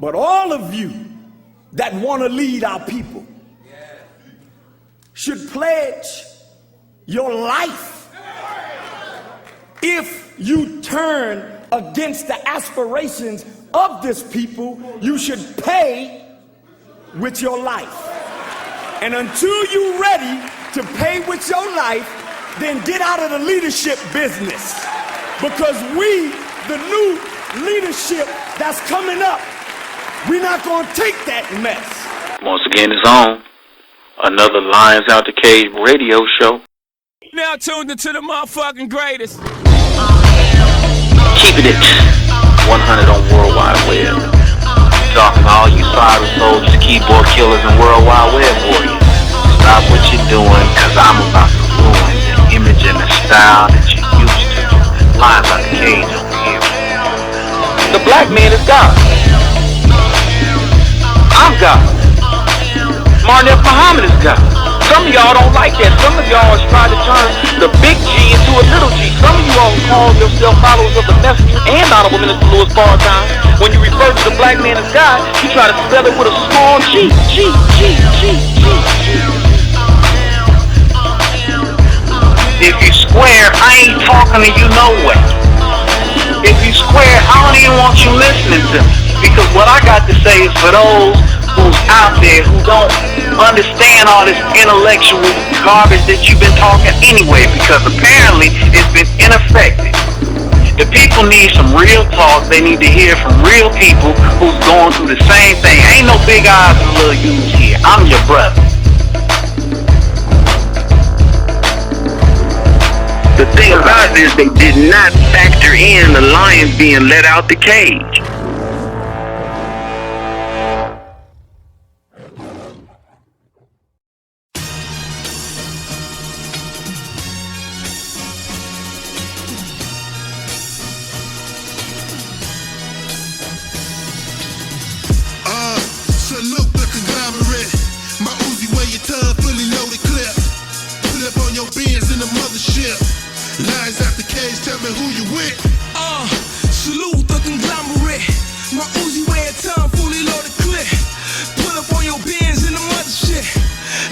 But all of you that want to lead our people should pledge your life. If you turn against the aspirations of this people, you should pay with your life. And until you're ready to pay with your life, then get out of the leadership business. Because we, the new leadership that's coming up, we're not going to take that mess. Once again, it's on. Another Lions Out the Cage radio show. Now tuned into the motherfucking greatest. Keeping it 100 on World Wide Web. Talking to all you cyber soldiers, keyboard killers, and World Wide Web warriors. Stop what you're doing, cause I'm about to ruin the image and the style that you're used to. Lions Out the Cage over here. The black man is God. I'm God. Martin F. Muhammad is God. Some of y'all don't like that. Some of y'all is trying to turn the big G into a little G. Some of you all call yourself followers of the messenger and Honorable Minister Louis Farrakhan. When you refer to the black man as God, you try to spell it with a small G. G, G, G, G, G. If you square, I ain't talking to you no way. If you square, I don't even want you listening to me. Because what I got to say is for those who's out there who don't understand all this intellectual garbage that you've been talking anyway, because apparently it's been ineffective. The people need some real talk. They need to hear from real people who's going through the same thing. Ain't no big eyes and little U's here. I'm your brother. The thing about it is they did not factor in the lions being let out the cage. Salute the conglomerate. My Uzi weigh your tub, fully loaded clip. Pull up on your Benz in the mothership. Lions out the cage, tell me who you with. Salute the conglomerate. My Uzi weigh a ton, fully loaded clip. Pull up on your Benz in the mothership.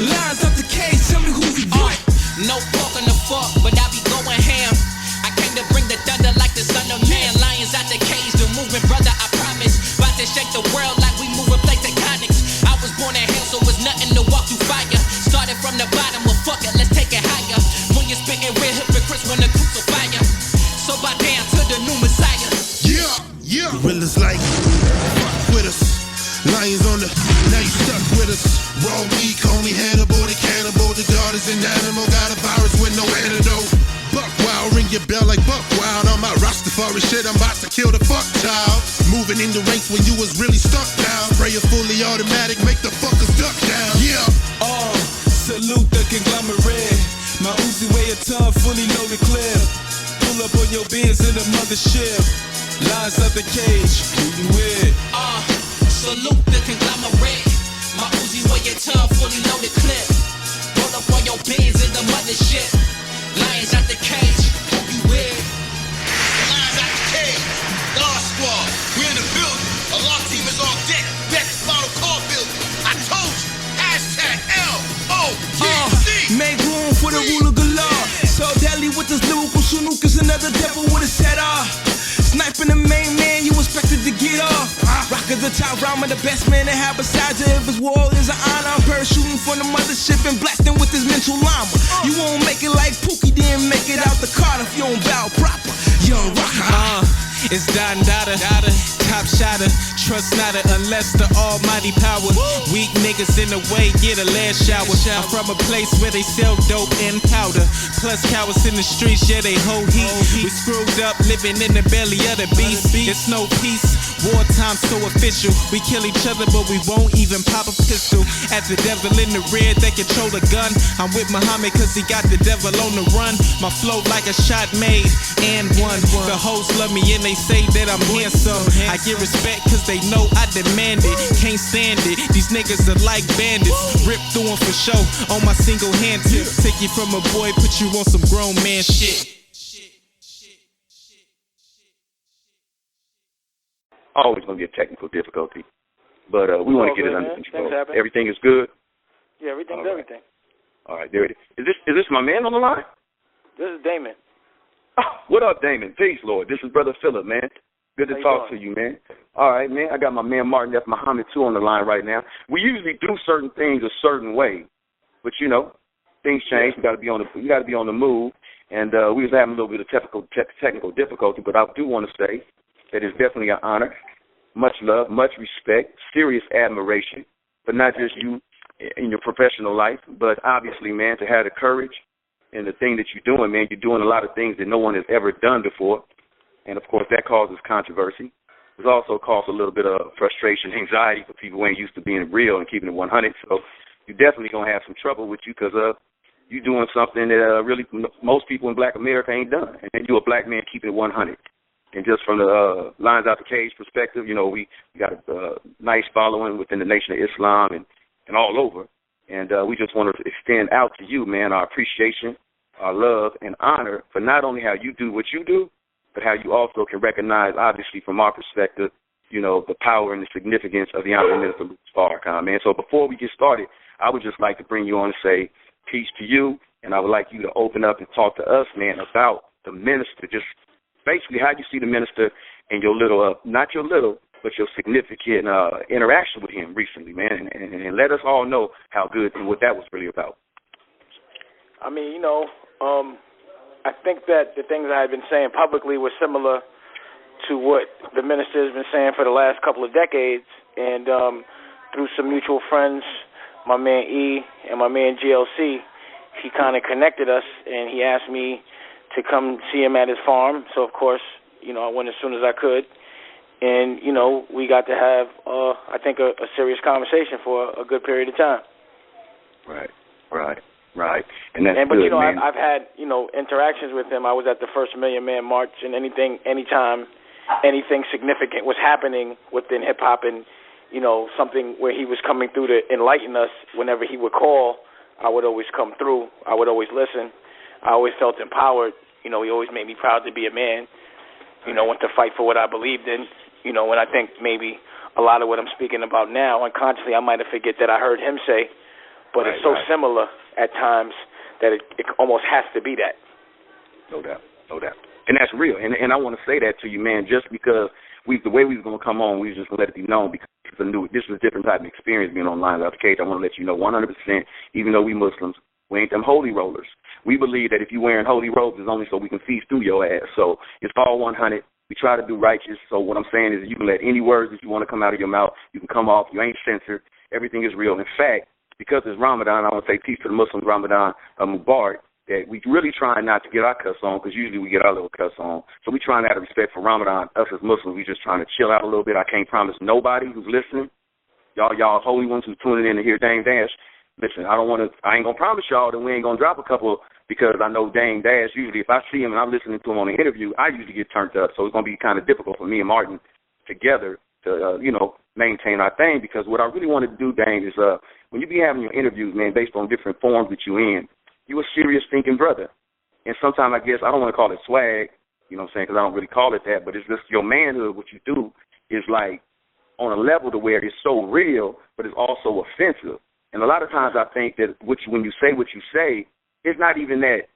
Lions out the cage, tell me who you with. No pork on the fork, but I be going ham. I came to bring the thunder like the son of man. Lions out the cage, the movement, brother, I promise. About to shake the world like we moving play tectonics. I was born in hell, so it's nothing to walk through fire. Started from the bottom, well fuck it, let's take it higher. When you're spitting real hypocrites, when the crucify ya. So bow down to the new Messiah. Yeah. Gorillas like, fuck with us. Lions on the, now you stuck with us. Raw meat, call me Hannibal, the cannibal. The God is an animal, got a virus with no antidote. Buck wild, ring your bell like Buck Wild. On my Rastafari shit, I'm about to kill the fuck child. Moving in the ranks when you was really stuck down. Spray a fully automatic, make the fuckers duck down. Yeah. Salute the conglomerate. My Uzi weigh a ton, fully loaded clip. Pull up on your Benz in the mothership. Lions up the cage, who you with? Salute the conglomerate. My Uzi weigh a ton, fully loaded clip. Roll up on your Benz in the mothership. Lions out the cage, who you with? Lions out the cage, God Squad, we in the building. A lot team is on deck, best final call building. I told you, hashtag LOTC. Make room for the ruler galore. So deadly with this lyrical Chinook is another devil with a set off. Sniping the main man, you expected to get off. Rockin' the top round with the best man to have beside you. If his war is an honor, I'm parachuting from the mothership and blasting with his mental llama. You won't make it like Pookie, didn't make it out the car if you don't bow proper. Young rocker. It's Don Dada, top shotter, trust nada unless the almighty power. Weak niggas in the way, get a last shower. I'm from a place where they sell dope and powder. Plus cowards in the streets, yeah, they hold heat. We screwed up, living in the belly of the beast. It's no peace, wartime so official. We kill each other, but we won't even pop a pistol. At the devil in the rear that control the gun. I'm with Muhammad cause he got the devil on the run. My flow like a shot made and one. The hosts love me and they say that I'm handsome. I get respect cause they know I demand it. Can't stand it, these niggas are like bandits. Rip through them for show on my single hand tip. Take you from a boy, put you on some grown man shit. always going to be a technical difficulty. But we want to get it under control. Everything is good? Yeah, everything's everything. All right, there it is. Is this my man on the line? This is Damon. Oh, what up, Damon? Peace, Lord. This is Brother Phillip, man. Good to talk to you, man. All right, man. I got my man Martin F. Muhammad, too, on the line right now. We usually do certain things a certain way, but, you know, things change. We got to be on the move. And we was having a little bit of technical difficulty, but I do want to say that it's definitely an honor, much love, much respect, serious admiration, but not just you in your professional life, but obviously, man, to have the courage and the thing that you're doing, man, you're doing a lot of things that no one has ever done before. And, of course, that causes controversy. It also causes a little bit of frustration, anxiety for people who ain't used to being real and keeping it 100. So you're definitely going to have some trouble with you because you're doing something that really most people in Black America ain't done. And you're a Black man keeping it 100. And just from the Lines Out the Cage perspective, you know, we got a nice following within the Nation of Islam and all over. And we just want to extend out to you, man, our appreciation, our love, and honor for not only how you do what you do, but how you also can recognize, obviously, from our perspective, you know, the power and the significance of the Honorable Minister Farrakhan, man. So before we get started, I would just like to bring you on and say peace to you, and I would like you to open up and talk to us, man, about the minister, just basically how you see the minister and your little, not your little, but your significant interaction with him recently, man, and let us all know how good and what that was really about. I mean, you know, I think that the things I had been saying publicly were similar to what the minister has been saying for the last couple of decades, and through some mutual friends, my man E and my man GLC, he kind of connected us, and he asked me to come see him at his farm. So, of course, you know, I went as soon as I could. And, you know, we got to have, I think, a serious conversation for a good period of time. Right. And that's but, good, you know, man. I've had, you know, interactions with him. I was at the first Million Man March, and anytime anything significant was happening within hip-hop and, you know, something where he was coming through to enlighten us, whenever he would call, I would always come through. I would always listen. I always felt empowered. You know, he always made me proud to be a man, you know, went to fight for what I believed in. You know, when I think maybe a lot of what I'm speaking about now, unconsciously I might have forget that I heard him say, but it's so similar at times that it almost has to be that. No doubt. And that's real. And I want to say that to you, man, just because the way we was going to come on, we was just going to let it be known because this is a different type of experience being on Lines Out the Cage. I want to let you know 100%, even though we Muslims, we ain't them holy rollers. We believe that if you're wearing holy robes, it's only so we can feast through your ass. So it's all 100. We try to do righteous. So what I'm saying is you can let any words that you want to come out of your mouth, you can come off. You ain't censored. Everything is real. In fact, because it's Ramadan, I want to say peace to the Muslims, Ramadan Mubarak, that we really try not to get our cuss on because usually we get our little cuss on. So we trying to have respect for Ramadan. Us as Muslims, we just trying to chill out a little bit. I can't promise nobody who's listening, y'all holy ones who's tuning in to hear Damon Dash, listen, I ain't going to promise y'all that we ain't going to drop a couple because I know Damon Dash, usually if I see him and I'm listening to him on an interview, I usually get turned up. So it's going to be kind of difficult for me and Martin together to, maintain our thing because what I really want to do, Dame, is when you be having your interviews, man, based on different forms that you're in, you a serious thinking brother. And sometimes I guess I don't want to call it swag, you know what I'm saying, because I don't really call it that, but it's just your manhood, what you do is like on a level to where it's so real, but it's also offensive. And a lot of times I think that when you say what you say, it's not even that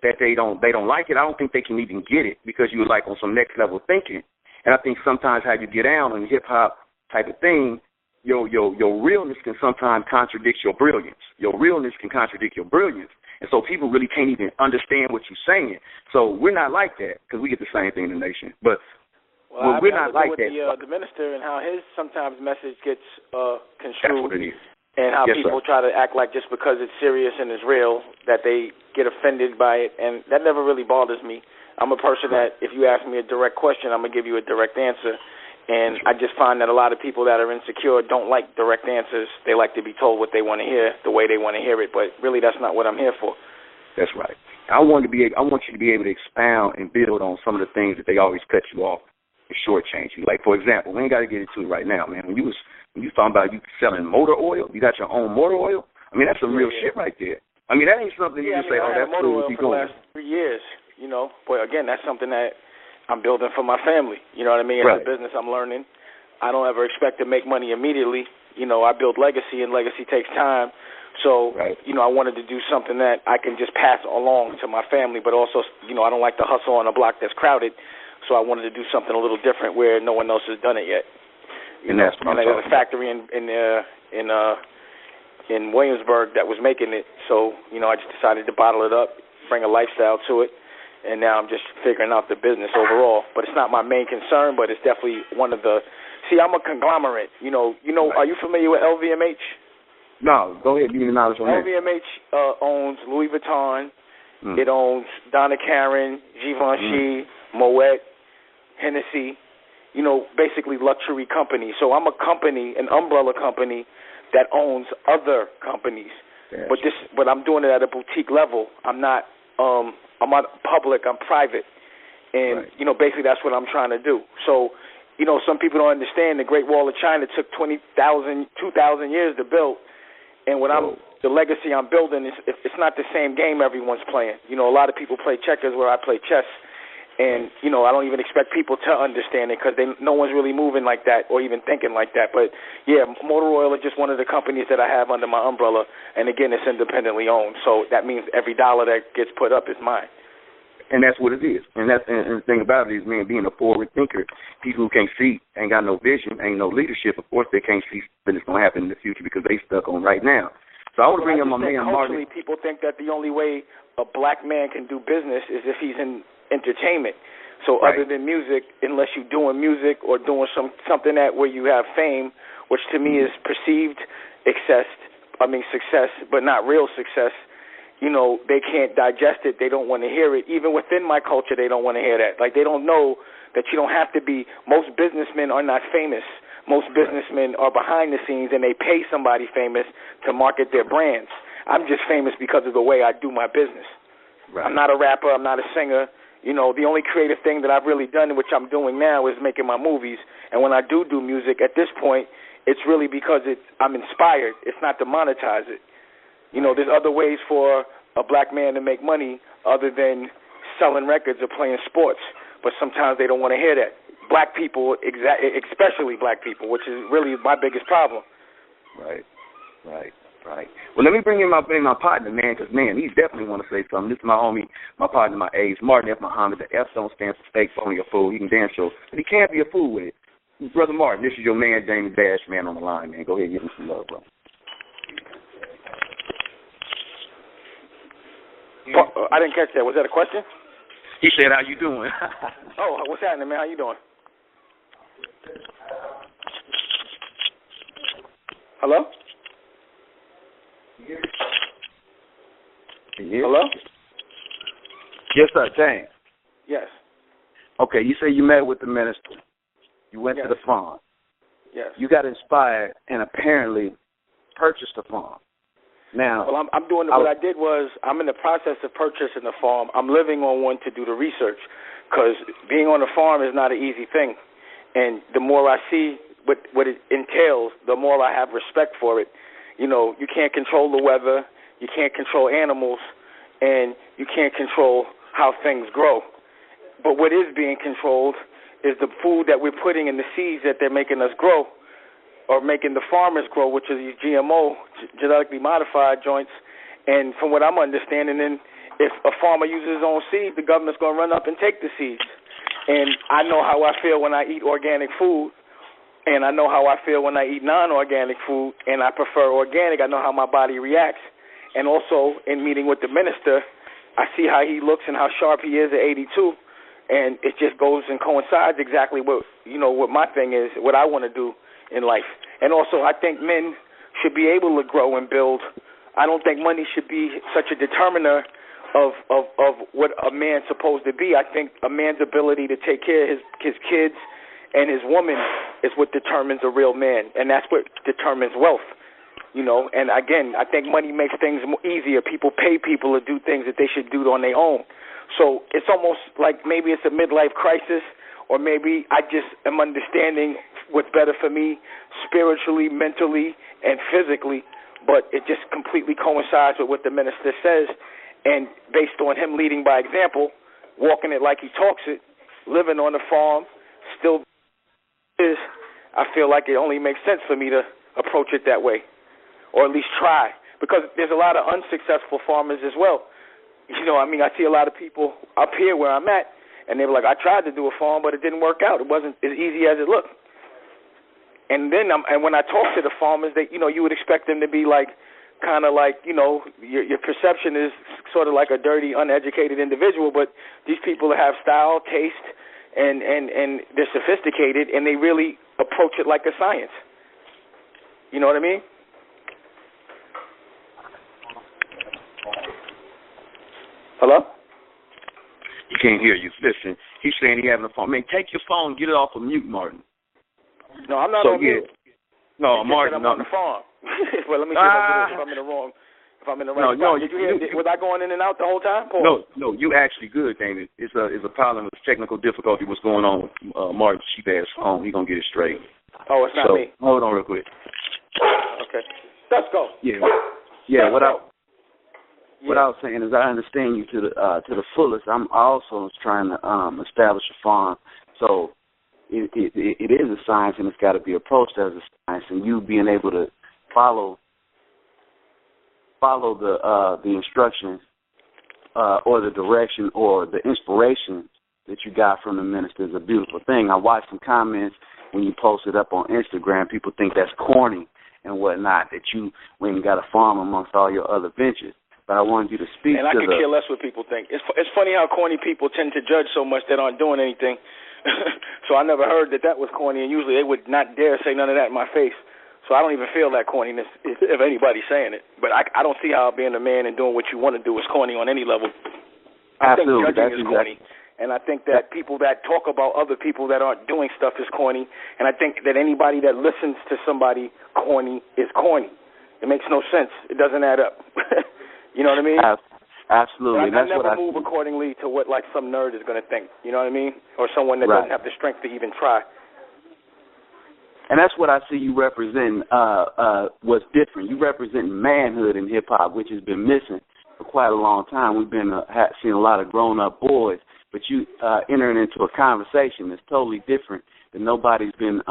they don't like it. I don't think they can even get it because you're like on some next level thinking. And I think sometimes how you get down on hip hop type of thing, your realness can sometimes contradict your brilliance. Your realness can contradict your brilliance. And so people really can't even understand what you're saying. So we're not like that because we get the same thing in the nation. But we're not like that. The minister and how his sometimes message gets construed. That's what it is. And how people try to act like just because it's serious and it's real that they get offended by it. And that never really bothers me. I'm a person that if you ask me a direct question, I'm going to give you a direct answer. And I just find that a lot of people that are insecure don't like direct answers. They like to be told what they want to hear, the way they want to hear it. But really, that's not what I'm here for. That's right. I want you to be able to expound and build on some of the things that they always cut you off and shortchange you. Like, for example, we ain't got to get into it right now, man. When you talking about you selling motor oil, you got your own motor oil. I mean, that's some real shit right there. I mean, that ain't something you just say, oh, that's cool. Keep going. For the last 3 years, But again, that's something that I'm building for my family. You know what I mean? As a business, I'm learning. I don't ever expect to make money immediately. You know, I build legacy, and legacy takes time. So, you know, I wanted to do something that I can just pass along to my family, but also, you know, I don't like to hustle on a block that's crowded, so I wanted to do something a little different where no one else has done it yet. And that's what I'm talking about. And I got a factory in Williamsburg that was making it, so, you know, I just decided to bottle it up, bring a lifestyle to it, and now I'm just figuring out the business overall. But it's not my main concern, but it's definitely one of the... See, I'm a conglomerate. You know. Are you familiar with LVMH? No, go ahead. Give me the knowledge on that. LVMH owns Louis Vuitton. It owns Donna Karan, Givenchy, Moet, Hennessy. You know, basically luxury companies. So I'm a company, an umbrella company that owns other companies. Yes. But I'm doing it at a boutique level. I'm not public. I'm private. And you know, basically that's what I'm trying to do. So, you know, some people don't understand the Great Wall of China took 2,000 years to build. And the legacy I'm building is it's not the same game everyone's playing. You know, a lot of people play checkers where I play chess, and you know I don't even expect people to understand it because no one's really moving like that or even thinking like that. But yeah, Motor Oil is just one of the companies that I have under my umbrella, and again, it's independently owned. So that means every dollar that gets put up is mine. And that's what it is. And the thing about it is, man, being a forward thinker, people who can't see, ain't got no vision, ain't no leadership, of course they can't see that it's going to happen in the future because they stuck on right now. So I would bring up my man Martin. Culturally, people think that the only way a black man can do business is if he's in entertainment. So other than music, unless you're doing music or doing something where you have fame, which to me is perceived success, but not real success, you know, they can't digest it. They don't want to hear it. Even within my culture, they don't want to hear that. Like, they don't know that you don't have to be. Most businessmen are not famous. Most businessmen are behind the scenes, and they pay somebody famous to market their brands. I'm just famous because of the way I do my business. I'm not a rapper. I'm not a singer. You know, the only creative thing that I've really done, which I'm doing now, is making my movies. And when I do music, at this point, it's really because I'm inspired. It's not to monetize it. You know, there's other ways for a black man to make money other than selling records or playing sports, but sometimes they don't want to hear that. Black people, especially black people, which is really my biggest problem. Right. Well, let me bring in my partner, man, because, man, he definitely want to say something. This is my homie, my partner, my age, Martin F. Muhammad. The F don't stand for fake, phony, a fool. He can dance show, but he can't be a fool with it. Brother Martin, this is your man, Damon Dash, man, on the line, man. Go ahead and give him some love, bro. I didn't catch that. Was that a question? He said, how you doing? Oh, what's happening, man? How you doing? Hello? Hello? Yes, sir, James. Yes. Okay, you say you met with the minister. You went to the farm. Yes. You got inspired and apparently purchased the farm. Now, well, I'm doing what I did was I'm in the process of purchasing the farm. I'm living on one to do the research because being on a farm is not an easy thing. And the more I see what it entails, the more I have respect for it. You know, you can't control the weather, you can't control animals, and you can't control how things grow. But what is being controlled is the food that we're putting in the seeds that they're making us grow, or making the farmers grow, which is these GMO, genetically modified joints. And from what I'm understanding, then if a farmer uses his own seeds, the government's going to run up and take the seeds. And I know how I feel when I eat organic food, and I know how I feel when I eat non-organic food, and I prefer organic. I know how my body reacts. And also, in meeting with the minister, I see how he looks and how sharp he is at 82, and it just goes and coincides exactly what my thing is, what I want to do in life. And also, I think men should be able to grow and build. I don't think money should be such a determiner of what a man's supposed to be. I think a man's ability to take care of his kids and his woman is what determines a real man, and that's what determines wealth. You know, and again, I think money makes things easier. People pay people to do things that they should do on their own. So it's almost like maybe it's a midlife crisis, or maybe I just am understanding what's better for me spiritually, mentally, and physically, but it just completely coincides with what the minister says. And based on him leading by example, walking it like he talks it, living on the farm, still is, I feel like it only makes sense for me to approach it that way, or at least try, because there's a lot of unsuccessful farmers as well. You know, I mean, I see a lot of people up here where I'm at, and they were like, I tried to do a farm, but it didn't work out. It wasn't as easy as it looked. And then, when I talk to the farmers, you would expect them to be like, kind of like, your perception is sort of like a dirty, uneducated individual, but these people have style, taste, and they're sophisticated, and they really approach it like a science. You know what I mean? Hello? You can't hear you. Listen, he's saying he having a phone. Man, take your phone, get it off of mute, Martin. No, I'm not on mute. No, Martin. I'm on the farm. Well, let me see if I'm in the wrong. If I'm in the right spot. Did you hear? Was I going in and out the whole time? Paul? No, you actually good, Damon. It's a problem with technical difficulty. What's going on with Martin's cheap ass phone? He gonna get it straight. Oh, it's not me. Hold on real quick. Okay, let's go. Yeah. What I was saying is, I understand you to the fullest. I'm also trying to establish a farm, so it is a science, and it's got to be approached as a science. And you being able to follow the instructions or the direction or the inspiration that you got from the minister is a beautiful thing. I watched some comments when you posted up on Instagram. People think that's corny and whatnot, that you went and got a farm amongst all your other ventures. But I wanted you to speak and I could care less what people think. It's funny how corny people tend to judge so much that aren't doing anything. So I never heard that was corny, and usually they would not dare say none of that in my face. So I don't even feel that corniness if anybody's saying it. But I don't see how being a man and doing what you want to do is corny on any level. I Absolutely. think judging is corny. And I think that people that talk about other people that aren't doing stuff is corny. And I think that anybody that listens to somebody corny is corny. It makes no sense. It doesn't add up. You know what I mean? Absolutely. I never move accordingly to what like some nerd is going to think. You know what I mean? Or someone that doesn't have the strength to even try. And that's what I see you representing. What's different? You represent manhood in hip hop, which has been missing for quite a long time. We've been seeing a lot of grown up boys, but you entering into a conversation that's totally different. That nobody's been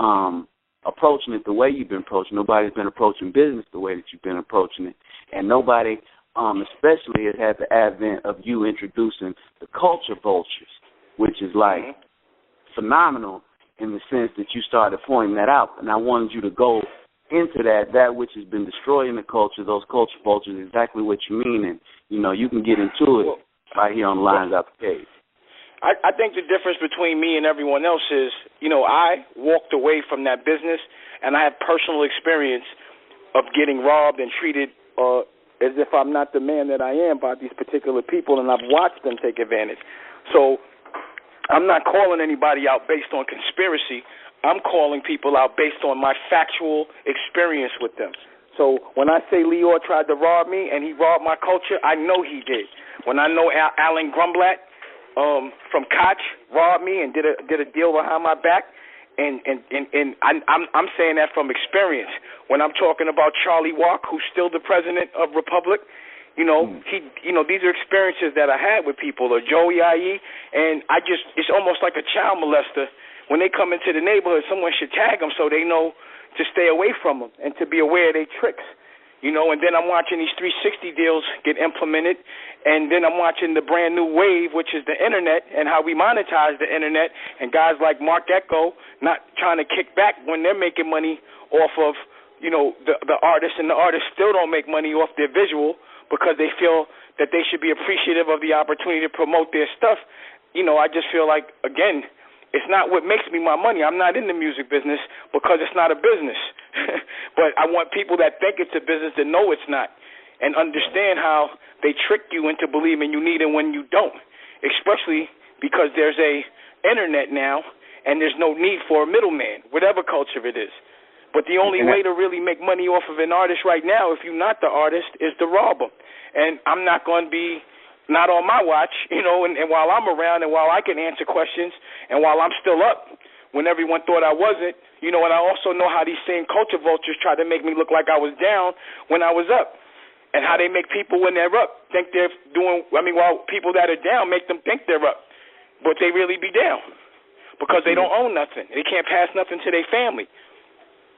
approaching it the way you've been approaching. Nobody's been approaching business the way that you've been approaching it, and nobody. Especially it had the advent of you introducing the culture vultures, which is like phenomenal in the sense that you started pointing that out. And I wanted you to go into that which has been destroying the culture, those culture vultures, exactly what you mean. And, you can get into it right here on Lines Out the Cage. I think the difference between me and everyone else is, I walked away from that business, and I have personal experience of getting robbed and treated as if I'm not the man that I am by these particular people, and I've watched them take advantage. So I'm not calling anybody out based on conspiracy. I'm calling people out based on my factual experience with them. So when I say Leor tried to rob me and he robbed my culture, I know he did. When I know Alan Grumblatt from Koch robbed me and did a deal behind my back, and I'm saying that from experience. When I'm talking about Charlie Walk, who's still the president of Republic, these are experiences that I had with people, or Joey IE, and it's almost like a child molester. When they come into the neighborhood, someone should tag them so they know to stay away from them and to be aware of their tricks. And then I'm watching these 360 deals get implemented, and then I'm watching the brand new wave, which is the internet, and how we monetize the internet, and guys like Mark Echo not trying to kick back when they're making money off of, the artists, and the artists still don't make money off their visual because they feel that they should be appreciative of the opportunity to promote their stuff. I just feel like, again, it's not what makes me my money. I'm not in the music business because it's not a business. But I want people that think it's a business to know it's not and understand how they trick you into believing you need it when you don't, especially because there's a internet now and there's no need for a middleman, whatever culture it is. But the only way to really make money off of an artist right now, if you're not the artist, is to rob them. And I'm not going to be not on my watch, and while I'm around and while I can answer questions and while I'm still up when everyone thought I wasn't, and I also know how these same culture vultures try to make me look like I was down when I was up, and how they make people when they're up think they're doing, while people that are down make them think they're up, but they really be down because they don't own nothing. They can't pass nothing to their family.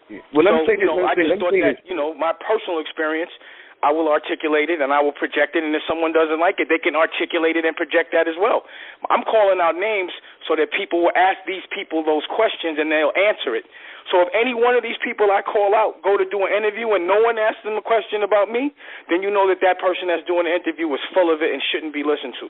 Yeah. Well, let me say this. I just thought that, my personal experience, I will articulate it and I will project it, and if someone doesn't like it, they can articulate it and project that as well. I'm calling out names so that people will ask these people those questions and they'll answer it. So if any one of these people I call out go to do an interview and no one asks them a question about me, then you know that that person that's doing the interview is full of it and shouldn't be listened to.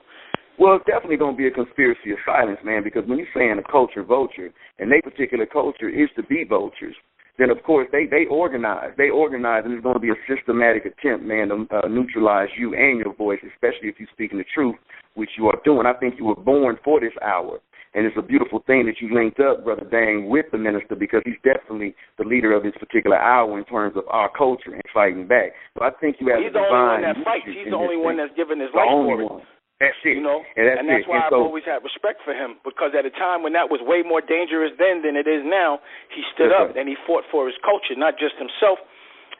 Well, it's definitely going to be a conspiracy of silence, man, because when you're saying a culture vulture, and their particular culture is to be vultures, then, of course, they organize. They organize, and it's going to be a systematic attempt, man, to neutralize you and your voice, especially if you're speaking the truth, which you are doing. I think you were born for this hour, and it's a beautiful thing that you linked up, Brother Dang, with the minister, because he's definitely the leader of this particular hour in terms of our culture and fighting back. So I think you have He's the only one that fights. He's the only one that's given his life for it. That's it. And that's why I've always had respect for him, because at a time when that was way more dangerous then than it is now, he stood up and he fought for his culture, not just himself.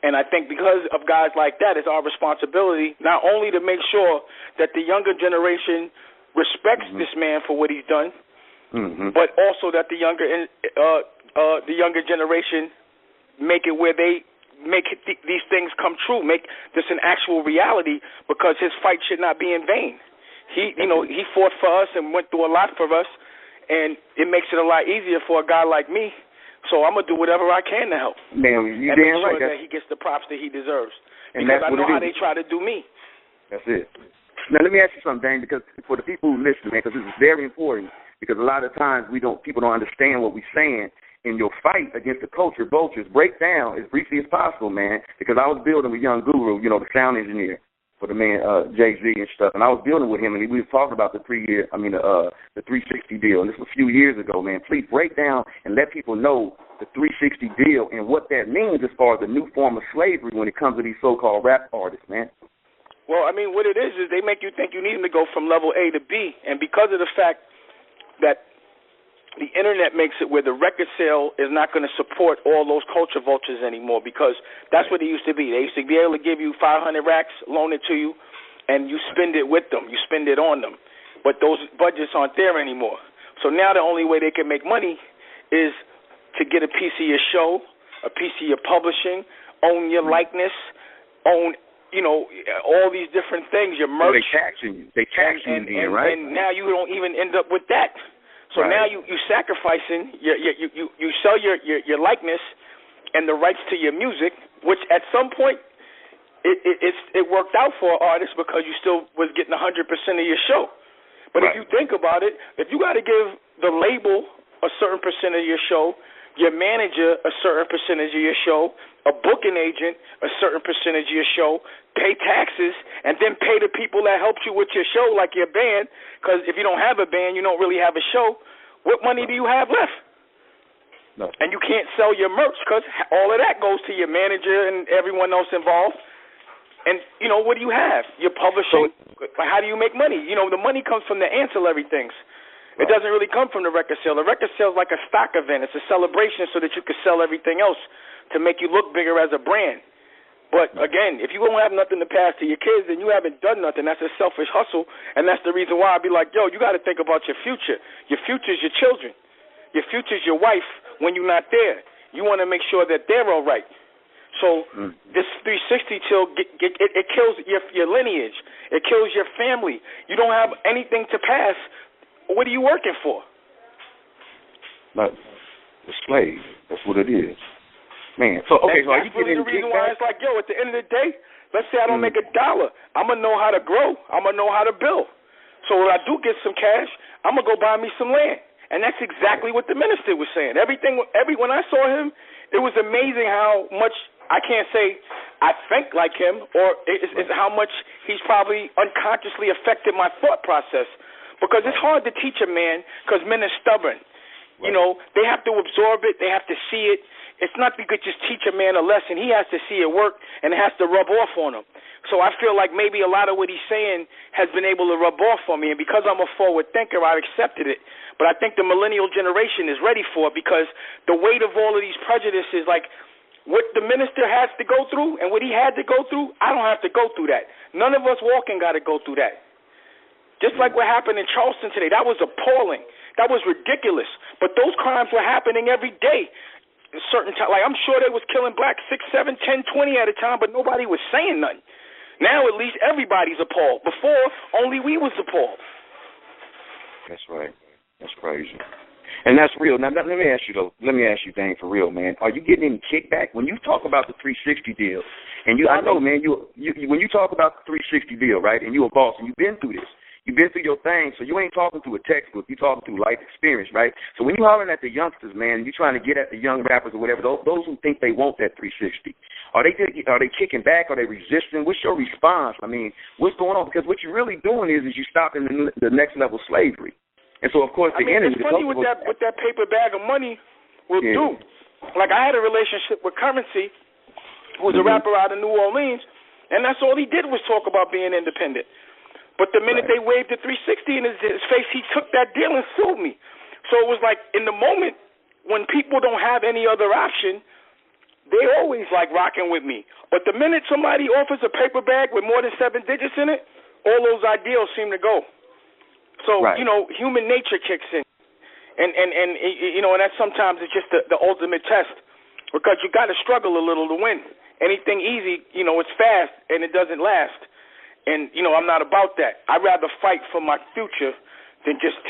And I think because of guys like that, it's our responsibility not only to make sure that the younger generation respects this man for what he's done, but also that the younger generation make it where they make these things come true, make this an actual reality, because his fight should not be in vain. He fought for us and went through a lot for us, and it makes it a lot easier for a guy like me. So I'm gonna do whatever I can to help. Man, you damn right. That he gets the props that he deserves, because I know how they try to do me. That's it. Now let me ask you something, Dang, because for the people who listen, man, because this is very important. Because a lot of times people don't understand what we're saying. In your fight against the culture vultures, break down as briefly as possible, man. Because I was building with Young Guru, the sound engineer for the man Jay-Z and stuff, and I was building with him, and we was talking about the 360 deal, and this was a few years ago, man. Please break down and let people know the 360 deal and what that means as far as the new form of slavery when it comes to these so-called rap artists, man. Well, I mean, what it is they make you think you need to go from level A to B, and because of the fact that the internet makes it where the record sale is not going to support all those culture vultures anymore, because that's what it used to be. They used to be able to give you 500 racks, loan it to you, and you spend it with them. You spend it on them. But those budgets aren't there anymore. So now the only way they can make money is to get a piece of your show, a piece of your publishing, own your likeness, own, all these different things, your merch. Well, they taxing you. They taxing you then, right? And now you don't even end up with that. So now you sacrificing, you sell your likeness and the rights to your music, which at some point it worked out for an artist because you still was getting 100% of your show. But if you think about it, if you got to give the label a certain percent of your show, your manager a certain percentage of your show, a booking agent a certain percentage of your show, pay taxes, and then pay the people that helped you with your show, like your band, because if you don't have a band, you don't really have a show. What money do you have left? No. And you can't sell your merch because all of that goes to your manager and everyone else involved. And, what do you have? You're publishing. How do you make money? The money comes from the ancillary things. It doesn't really come from the record sale. The record sale is like a stock event. It's a celebration so that you can sell everything else to make you look bigger as a brand. But, again, if you don't have nothing to pass to your kids, then you haven't done nothing. That's a selfish hustle, and that's the reason why I'd be like, you got to think about your future. Your future is your children. Your future is your wife when you're not there. You want to make sure that they're all right. So this 360 till, it kills your lineage. It kills your family. You don't have anything to pass. What are you working for? Like a slave. That's what it is. Man, so okay, so are you really getting the reason why it's like, at the end of the day, let's say I don't make $1, I'm gonna know how to grow. I'm gonna know how to build. So when I do get some cash, I'm gonna go buy me some land. And that's exactly what the minister was saying. When I saw him, it was amazing how much, I can't say I think like him, or it's how much he's probably unconsciously affected my thought process. Because it's hard to teach a man, because men are stubborn. They have to absorb it. They have to see it. It's not you could just teach a man a lesson. He has to see it work, and it has to rub off on him. So I feel like maybe a lot of what he's saying has been able to rub off on me, and because I'm a forward thinker, I've accepted it. But I think the millennial generation is ready for it, because the weight of all of these prejudices, like what the minister has to go through and what he had to go through, I don't have to go through that. None of us walking got to go through that. Just like what happened in Charleston today, that was appalling. That was ridiculous. But those crimes were happening every day. certain time. Like, I'm sure they was killing blacks 6, 7, 10, 20 at a time, but nobody was saying nothing. Now at least everybody's appalled. Before, only we was appalled. That's right. That's crazy. And that's real. Now, let me ask you, though. Let me ask you, Dane, for real, man. Are you getting any kickback? When you talk about the 360 deal, and I know, man, you when you talk about the 360 deal, right, and you're a boss, and you've been through this. You've been through your thing, so you ain't talking through a textbook. You're talking through life experience, right? So when you're hollering at the youngsters, man, you're trying to get at the young rappers or whatever, those who think they want that 360, are they kicking back? Are they resisting? What's your response? I mean, what's going on? Because what you're really doing is you're stopping the next level slavery. And so, of course, the enemy... It's funny what that paper bag of money will do. Like, I had a relationship with Currency, who's a rapper out of New Orleans, and that's all he did was talk about being independent. But the minute they waved the 360 in his face, he took that deal and sued me. So it was like, in the moment, when people don't have any other option, they always like rocking with me. But the minute somebody offers a paper bag with more than 7 digits in it, all those ideals seem to go. So, you know, human nature kicks in. And you know, and that sometimes it's just the ultimate test, because you got to struggle a little to win. Anything easy, you know, it's fast and it doesn't last. And, you know, I'm not about that. I'd rather fight for my future than just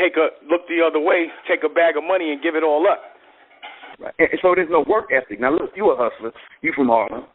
look the other way, take a bag of money and give it all up. Right. And so there's no work ethic. Now, look, you a hustler. You from Harlem.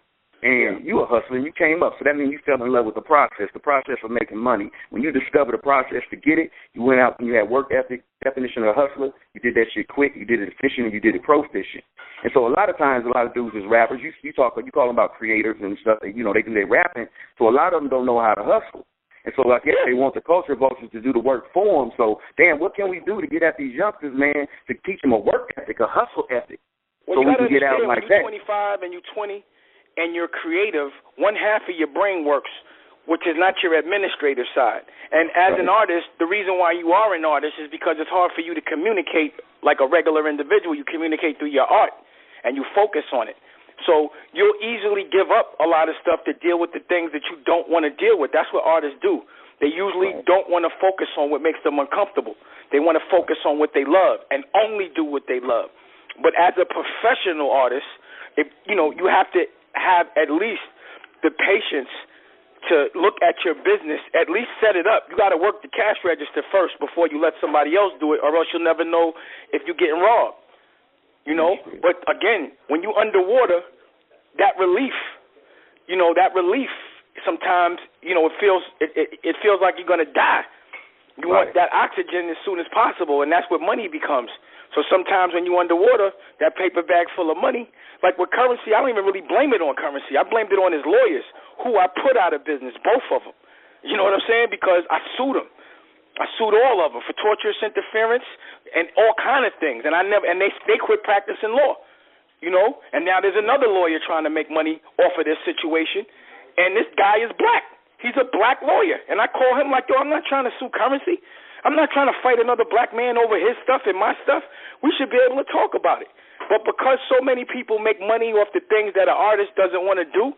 And you a hustler, and you came up. So that means you fell in love with the process of making money. When you discovered the process to get it, you went out and you had work ethic, definition of a hustler. You did that shit quick. You did it efficient, and you did it proficient. And so a lot of times, a lot of dudes as rappers, you call them about creators and stuff. You know, they do their rapping. So a lot of them don't know how to hustle. And so I guess they want the culture vultures to do the work for them. So, damn, what can we do to get at these youngsters, man, to teach them a work ethic, a hustle ethic, well, so we can get out like that? When you're 25 and you're 20, and you're creative, one half of your brain works, which is not your administrative side. And as an artist, the reason why you are an artist is because it's hard for you to communicate like a regular individual. You communicate through your art, and you focus on it. So you'll easily give up a lot of stuff to deal with the things that you don't want to deal with. That's what artists do. They usually don't want to focus on what makes them uncomfortable. They want to focus on what they love and only do what they love. But as a professional artist, you have to have at least the patience to look at your business, at least set it up. You got to work the cash register first before you let somebody else do it, or else you'll never know if you're getting robbed. You know? But again, when you underwater, that relief sometimes, you know, it feels like you're going to die. You want that oxygen as soon as possible, and that's what money becomes. So sometimes when you're underwater, that paper bag full of money, like with Currency, I don't even really blame it on Currency. I blamed it on his lawyers, who I put out of business, both of them. You know what I'm saying? Because I sued them. I sued all of them for torturous interference and all kind of things. And they quit practicing law, you know? And now there's another lawyer trying to make money off of this situation, and this guy is black. He's a black lawyer. And I call him like, yo, I'm not trying to sue Currency. I'm not trying to fight another black man over his stuff and my stuff. We should be able to talk about it. But because so many people make money off the things that an artist doesn't want to do,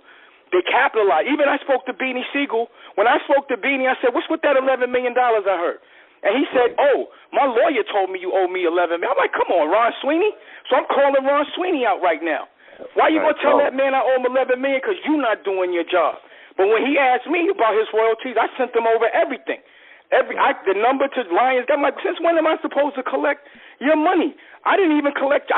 they capitalize. Even I spoke to Beanie Siegel. When I spoke to Beanie, I said, what's with that $11 million I heard? And he said, oh, my lawyer told me you owe me $11 million. I'm like, come on, Ron Sweeney. So I'm calling Ron Sweeney out right now. Why you going to tell that man I owe him $11 million? Because you're not doing your job. But when he asked me about his royalties, I sent him over everything. The number to Lions. I'm like, since when am I supposed to collect your money? I didn't collect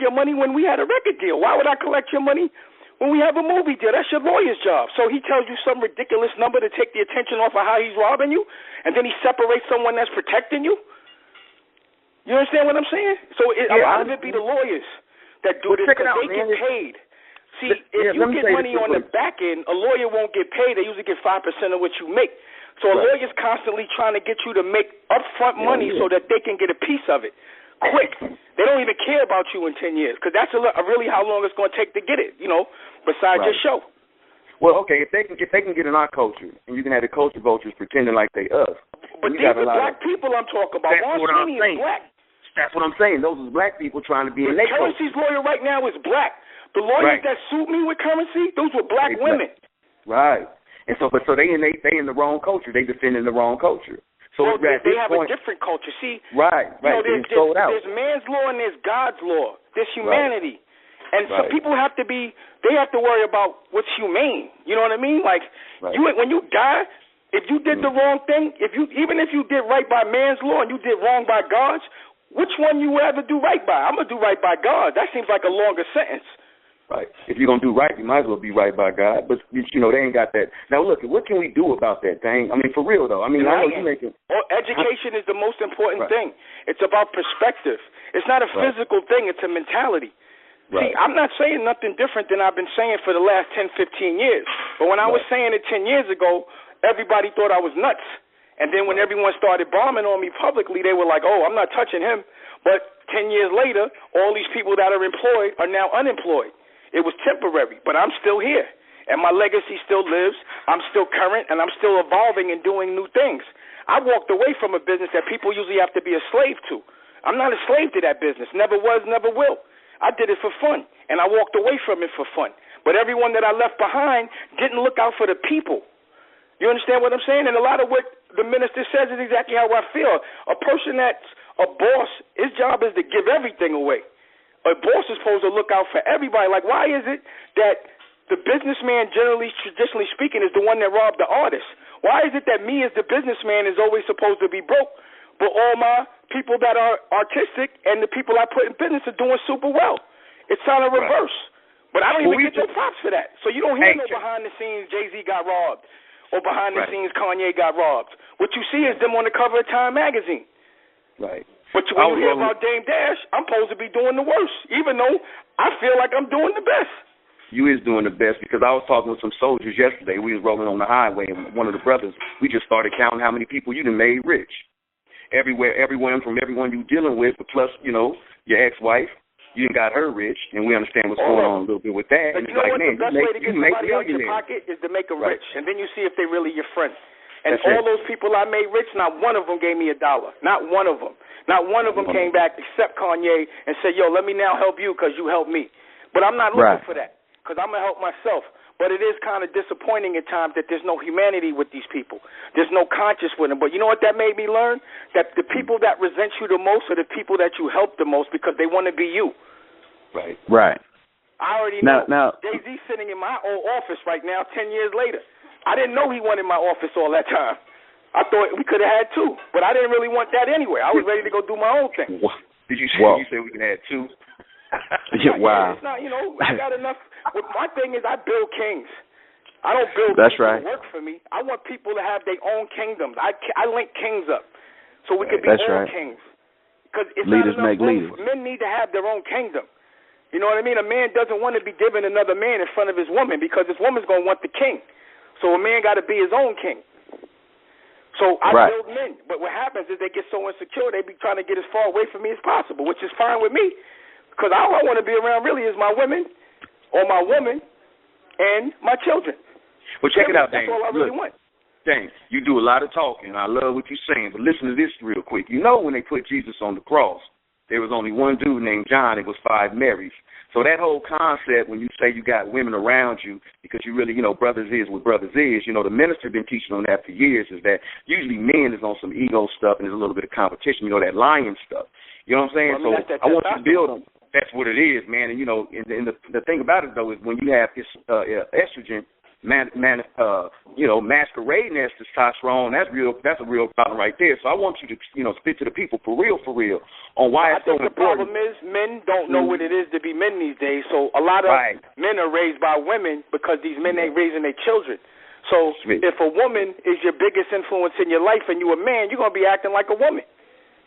your money when we had a record deal. Why would I collect your money when we have a movie deal? That's your lawyer's job. So he tells you some ridiculous number to take the attention off of how he's robbing you, and then he separates someone that's protecting you. You understand what I'm saying? So a lot of it be the lawyers that do this because they get paid. See, if you get money on the back end, a lawyer won't get paid. They usually get 5% of what you make. So a lawyer's constantly trying to get you to make upfront money so that they can get a piece of it quick. They don't even care about you in 10 years because that's really how long it's going to take to get it, you know, besides your show. Well, okay, if they can get in our culture, and you can have the culture vultures pretending like they us. But these are black people I'm talking about. Ron Sweeney is black. That's what I'm saying. Those are black people trying to be in their culture. Currency's lawyer right now is black. The lawyers that sued me with Currency, those were black women. Right. And so they in the wrong culture. They defending the wrong culture. So they have a different culture. See, right. You know, there's man's law and there's God's law. There's humanity. And some people have to worry about what's humane. You know what I mean? Like, when you die, if you did the wrong thing, even if you did right by man's law and you did wrong by God's, which one you would rather do right by? I'm going to do right by God. That seems like a longer sentence. Right. If you're going to do right, you might as well be right by God. But, they ain't got that. Now, look, what can we do about that thing? I mean, for real, though. I mean, I know you making... Education is the most important thing. It's about perspective. It's not a physical thing. It's a mentality. See, I'm not saying nothing different than I've been saying for the last 10, 15 years. But when I was saying it 10 years ago, everybody thought I was nuts. And then when everyone started bombing on me publicly, they were like, oh, I'm not touching him. But 10 years later, all these people that are employed are now unemployed. It was temporary, but I'm still here, and my legacy still lives. I'm still current, and I'm still evolving and doing new things. I walked away from a business that people usually have to be a slave to. I'm not a slave to that business. Never was, never will. I did it for fun, and I walked away from it for fun. But everyone that I left behind didn't look out for the people. You understand what I'm saying? And a lot of what the minister says is exactly how I feel. A person that's a boss, his job is to give everything away. A boss is supposed to look out for everybody. Like, why is it that the businessman, traditionally speaking, is the one that robbed the artist? Why is it that me as the businessman is always supposed to be broke, but all my people that are artistic and the people I put in business are doing super well? It's on a reverse. But I don't even get no props for that. So you don't hear no behind the scenes Jay-Z got robbed or behind the scenes Kanye got robbed. What you see is them on the cover of Time magazine. Right. But when you hear about Damon Dash, I'm supposed to be doing the worst, even though I feel like I'm doing the best. You is doing the best, because I was talking with some soldiers yesterday. We was rolling on the highway, and one of the brothers, we just started counting how many people you done made rich. Everyone from everyone you dealing with, plus, your ex-wife, you done got her rich, and we understand what's going on a little bit with that. But and it's like, man, the best way to get somebody out your pocket is to make them rich, and then you see if they really your friends. And all those people I made rich, not one of them gave me $1. Not one of them. Not one of them came back except Kanye and said, yo, let me now help you because you helped me. But I'm not looking for that, because I'm going to help myself. But it is kind of disappointing at times that there's no humanity with these people. There's no conscience with them. But you know what that made me learn? That the people that resent you the most are the people that you help the most, because they want to be you. Right. I already know. Now, Jay-Z's sitting in my old office right now 10 years later. I didn't know he wanted my office all that time. I thought we could have had 2, but I didn't really want that anyway. I was ready to go do my own thing. Did you say we can add 2? Wow. It's not, I got enough. My thing is I build kings. I don't build people to work for me. I want people to have their own kingdoms. I link kings up so we can be all kings. Because it's leaders not enough room. Men need to have their own kingdom. You know what I mean? A man doesn't want to be given another man in front of his woman, because his woman's going to want the king. So a man got to be his own king. So I build men. But what happens is they get so insecure, they be trying to get as far away from me as possible, which is fine with me, because all I want to be around really is my women or my woman and my children. Well, check it out, Dane. That's all I really want. Dane, you do a lot of talking. I love what you're saying, but listen to this real quick. When they put Jesus on the cross, there was only one dude named John. It was 5 Marys. So that whole concept, when you say you got women around you, because you really, brothers is what brothers is, the minister been teaching on that for years, is that usually men is on some ego stuff and there's a little bit of competition, that lying stuff. You know what I'm saying? Well, so I want you to build them. That's what it is, man. And, and the thing about it, though, is when you have this estrogen, masquerading as testosterone, that's a real problem right there. So I want you to, speak to the people for real, on why it's so important. I think the problem is men don't know what it is to be men these days. So a lot of men are raised by women because these men ain't raising their children. So if a woman is your biggest influence in your life and you a man, you're going to be acting like a woman,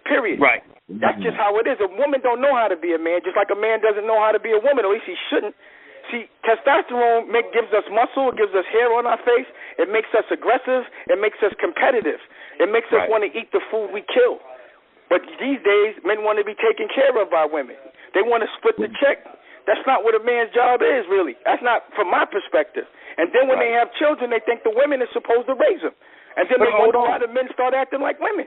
period. Right. That's just how it is. A woman don't know how to be a man, just like a man doesn't know how to be a woman, or at least he shouldn't. See, testosterone gives us muscle, it gives us hair on our face, it makes us aggressive, it makes us competitive, it makes us want to eat the food we kill. But these days, men want to be taken care of by women. They want to split the check. That's not what a man's job is, really. That's not from my perspective. And then when they have children, they think the women are supposed to raise them. And then they wonder why the men start acting like women.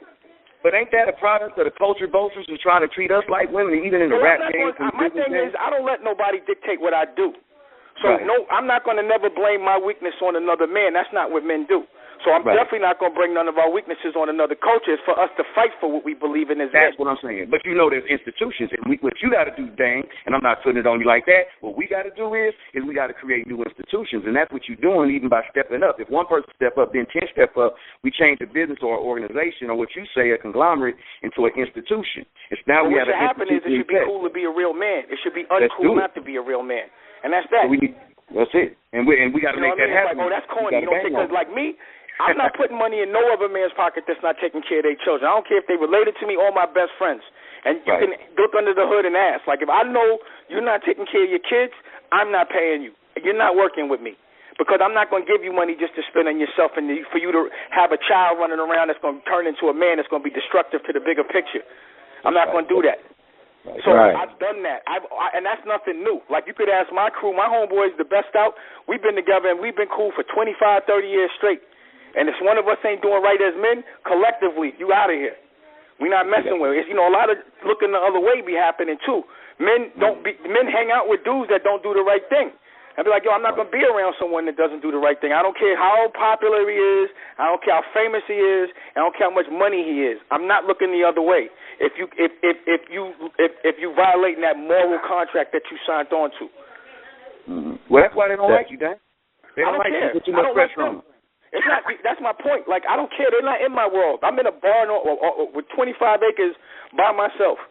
But ain't that a product of the culture vultures who try to treat us like women, even in the rap game? My thing is, I don't let nobody dictate what I do. So, no, I'm not going to never blame my weakness on another man. That's not what men do. So I'm definitely not going to bring none of our weaknesses on another culture. It's for us to fight for what we believe in as men. That's what I'm saying. But you know there's institutions, and what you got to do, Dane, and I'm not putting it on you like that, what we got to do is we got to create new institutions, and that's what you're doing even by stepping up. If one person step up, then 10 step up, we change a business or an organization or what you say, a conglomerate, into an institution. It's now we have an institution. What should happen is it should be cool to be a real man. It should be uncool not to be a real man. And that's that. So that's it. And we got to make that happen. Like, oh, that's corny. You don't think, because like me, I'm not putting money in no other man's pocket that's not taking care of their children. I don't care if they related to me or my best friends. And you can look under the hood and ask. Like, if I know you're not taking care of your kids, I'm not paying you. You're not working with me. Because I'm not going to give you money just to spend on yourself and for you to have a child running around that's going to turn into a man that's going to be destructive to the bigger picture. I'm not going to do that. So I've done that, and that's nothing new. Like, you could ask my crew, my homeboys, the best out. We've been together, and we've been cool for 25, 30 years straight. And if one of us ain't doing right as men, collectively, you out of here. We're not messing with it. A lot of looking the other way be happening, too. Men hang out with dudes that don't do the right thing. I'd be like, yo, I'm not going to be around someone that doesn't do the right thing. I don't care how popular he is. I don't care how famous he is. I don't care how much money he is. I'm not looking the other way. If you violating that moral contract that you signed on to. Well, that's why they don't like you, Dan. They don't like you. Put too much pressure on them. It's not. That's my point. Like, I don't care. They're not in my world. I'm in a barn with 25 acres by myself.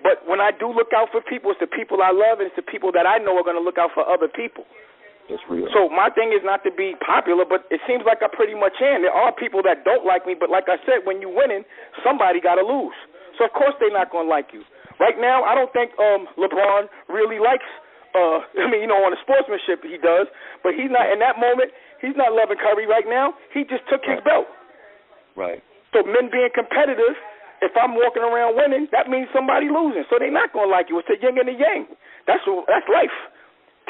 But when I do look out for people, it's the people I love, and it's the people that I know are going to look out for other people. That's real. So my thing is not to be popular, but it seems like I pretty much am. There are people that don't like me, but like I said, when you're winning, somebody got to lose. So, of course, they're not going to like you. Right now, I don't think LeBron really likes, on the sportsmanship he does, but he's not, in that moment, he's not loving Curry right now. He just took his belt. Right. So men being competitive, if I'm walking around winning, that means somebody losing. So they're not going to like you. It's the yin and the yang. That's life.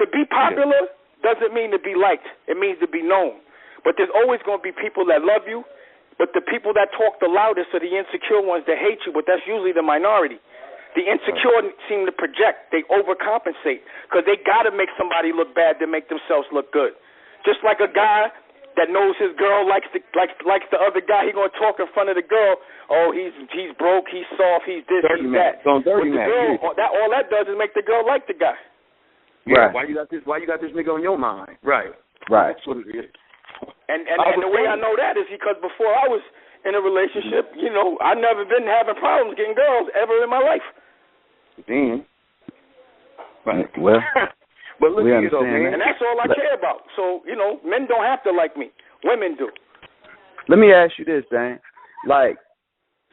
To be popular doesn't mean to be liked. It means to be known. But there's always going to be people that love you, but the people that talk the loudest are the insecure ones that hate you, but that's usually the minority. The insecure seem to project. They overcompensate because they got to make somebody look bad to make themselves look good. Just like a guy that knows his girl likes the other guy, he gonna talk in front of the girl. Oh, he's broke, he's soft, he's this, dirty he's man. that. Dirty man. All that does is make the girl like the guy. Yeah. Right. Why you got this nigga on your mind? Right. That's what it is. And the way I know that is because before I was in a relationship, I never been having problems getting girls ever in my life. Then. Right. Well. But look at though, man. And that's all I care about. So, men don't have to like me. Women do. Let me ask you this, Dan. Like,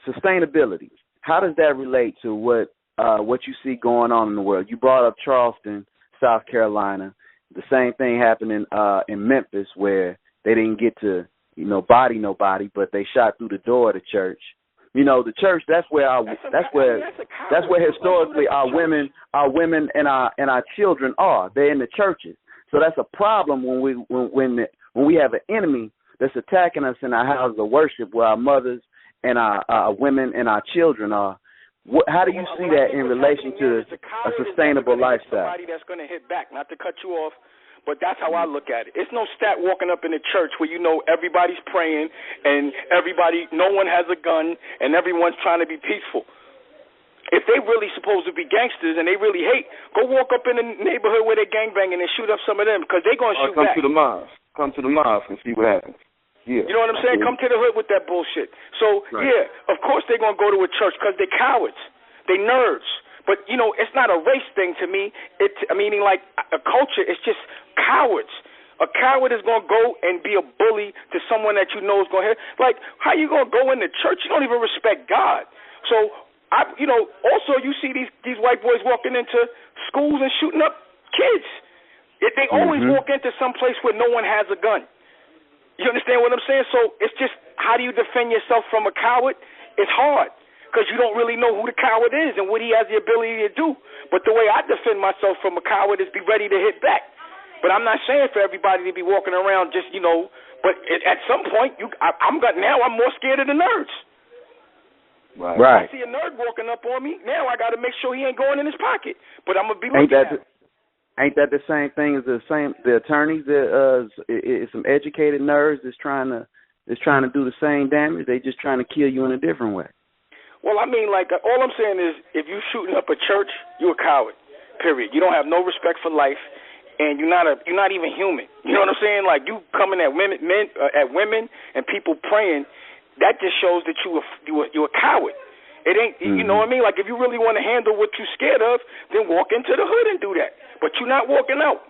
sustainability. How does that relate to what you see going on in the world? You brought up Charleston, South Carolina. The same thing happened in Memphis, where they didn't get to, body nobody, but they shot through the door of the church. The church, that's where historically our women and our children are. They're in the churches. So that's a problem when we have an enemy that's attacking us in our houses of worship, where our mothers and our women and our children are. How do you see that in relation to a sustainable lifestyle? Somebody that's going to hit back, not to cut you off. But that's how I look at it. It's no stat walking up in the church where everybody's praying and no one has a gun and everyone's trying to be peaceful. If they really supposed to be gangsters and they really hate, go walk up in the neighborhood where they're gangbanging and shoot up some of them because they're going to shoot back. Come to the mosque and see what happens. Yeah. You know what I'm saying? Come to the hood with that bullshit. So, yeah, of course they're going to go to a church because they're cowards. They nerds. But, it's not a race thing to me. Meaning like a culture, it's just cowards. A coward is going to go and be a bully to someone that you know is going to hit. Like, how you going to go in the church? You don't even respect God. So, also you see these white boys walking into schools and shooting up kids. They always walk into some place where no one has a gun. You understand what I'm saying? So, it's just, how do you defend yourself from a coward? It's hard. Because you don't really know who the coward is and what he has the ability to do. But the way I defend myself from a coward is be ready to hit back. But I'm not saying for everybody to be walking around just, but at some point, I'm more scared of the nerds. Right. I see a nerd walking up on me, now I got to make sure he ain't going in his pocket. But I'm going to be looking at him. Ain't that the same thing as the attorneys? It's some educated nerds that's trying to is trying to do the same damage. They just trying to kill you in a different way. Well, I mean, like, all I'm saying is if you shooting up a church, you a coward, period. You don't have no respect for life, and you're not even human. You know what I'm saying? Like, you coming at women and people praying, that just shows that you're a coward. It ain't, you know what I mean? Like, if you really want to handle what you're scared of, then walk into the hood and do that. But you're not walking out.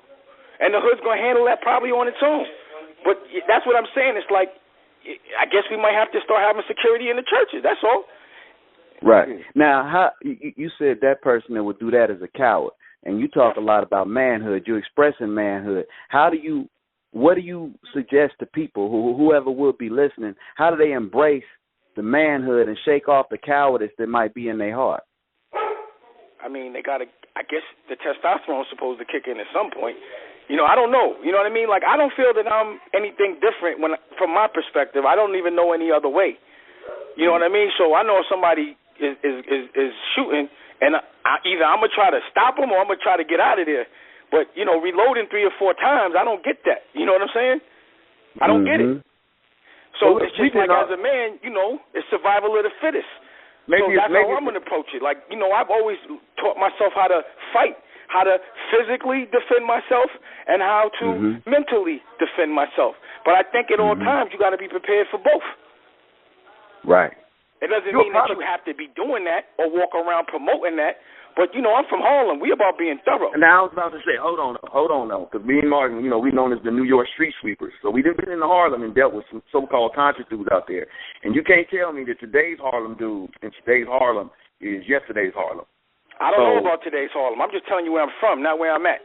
And the hood's going to handle that probably on its own. But that's what I'm saying. It's like, I guess we might have to start having security in the churches. That's all. Right. Now, how you said that person that would do that is a coward, and you talk a lot about manhood. You're expressing manhood. What do you suggest to people, whoever will be listening, how do they embrace the manhood and shake off the cowardice that might be in their heart? I mean, they got to, I guess the testosterone's supposed to kick in at some point. You know, I don't know. You know what I mean? Like, I don't feel that I'm anything different from my perspective. I don't even know any other way. You know what I mean? So I know if somebody is shooting, and either I'm going to try to stop them or I'm going to try to get out of there. But, you know, reloading 3 or 4 times, I don't get that. You know what I'm saying? I don't get it. So it's just like, as a man, you know, it's survival of the fittest. Maybe so that's how I'm going to approach it. Like, you know, I've always taught myself how to fight, how to physically defend myself, and how to mentally defend myself. But I think at all times you got to be prepared for both. Right. It doesn't mean that you have to be doing that or walk around promoting that. But, you know, I'm from Harlem. We about being thorough. Now, I was about to say, hold on, though, because me and Martin, you know, we're known as the New York street sweepers. So we've been in Harlem and dealt with some so-called conscious dudes out there. And you can't tell me that today's Harlem dude and today's Harlem is yesterday's Harlem. I don't know about today's Harlem. I'm just telling you where I'm from, not where I'm at.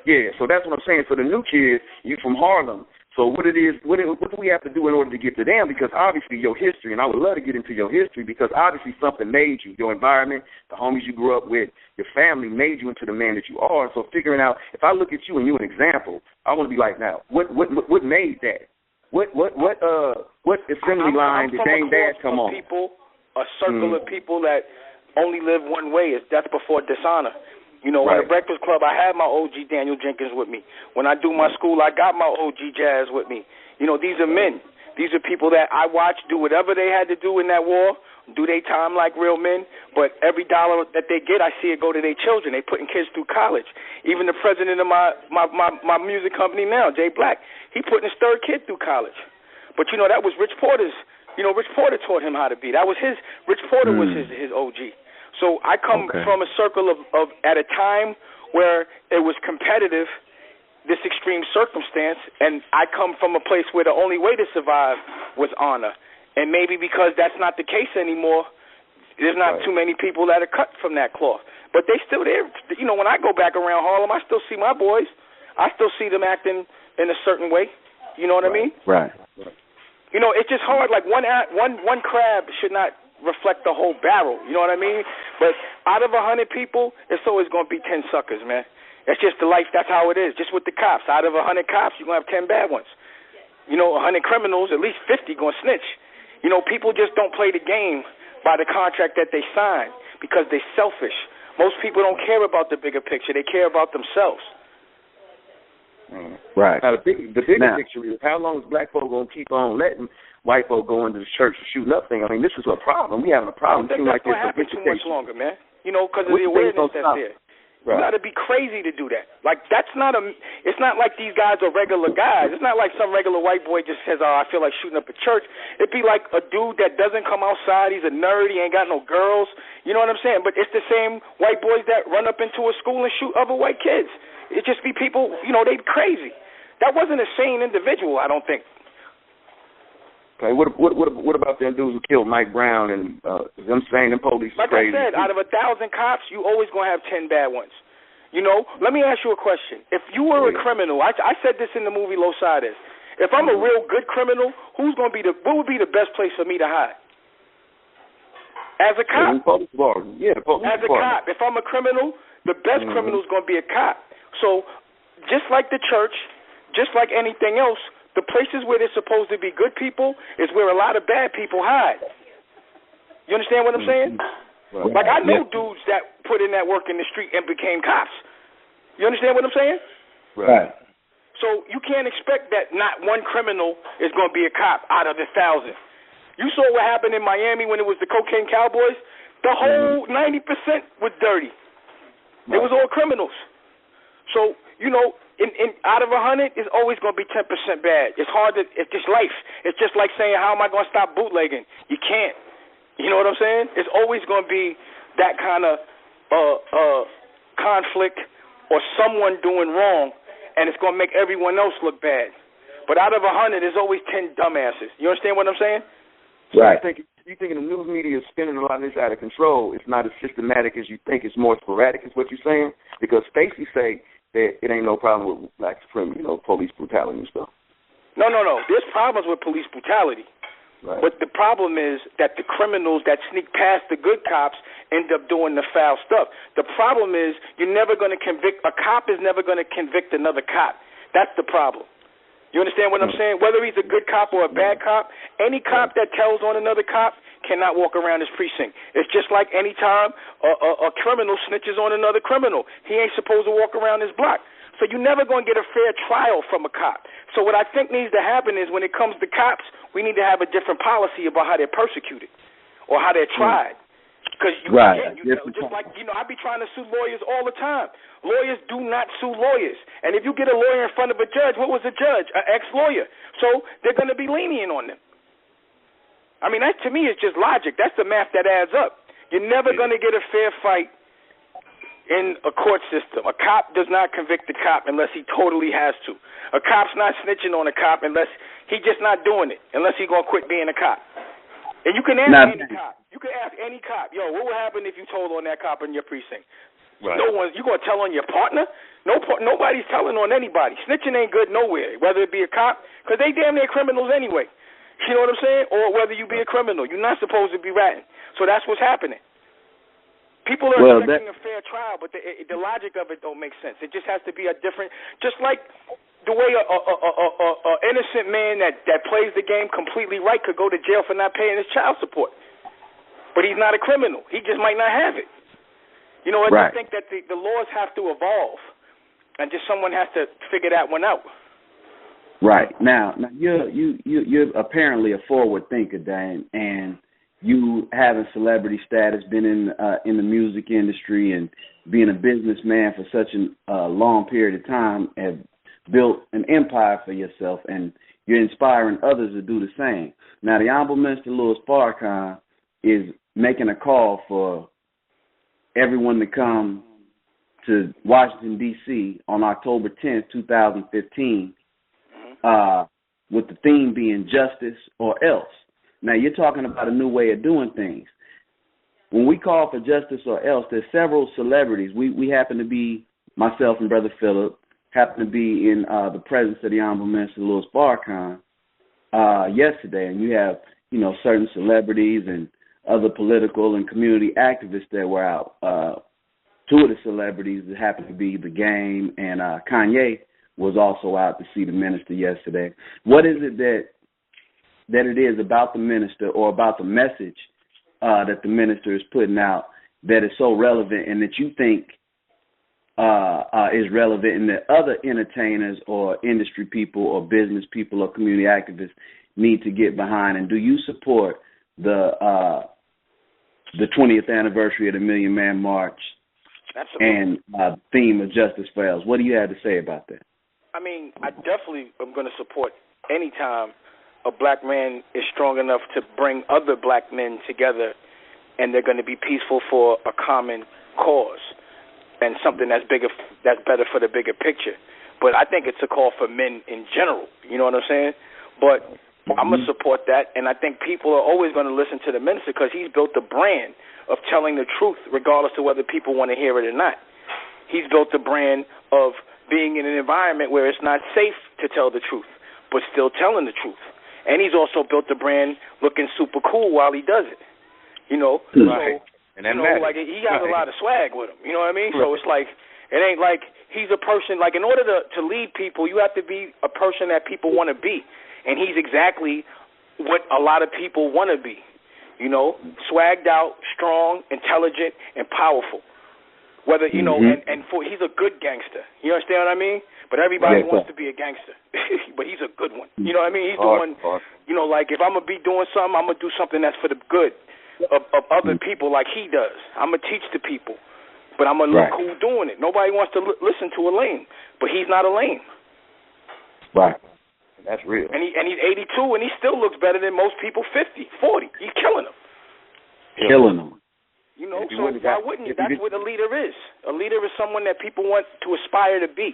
Yeah, so that's what I'm saying. For the new kids, you from Harlem. So what do we have to do in order to get to them? Because obviously your history, and I would love to get into your history, because obviously something made you, your environment, the homies you grew up with, your family made you into the man that you are. So figuring out, if I look at you and you're an example, I want to be like, now, what made that? What assembly line did Damon Dash come on? A circle of people that only live one way. That's before dishonor. You know, in the Breakfast Club, I have my OG Daniel Jenkins with me. When I do my school, I got my OG Jazz with me. You know, these are men. These are people that I watch do whatever they had to do in that war, do their time like real men, but every dollar that they get, I see it go to their children. They putting kids through college. Even the president of my music company now, Jay Black, he putting his 3rd kid through college. But, you know, that was Rich Porter's. You know, Rich Porter taught him how to be. That was Rich Porter was his OG. So I come from a circle of at a time where it was competitive, this extreme circumstance, and I come from a place where the only way to survive was honor. And maybe because that's not the case anymore, there's not too many people that are cut from that cloth. But they still there. You know, when I go back around Harlem, I still see my boys. I still see them acting in a certain way. You know what I mean? Right. You know, it's just hard. Like one crab should not reflect the whole barrel, you know what I mean? But out of 100 people, it's always going to be 10 suckers, man. That's just the life. That's how it is. Just with the cops. Out of 100 cops, you're going to have 10 bad ones. You know, 100 criminals, at least 50 going to snitch. You know, people just don't play the game by the contract that they sign because they're selfish. Most people don't care about the bigger picture. They care about themselves. Right. Now, the bigger picture is, how long is black folk going to keep on letting white folk go into the church and shooting up things? I mean, this is a problem. We having a problem. I don't think that's going to happen too much longer, man. You know, because of the awareness that's there. Right. You got to be crazy to do that. Like, it's not like these guys are regular guys. It's not like some regular white boy just says, oh, I feel like shooting up a church. It'd be like a dude that doesn't come outside. He's a nerd. He ain't got no girls. You know what I'm saying? But it's the same white boys that run up into a school and shoot other white kids. It just be people, you know, they crazy. That wasn't a sane individual, I don't think. Okay, what about them dudes who killed Mike Brown and them saying them police like crazy? Like I said, out of 1,000 cops, you always going to have 10 bad ones. You know, let me ask you a question. If you were a criminal, I said this in the movie Los Angeles. If I'm a real good criminal, what would be the best place for me to hide? As a cop. Police department. Yeah, police As a cop. If I'm a criminal, the best criminal is going to be a cop. So just like the church, just like anything else, the places where there's supposed to be good people is where a lot of bad people hide. You understand what I'm saying? Right. Like, I know dudes that put in that work in the street and became cops. You understand what I'm saying? Right. So you can't expect that not one criminal is going to be a cop out of the 1,000. You saw what happened in Miami when it was the cocaine cowboys. The whole 90% was dirty. It was all criminals. So, you know, in out of 100, it's always going to be 10% bad. It's hard to, it's just life. It's just like saying, how am I going to stop bootlegging? You can't. You know what I'm saying? It's always going to be that kind of conflict or someone doing wrong, and it's going to make everyone else look bad. But out of 100, there's always 10 dumbasses. You understand what I'm saying? Right. You think the news media is spinning a lot of this out of control. It's not as systematic as you think. It's more sporadic, is what you're saying? Because Stacey say that it ain't no problem with black supremacy, you know, police brutality and stuff. No. There's problems with police brutality. Right. But the problem is that the criminals that sneak past the good cops end up doing the foul stuff. The problem is you're never going to convict, a cop is never going to convict another cop. That's the problem. You understand what I'm saying? Whether he's a good cop or a bad cop, any cop that tells on another cop cannot walk around his precinct. It's just like any time a criminal snitches on another criminal. He ain't supposed to walk around his block. So you're never going to get a fair trial from a cop. So what I think needs to happen is when it comes to cops, we need to have a different policy about how they're persecuted or how they're tried. Because you can't, just like, you know, I be trying to sue lawyers all the time. Lawyers do not sue lawyers. And if you get a lawyer in front of a judge, what was a judge? An ex-lawyer. So they're going to be lenient on them. I mean, that to me is just logic. That's the math that adds up. You're never going to get a fair fight in a court system. A cop does not convict a cop unless he totally has to. A cop's not snitching on a cop unless he just not doing it, unless he going to quit being a cop. And you can ask any cop. You can ask any cop, yo, what would happen if you told on that cop in your precinct? Right. No one. You going to tell on your partner? Nobody's telling on anybody. Snitching ain't good nowhere, whether it be a cop, because they damn near criminals anyway. You know what I'm saying? Or whether you be a criminal. You're not supposed to be ratting. So that's what's happening. People are expecting a fair trial, but the logic of it don't make sense. It just has to be a different, just like the way a innocent man that plays the game completely right could go to jail for not paying his child support. But he's not a criminal. He just might not have it. You know, I just think that the laws have to evolve, and just someone has to figure that one out. Right. Now you're apparently a forward thinker, Dan, and you having celebrity status, been in the music industry, and being a businessman for such a long period of time, have built an empire for yourself, and you're inspiring others to do the same. Now, the Honorable Minister Louis Farrakhan is making a call for everyone to come to Washington, D.C. on October 10th, 2015, with the theme being justice or else. Now, you're talking about a new way of doing things. When we call for justice or else, there's several celebrities. We happen to be, myself and Brother Phillip, happen to be in the presence of the Honorable Minister Louis Farrakhan yesterday, and you have, you know, certain celebrities and other political and community activists that were out. Two of the celebrities that happened to be The Game and Kanye was also out to see the minister yesterday. What is it that it is about the minister or about the message that the minister is putting out that is so relevant and that you think is relevant and that other entertainers or industry people or business people or community activists need to get behind? And do you support the 20th anniversary of the Million Man March and theme of Justice for Else? What do you have to say about that? I mean, I definitely am going to support any time a black man is strong enough to bring other black men together and they're going to be peaceful for a common cause and something that's better for the bigger picture. But I think it's a call for men in general, you know what I'm saying? But I'm going to support that, and I think people are always going to listen to the minister because he's built a brand of telling the truth regardless of whether people want to hear it or not. He's built a brand of being in an environment where it's not safe to tell the truth, but still telling the truth. And he's also built the brand looking super cool while he does it, you know? Right. So, you know, like he has a lot of swag with him, you know what I mean? Right. So it's like, it ain't like he's a person, like in order to lead people, you have to be a person that people want to be. And he's exactly what a lot of people want to be, you know, swagged out, strong, intelligent, and powerful. Whether, you know, he's a good gangster. You understand what I mean? But everybody wants to be a gangster. But he's a good one. You know what I mean? He's the one, you know, like if I'm going to be doing something, I'm going to do something that's for the good of other people like he does. I'm going to teach the people. But I'm going to look cool doing it. Nobody wants to listen to a lame. But he's not a lame. Right. That's real. And he's 82, and he still looks better than most people 50, 40. He's killing them. Killing them. You know, so why wouldn't you? That's what a leader is. A leader is someone that people want to aspire to be.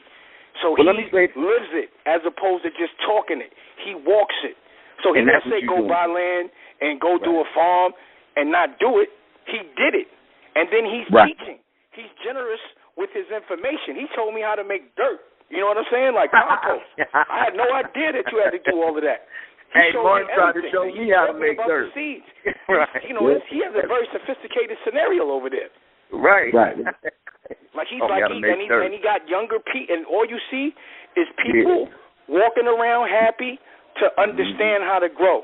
So he lives it as opposed to just talking it. He walks it. So he didn't say go buy land and go do a farm and not do it. He did it. And then he's teaching. He's generous with his information. He told me how to make dirt. You know what I'm saying? Like compost. I had no idea that you had to do all of that. Hey, Martin tried to show me how to make dirt. Seeds. You know, he has a very sophisticated scenario over there. Right. Like he's and he got younger people, and all you see is people walking around happy to understand how to grow.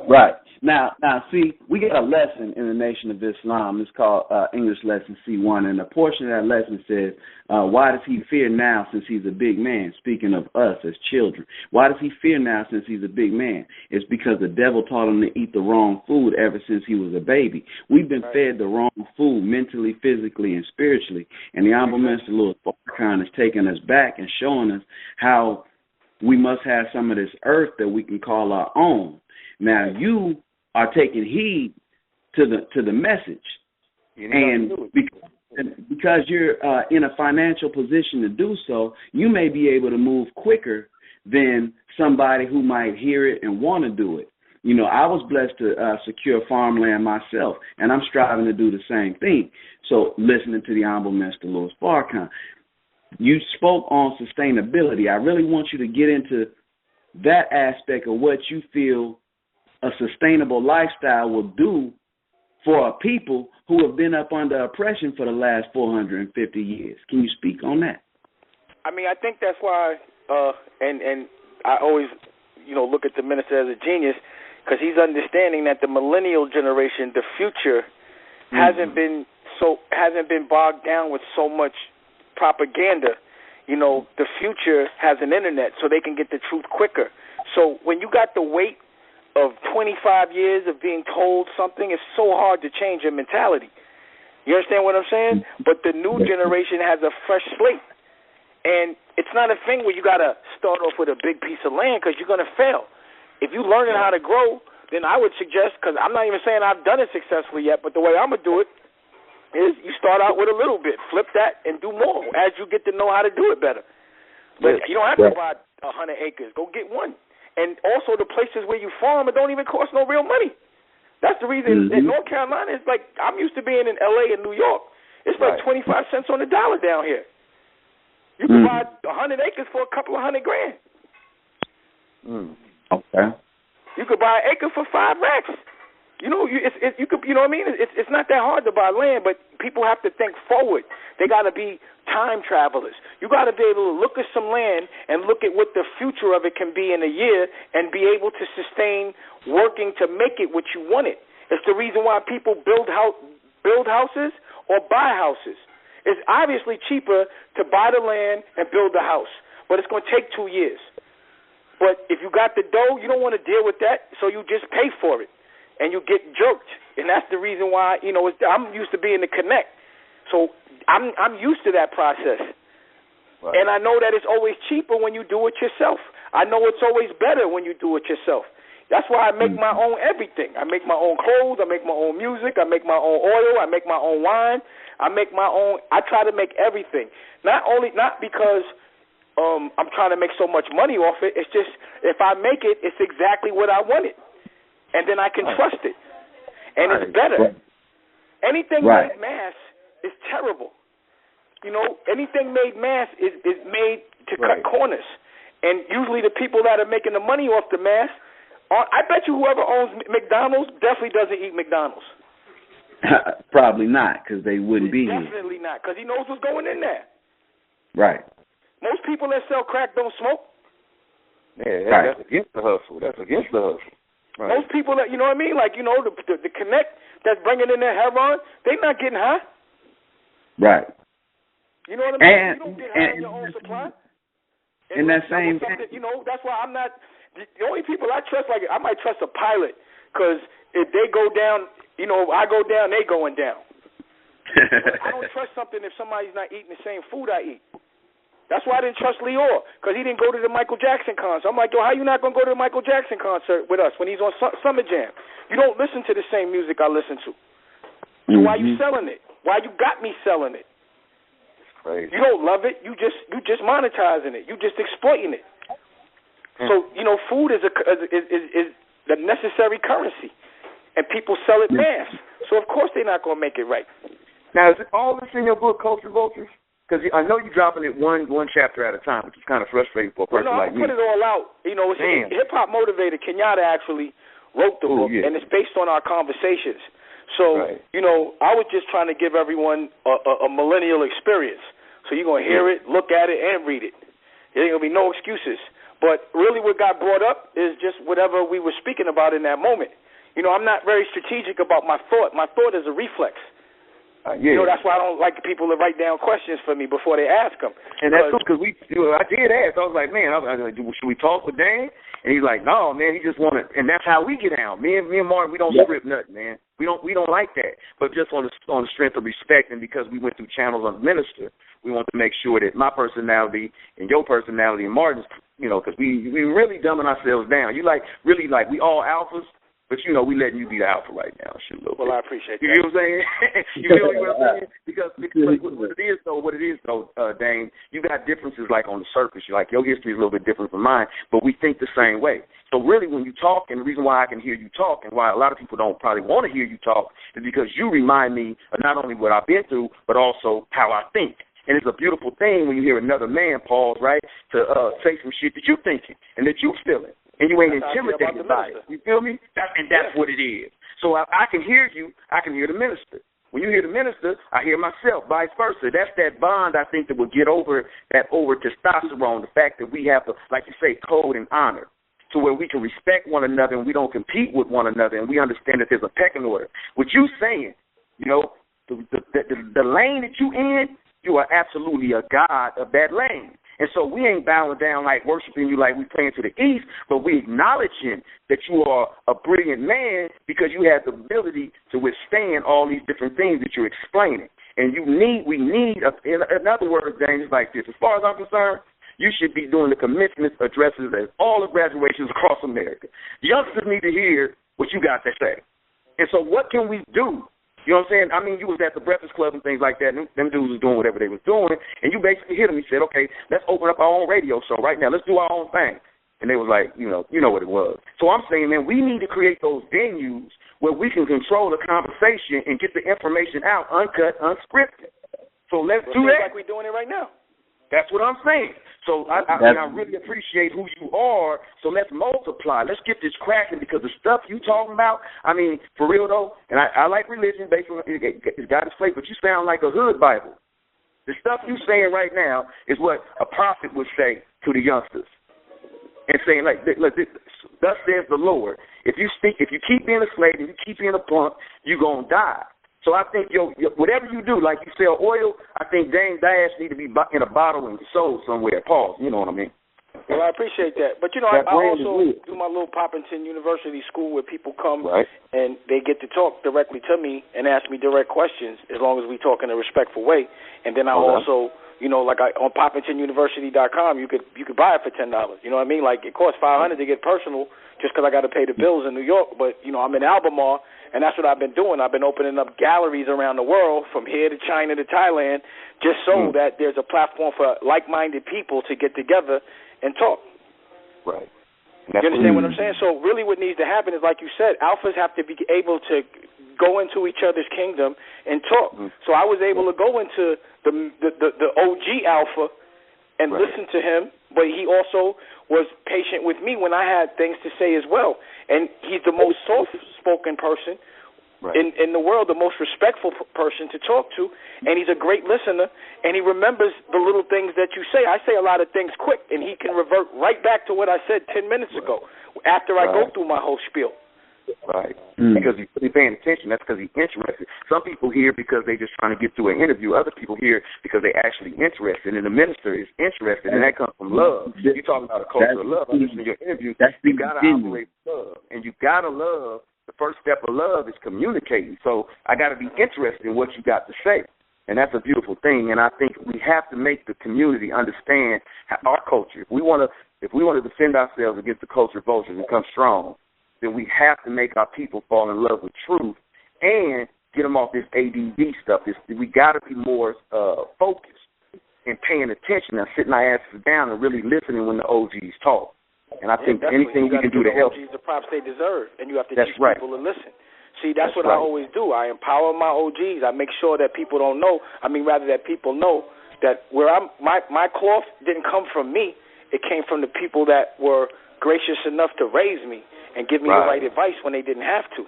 Right. Now, see, we get a lesson in the Nation of Islam. It's called English Lesson C1, and a portion of that lesson says, why does he fear now since he's a big man? Speaking of us as children. Why does he fear now since he's a big man? It's because the devil taught him to eat the wrong food ever since he was a baby. We've been fed the wrong food mentally, physically, and spiritually, and the Honorable Minister Louis Farrakhan has taken us back and showing us how we must have some of this earth that we can call our own. Now, you are taking heed to the message, and because you're in a financial position to do so, you may be able to move quicker than somebody who might hear it and want to do it. You know, I was blessed to secure farmland myself, and I'm striving to do the same thing. So, listening to the Honorable Minister Louis Farrakhan, you spoke on sustainability. I really want you to get into that aspect of what you feel a sustainable lifestyle will do for a people who have been up under oppression for the last 450 years. Can you speak on that? I mean, I think that's why, and I always, you know, look at the minister as a genius, because he's understanding that the millennial generation, the future, hasn't been bogged down with so much propaganda. You know, the future has an internet, so they can get the truth quicker. So when you got the weight of 25 years of being told something, it's so hard to change your mentality. You understand what I'm saying? But the new generation has a fresh slate. And it's not a thing where you got to start off with a big piece of land because you're going to fail. If you're learning how to grow, then I would suggest, because I'm not even saying I've done it successfully yet, but the way I'm going to do it is you start out with a little bit, flip that, and do more as you get to know how to do it better. But you don't have to buy 100 acres. Go get one. And also the places where you farm, it don't even cost no real money. That's the reason in North Carolina, it's like I'm used to being in L.A. and New York. It's like 25 cents on the dollar down here. You can buy 100 acres for a couple of $100,000. Okay. You could buy an acre for $5 racks. You know, you could, you know what I mean? It's not that hard to buy land, but people have to think forward. They got to be time travelers. You got to be able to look at some land and look at what the future of it can be in a year and be able to sustain working to make it what you want it. It's the reason why people build houses or buy houses. It's obviously cheaper to buy the land and build the house, but it's going to take 2 years. But if you got the dough, you don't want to deal with that, so you just pay for it. And you get jerked, and that's the reason why, you know, I'm used to being the connect. So I'm used to that process. Right. And I know that it's always cheaper when you do it yourself. I know it's always better when you do it yourself. That's why I make my own everything. I make my own clothes. I make my own music. I make my own oil. I make my own wine. I try to make everything. Not because I'm trying to make so much money off it. It's just if I make it, it's exactly what I want it. And then I can trust it. And it's better. Anything made mass is terrible. You know, anything made mass is made to cut corners. And usually the people that are making the money off the mass, I bet you whoever owns McDonald's definitely doesn't eat McDonald's. Probably not, because they wouldn't be here. Definitely not, because he knows what's going in there. Right. Most people that sell crack don't smoke. Yeah, that's against the hustle. Right. Most people that, you know what I mean? Like, you know, the connect that's bringing in their heroin, they're not getting high. Right. You know what I mean? You don't get high on your own supply. And that same you know, that's why I'm not the only people I trust. Like I might trust a pilot because if they go down, you know, I go down, they going down. But I don't trust something if somebody's not eating the same food I eat. That's why I didn't trust Lior, because he didn't go to the Michael Jackson concert. I'm like, yo, how you not going to go to the Michael Jackson concert with us when he's on Summer Jam? You don't listen to the same music I listen to. So why you selling it? Why you got me selling it? It's crazy. You don't love it. You just monetizing it. You just exploiting it. So, you know, food is the necessary currency, and people sell it mass. So, of course, they're not going to make it right. Now, is it all this in your book, Culture Vultures? Because I know you're dropping it one chapter at a time, which is kind of frustrating for a person like me. I put it all out. You know, Hip Hop Motivator, Kenyatta actually wrote the book, and it's based on our conversations. So, you know, I was just trying to give everyone a millennial experience. So you're going to hear it, look at it, and read it. There ain't going to be no excuses. But really what got brought up is just whatever we were speaking about in that moment. You know, I'm not very strategic about my thought. My thought is a reflex. You know, that's why I don't like people to write down questions for me before they ask them. And that's because I did ask. I was like, man, should we talk with Dan? And he's like, no, man, he just wanted, and that's how we get out. Me and Martin, we don't script nothing, man. We don't like that. But just on the strength of respect, and because we went through channels of minister, we want to make sure that my personality and your personality and Martin's, you know, because we really dumbing ourselves down. You really we all alphas. But, you know, we letting you be the alpha right now. Well, I appreciate that. You know what I'm saying? You feel what I'm saying? Because what it is, though, Dane, you got differences, like, on the surface. Like, your history is a little bit different from mine, but we think the same way. So, really, when you talk, and the reason why I can hear you talk and why a lot of people don't probably want to hear you talk is because you remind me of not only what I've been through, but also how I think. And it's a beautiful thing when you hear another man pause, right, to say some shit that you're thinking and that you're feeling. And you ain't intimidated by it. You feel me? That's what it is. So I can hear you. I can hear the minister. When you hear the minister, I hear myself, vice versa. That's that bond, I think, that will get over that testosterone, the fact that we have to, like you say, code and honor, to where we can respect one another and we don't compete with one another and we understand that there's a pecking order. What you saying, you know, the lane that you in, you are absolutely a god of that lane. And so we ain't bowing down like worshiping you like we praying to the east, but we acknowledging that you are a brilliant man because you have the ability to withstand all these different things that you're explaining. And we need, in other words, James, like this. As far as I'm concerned, you should be doing the commencement addresses at all the graduations across America. Youngsters need to hear what you got to say. And so what can we do? You know what I'm saying? I mean, you was at the Breakfast Club and things like that, and them dudes was doing whatever they was doing, and you basically hit them. You said, okay, let's open up our own radio show right now. Let's do our own thing. And they was like, you know what it was. So I'm saying, man, we need to create those venues where we can control the conversation and get the information out, uncut, unscripted. So let's do that. Like we're doing it right now. That's what I'm saying. So I really appreciate who you are. So let's multiply. Let's get this cracking because the stuff you talking about, I mean, for real though, and I like religion based on it's got its place, but you sound like a hood Bible. The stuff you saying right now is what a prophet would say to the youngsters. And saying like, look, thus says the Lord. If you keep being a slave and you keep being a punk, you're gonna die. So I think whatever you do, like you sell oil, I think Damon Dash need to be in a bottle and sold somewhere. Pause. You know what I mean? Well, I appreciate that. But, you know, I also do my little Poppington University school where people come and they get to talk directly to me and ask me direct questions as long as we talk in a respectful way. And then I also, you know, like on PoppingtonUniversity.com, you could buy it for $10. You know what I mean? Like it costs $500 to get personal just because I got to pay the bills in New York. But, you know, I'm in Albemarle. And that's what I've been doing. I've been opening up galleries around the world, from here to China to Thailand, just so that there's a platform for like-minded people to get together and talk. Right. You understand what I'm saying? So really what needs to happen is, like you said, alphas have to be able to go into each other's kingdom and talk. So I was able to go into the OG alpha and listen to him, but he also was patient with me when I had things to say as well. And he's the most soft-spoken person in the world, the most respectful person to talk to, and he's a great listener, and he remembers the little things that you say. I say a lot of things quick, and he can revert right back to what I said 10 minutes ago after I go through my whole spiel. Right. Because he's really paying attention. That's because he's interested. Some people hear because they're just trying to get through an interview. Other people hear because they're actually interested. And the minister is interested, and that comes from love. You're talking about a culture of love. I listen to your interview. You got to operate with love. And you got to love. The first step of love is communicating. So I got to be interested in what you got to say. And that's a beautiful thing. And I think we have to make the community understand our culture. If we want to defend ourselves against the culture vultures and come strong, then we have to make our people fall in love with truth and get them off this ADD stuff. We got to be more focused and paying attention and sitting our asses down and really listening when the OGs talk. And I think anything we can do to help. OGs the props they deserve, and you have to teach right. people to listen. See, that's what I always do. I empower my OGs. I make sure that people don't know. That people know that my cloth didn't come from me. It came from the people that were gracious enough to raise me and give me the right advice when they didn't have to.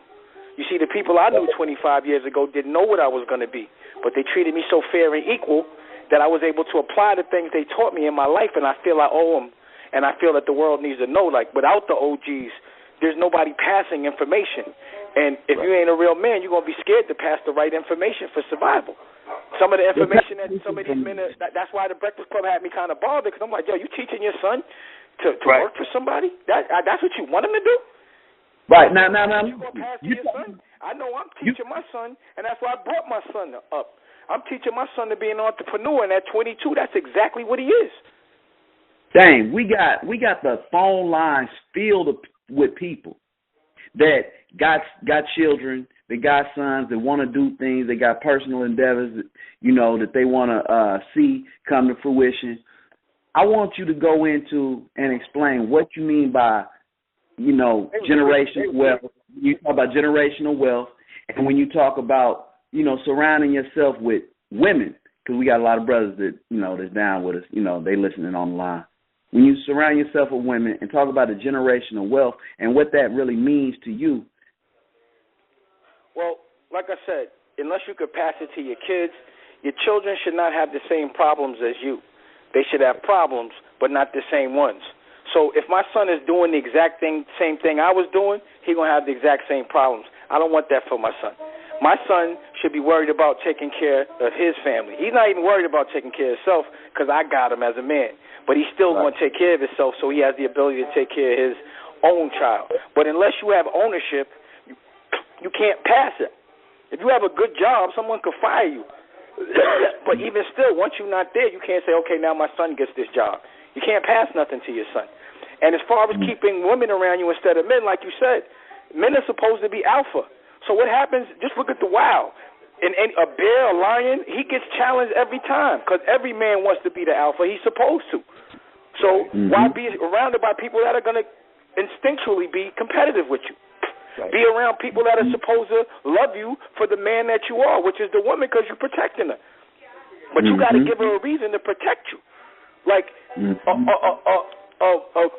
You see, the people I knew 25 years ago didn't know what I was going to be, but they treated me so fair and equal that I was able to apply the things they taught me in my life, and I feel I owe them, and I feel that the world needs to know, like, without the OGs, there's nobody passing information. And if you ain't a real man, you're going to be scared to pass the right information for survival. Some of the information that some of these men, that's why the Breakfast Club had me kind of bothered, because I'm like, yo, you teaching your son to work for somebody? That's what you want him to do? Right. Now. You going to pass to your son? I know I'm teaching my son, and that's why I brought my son up. I'm teaching my son to be an entrepreneur, and at 22, that's exactly what he is. Dang, we got the phone lines filled with people that got children, they got sons that want to do things, they got personal endeavors, that they want to see come to fruition. I want you to go into and explain what you mean by, generational wealth. You talk about generational wealth, and when you talk about, surrounding yourself with women, because we got a lot of brothers that, that's down with us, they listening on the line. When you surround yourself with women and talk about the generational wealth and what that really means to you. Well, like I said, unless you could pass it to your kids, your children should not have the same problems as you. They should have problems, but not the same ones. So if my son is doing the exact same thing I was doing, he's going to have the exact same problems. I don't want that for my son. My son should be worried about taking care of his family. He's not even worried about taking care of himself because I got him as a man. But he's still going to take care of himself, so he has the ability to take care of his own child. But unless you have ownership, you can't pass it. If you have a good job, someone could fire you. But even still, once you're not there, you can't say, okay, now my son gets this job. You can't pass nothing to your son. And as far as keeping women around you instead of men, like you said, men are supposed to be alpha. So what happens, just look at the Wild. And a bear, a lion, he gets challenged every time because every man wants to be the alpha. He's supposed to. So why be surrounded by people that are going to instinctually be competitive with you? Right. Be around people that are supposed to love you for the man that you are, which is the woman, because you're protecting her. But you got to give her a reason to protect you. Like,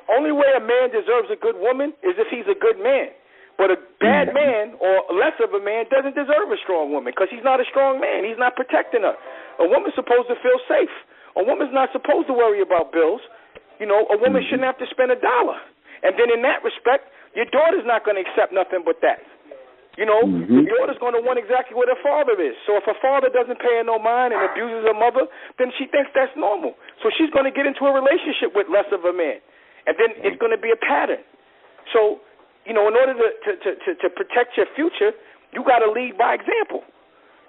only way a man deserves a good woman is if he's a good man. But a bad man or less of a man doesn't deserve a strong woman because he's not a strong man. He's not protecting her. A woman's supposed to feel safe. A woman's not supposed to worry about bills. A woman shouldn't have to spend $1. And then in that respect, your daughter's not going to accept nothing but that. Your daughter's going to want exactly what her father is. So if her father doesn't pay her no mind and abuses her mother, then she thinks that's normal. So she's going to get into a relationship with less of a man. And then it's going to be a pattern. So, in order to protect your future, you got to lead by example.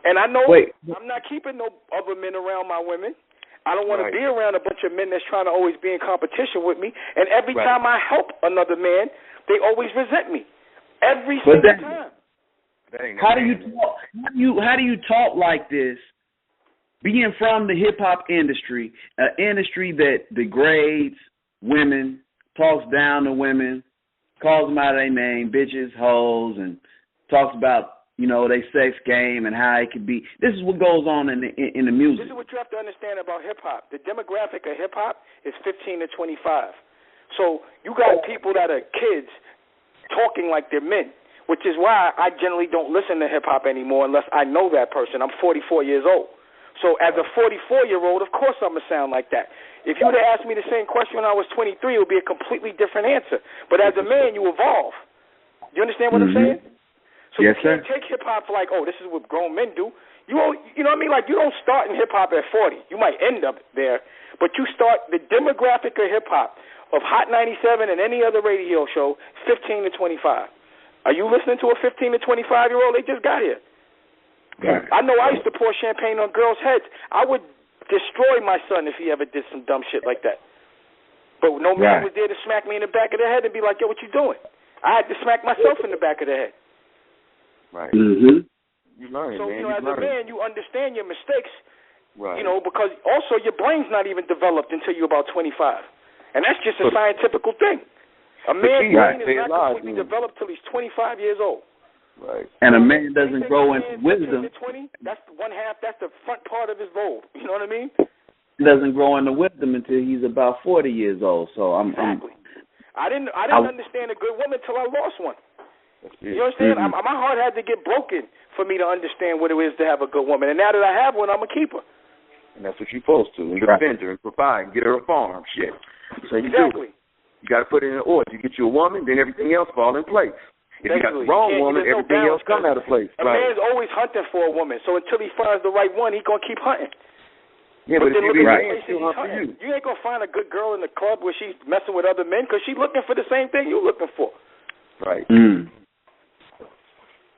And I know I'm not keeping no other men around my women. I don't want to be around a bunch of men that's trying to always be in competition with me. And every time I help another man, they always resent me. Every single time. How do you talk like this, being from the hip hop industry, an industry that degrades women, talks down to women, calls them out of their name, bitches, hoes, and talks about they sex game and how it could be. This is what goes on in the music. This is what you have to understand about hip hop. The demographic of hip hop is 15 to 25. So you got people that are kids talking like they're men, which is why I generally don't listen to hip hop anymore unless I know that person. I'm 44 years old. So as a 44-year-old, of course I'm going to sound like that. If you would have asked me the same question when I was 23, it would be a completely different answer. But as a man, you evolve. You understand what I'm saying? So yes, you can't sir. take hip-hop for like, oh, this is what grown men do. You know what I mean? Like, you don't start in hip-hop at 40. You might end up there, but you start the demographic of hip-hop of Hot 97 and any other radio show, 15 to 25. Are you listening to a 15 to 25-year-old? They just got here. Right. I know I used to pour champagne on girls' heads. I would destroy my son if he ever did some dumb shit like that. But no man was there to smack me in the back of the head and be like, yo, what you doing? I had to smack myself in the back of the head. Right. Mm-hmm. You learn, so, man. as a man, you understand your mistakes, right. Because also your brain's not even developed until you're about 25. And that's just a scientific thing. A man's brain is not completely developed till he's 25 years old. Right. And a man doesn't grow into wisdom. 20, that's one half, that's the front part of his lobe. You know what I mean? He doesn't grow into wisdom until he's about 40 years old. So Exactly. I didn't understand a good woman till I lost one. You understand? Mm-hmm. My heart had to get broken for me to understand what it is to have a good woman. And now that I have one, I'm a keeper. And that's what you're supposed to. And defend her and provide and get her a farm. Shit. So you do it. You got to put it in order. You get you a woman, then everything else fall in place. If you got the wrong woman, everything else come out of place. A man's always hunting for a woman. So until he finds the right one, he's going to keep hunting. Yeah, but if you be right, she'll hunt for you. You ain't going to find a good girl in the club where she's messing with other men because she's looking for the same thing you're looking for. Right.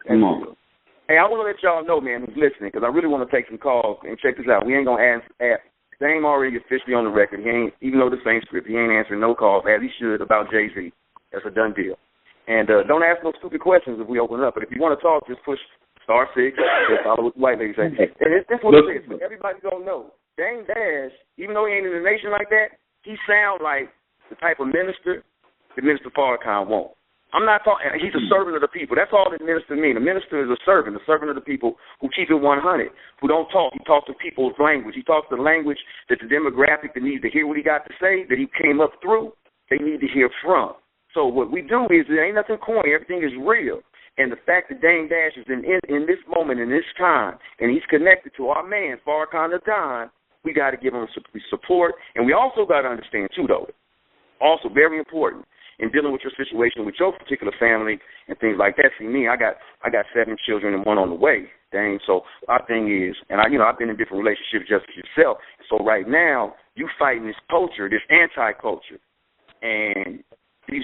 Come on. Hey, I want to let y'all know, man, who's listening, because I really want to take some calls. And check this out. We ain't going to ask Dame already officially on the record. He ain't, even though the same script, he ain't answering no calls, as he should, about Jay-Z. That's a done deal. And don't ask no stupid questions if we open up. But if you want to talk, just push *6. Just follow what the white lady say. And that's what it is. But everybody don't know. Damon Dash, even though he ain't in the nation like that, he sound like the type of minister that Minister Farrakhan wants. I'm not talking, he's a servant of the people. That's all that minister means. A minister is a servant of the people who keep it 100, who don't talk. He talks to people's language. He talks the language that the demographic that needs to hear what he got to say, that he came up through, they need to hear from. So what we do is there ain't nothing corny. Everything is real. And the fact that Damon Dash is in this moment, in this time, and he's connected to our man, Farrakhan the Don, we got to give him support. And we also got to understand, too, though, also very important, in dealing with your situation with your particular family and things like that. See, me, I got 7 children and one on the way, dang. So our thing is, and I've been in different relationships just as yourself. So right now, you fighting this culture, this anti-culture, and these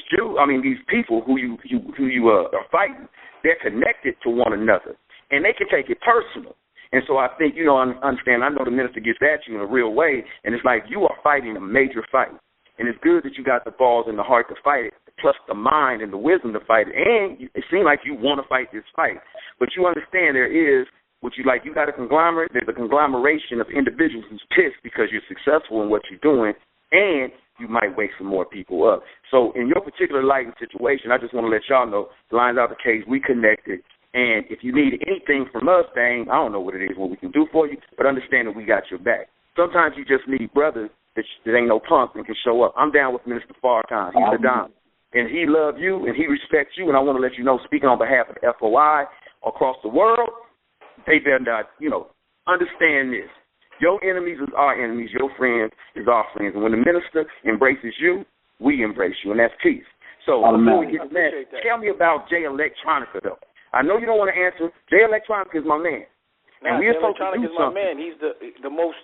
people who you are fighting, they're connected to one another, and they can take it personal. And so I think, understand, I know the minister gets at you in a real way, and it's like you are fighting a major fight. And it's good that you got the balls and the heart to fight it, plus the mind and the wisdom to fight it. And it seems like you want to fight this fight. But you understand there is what you like. You got a conglomerate. There's a conglomeration of individuals who's pissed because you're successful in what you're doing, and you might wake some more people up. So in your particular life and situation, I just want to let y'all know, the Lions Out the Cage, we connected. And if you need anything from us, dang, I don't know what it is, what we can do for you, but understand that we got your back. Sometimes you just need brothers that ain't no punk and can show up. I'm down with Minister Farrakhan. He's the Don. And he loves you and he respects you. And I want to let you know, speaking on behalf of the FOI across the world, they better not, understand this. Your enemies is our enemies. Your friends is our friends. And when the minister embraces you, we embrace you. And that's peace. So before we get to that, tell me about Jay Electronica, though. I know you don't want to answer. Jay Electronica is my man. And we're supposed to do something. My man. He's the most...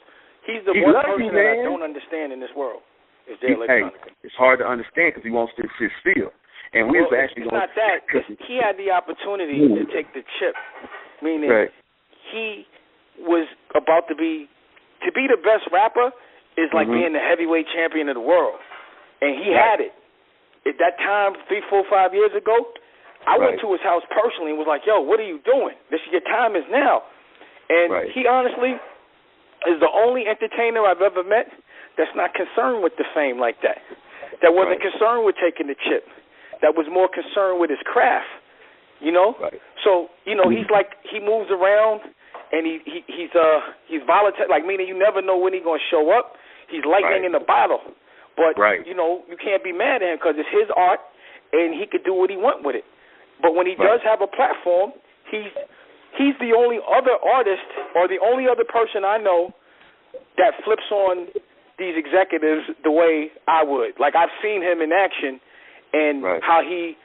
He's the one person that I don't understand in this world. Is Jay Electronica. It's hard to understand because he wants to sit still. And we're actually going to... It's not that. He had the opportunity to take the chip, meaning he was about to be the best rapper is like being the heavyweight champion of the world. And he had it. At that time, 3, 4, 5 years ago, I went to his house personally and was like, yo, what are you doing? Your time is now. And he honestly... is the only entertainer I've ever met that's not concerned with the fame like that. That wasn't concerned with taking the chip. That was more concerned with his craft, So, he's like, he moves around and he's volatile, like meaning you never know when he's going to show up. He's lightning in the bottle. But, you can't be mad at him because it's his art and he could do what he wants with it. But when he does have a platform, he's the only other artist or the only other person I know that flips on these executives the way I would. Like, I've seen him in action and how he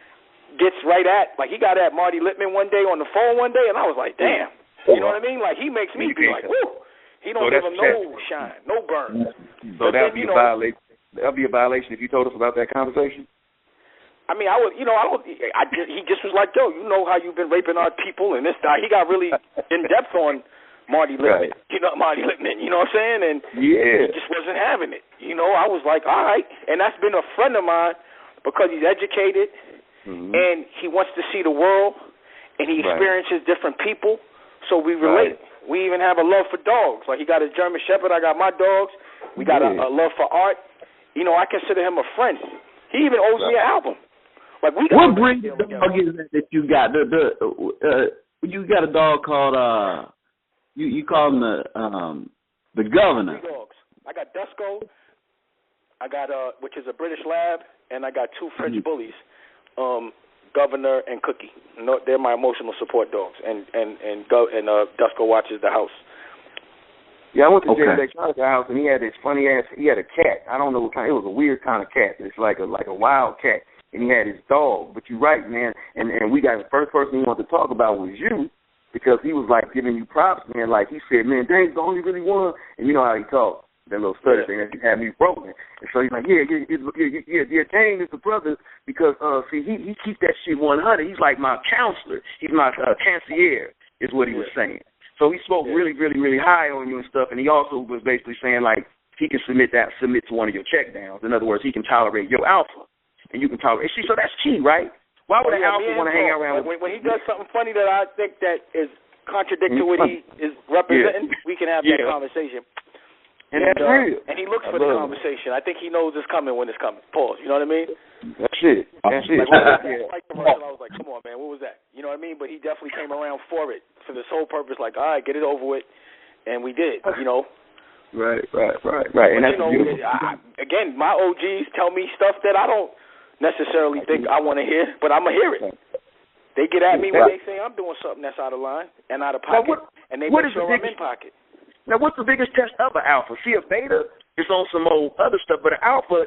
gets right at, like he got at Marty Lippman one day on the phone one day, and I was like, damn. You know what I mean? Like he makes me be like, woo. He don't give him no shine, no burn. So that would be a violation. That would be a violation if you told us about that conversation. I mean, I would, he just was like, yo, you know how you've been raping our people, and this guy, he got really in depth on Marty Lippman, Marty Lippman, you know what I'm saying? And he just wasn't having it. You know, I was like, all right. And that's been a friend of mine because he's educated and he wants to see the world and he experiences different people, so we relate. We even have a love for dogs. Like he got his German Shepherd, I got my dogs. We got a love for art. You know, I consider him a friend. He even owes me an album. Like we got what breed of dog is that you got? You got a dog called you call him the Governor. 3 dogs. I got Dusko. I got which is a British Lab, and I got 2 French bullies, Governor and Cookie. No, they're my emotional support dogs, and Dusko watches the house. Yeah, I went to Jay Electronica's house, and he had this funny ass. He had a cat. I don't know what kind. It was a weird kind of cat. It's like a wild cat. And he had his dog. But you're right, man. And we got the first person he wanted to talk about was you, because he was like giving you props, man. Like he said, man, Dame's the only really one. And you know how he talked, that little stutter thing that had me broken. And so he's like, yeah, Dame is the brother because see he keeps that shit 100. He's like my counselor. He's my concierge, is what he was saying. So he spoke really, really, really high on you and stuff. And he also was basically saying like he can submit to one of your check downs. In other words, he can tolerate your alpha. And you can tolerate. See, so that's key, right? Why would an alpha want to hang around with? When he does something funny that I think that is contradictory to what he is representing, we can have that conversation. And that's real. And he looks for the conversation. I think he knows it's coming when it's coming. Pause. You know what I mean? That's it. That's it. I was like, come on, man. What was that? You know what I mean? But he definitely came around for it, for the sole purpose, like, all right, get it over with. And we did, you know. Right. And but, that's beautiful. Again, my OGs tell me stuff that I don't necessarily think I want to hear, but I'm going to hear it. They get at me when they say I'm doing something that's out of line and out of pocket, and they make sure I'm in pocket. Now, what's the biggest test of an alpha? See, a beta is on some old other stuff, but an alpha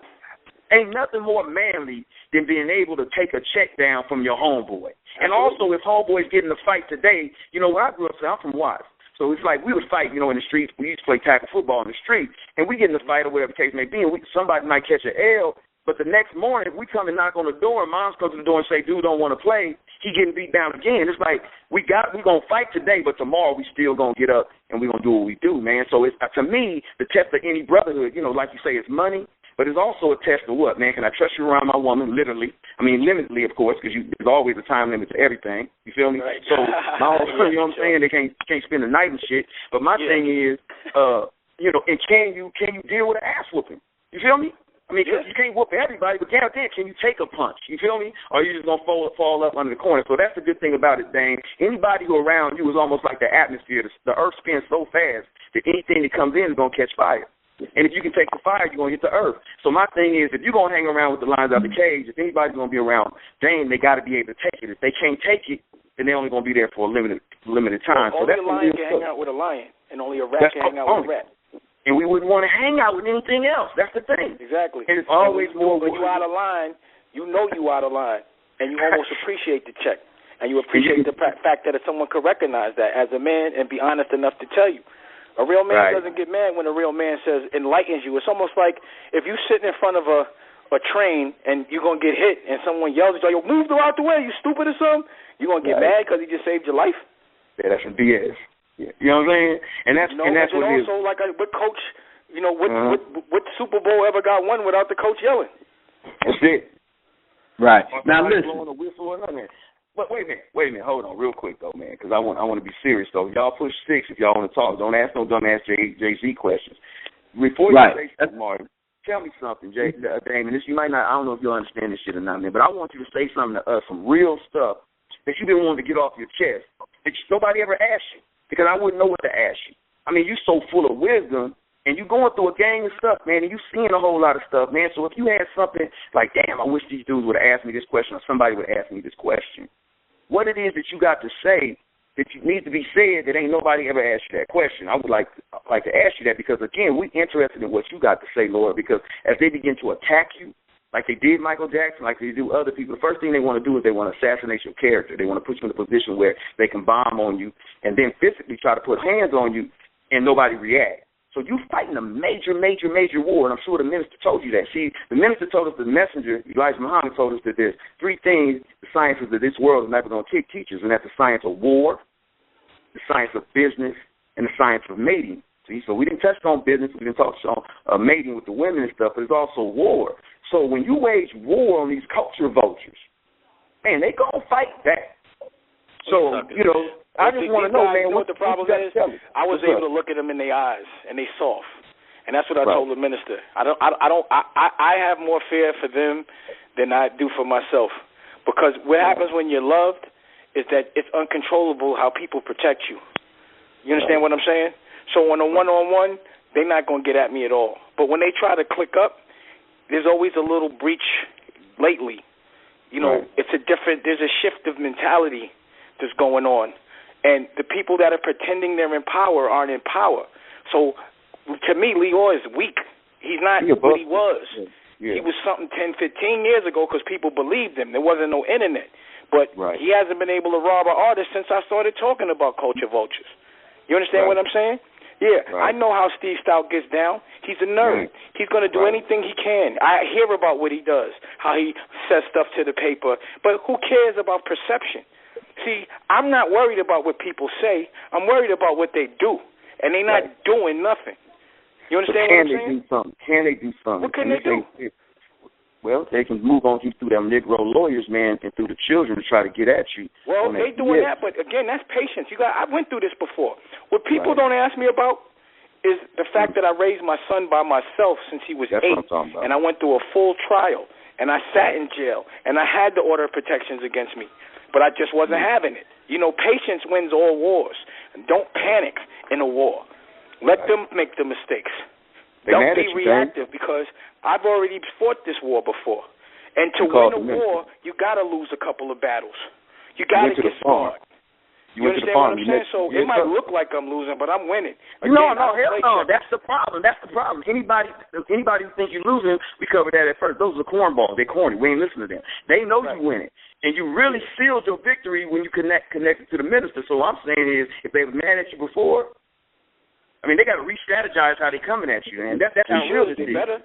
ain't nothing more manly than being able to take a check down from your homeboy. And also, if homeboys get in a fight today, you know, where I grew up, I'm from Watts. So it's like we would fight, you know, in the streets. We used to play tackle football in the street, and we get in a fight or whatever the case may be, and somebody might catch an L. But the next morning, if we come and knock on the door, and Mom's comes to the door and say, dude, don't want to play, he getting beat down again. It's like, we're going to fight today, but tomorrow we still going to get up and we're going to do what we do, man. So it's, to me, the test of any brotherhood, you know, like you say, it's money, but it's also a test of what, man? Can I trust you around my woman, literally? I mean, limitedly, of course, because there's always a time limit to everything. You feel me? Right. So, my whole, you know what I'm saying? They can't spend the night and shit. But my thing is, you know, and can you deal with an ass whooping? You feel me? I mean, you can't whoop everybody, but guaranteed, can you take a punch? You feel me? Or are you just going to fall up under the corner? So that's the good thing about it, Dane. Anybody who around you is almost like the atmosphere. The earth spins so fast that anything that comes in is going to catch fire. And if you can take the fire, you're going to hit the earth. So my thing is, if you're going to hang around with the lions out the cage, if anybody's going to be around Dane, they got to be able to take it. If they can't take it, then they're only going to be there for a limited time. Only a lion can hang out with a lion, and only a rat can hang out with a rat. And we wouldn't want to hang out with anything else. That's the thing. Exactly. And it's always more. When you're out of line, you know you're out of line, and you almost appreciate the check, and you appreciate the fact that if someone could recognize that as a man and be honest enough to tell you. A real man doesn't get mad when a real man says enlightens you. It's almost like if you're sitting in front of a train and you're going to get hit and someone yells at you, move out the way, you stupid or something, you're going to get mad because he just saved your life? Yeah, that's some BS. Yeah. You know what I'm saying? And that's what it is. Also, like what coach, you know, what Super Bowl ever got won without the coach yelling? That's it. Right. Now listen. Blowing a whistle or nothing. But wait a minute, hold on real quick though, man, because I want to be serious though. Y'all push 6 if y'all want to talk. Don't ask no dumbass Jay-Z questions. Before you say something, Martin, tell me something, Damon. This you might not. I don't know if you'll understand this shit or not, man. But I want you to say something to us, some real stuff that you've been wanting to get off your chest that nobody ever asked you. Because I wouldn't know what to ask you. I mean, you're so full of wisdom, and you're going through a gang of stuff, man, and you're seeing a whole lot of stuff, man. So if you had something like, damn, I wish these dudes would have asked me this question, or somebody would have asked me this question, what it is that you got to say that you need to be said that ain't nobody ever asked you that question. I would like to ask you that because, again, we're interested in what you got to say, Lord, because as they begin to attack you, like they did Michael Jackson, like they do other people, the first thing they want to do is they want to assassinate your character. They want to put you in a position where they can bomb on you and then physically try to put hands on you and nobody reacts. So you're fighting a major, major, major war, and I'm sure the minister told you that. See, the minister told us, the messenger, Elijah Muhammad, told us that there's three things, the sciences of this world is never going to teach us, and that's the science of war, the science of business, and the science of mating. See, so we didn't touch on business, we didn't touch on mating with the women and stuff, but it's also war. So when you wage war on these culture vultures, man, they going to fight back. So, you know, I just want to know, man, what the problem is? I was able to look at them in their eyes, and they soft, and that's what I told the minister. I have more fear for them than I do for myself, because what happens when you're loved is that it's uncontrollable how people protect you. You understand what I'm saying? So on a one-on-one, they're not going to get at me at all. But when they try to click up, there's always a little breach lately. You know, there's a shift of mentality that's going on. And the people that are pretending they're in power aren't in power. So, to me, Leroy is weak. He's not what he was. Yeah. He was something 10, 15 years ago because people believed him. There wasn't no internet. But he hasn't been able to rob an artist since I started talking about culture vultures. You understand what I'm saying? Yeah, I know how Steve Stout gets down. He's a nerd. He's going to do anything he can. I hear about what he does, how he says stuff to the paper. But who cares about perception? See, I'm not worried about what people say. I'm worried about what they do, and they're not doing nothing. You understand what I'm saying? Can they do something? What can they do? Well, they can move on you through them Negro lawyers, man, and through the children to try to get at you. Well, they doing that, but again, that's patience. I went through this before. What people don't ask me about is the fact that I raised my son by myself since he was 8, and I went through a full trial, and I sat in jail, and I had the order of protections against me. But I just wasn't having it. You know, patience wins all wars. Don't panic in a war. Let them make the mistakes. Don't be reactive, because I've already fought this war before. And to win a war, you got to lose a couple of battles. You got to get smart. You understand what I'm saying? So it might look like I'm losing, but I'm winning. Again, hell no. That's the problem. Anybody who thinks you're losing, we covered that at first. Those are cornballs. They're corny. We ain't listening to them. They know you winning. And you really sealed your victory when you connected to the minister. So what I'm saying is, if they were mad at you before, I mean, they got to re-strategize how they coming at you, man. That's how real it is. They better.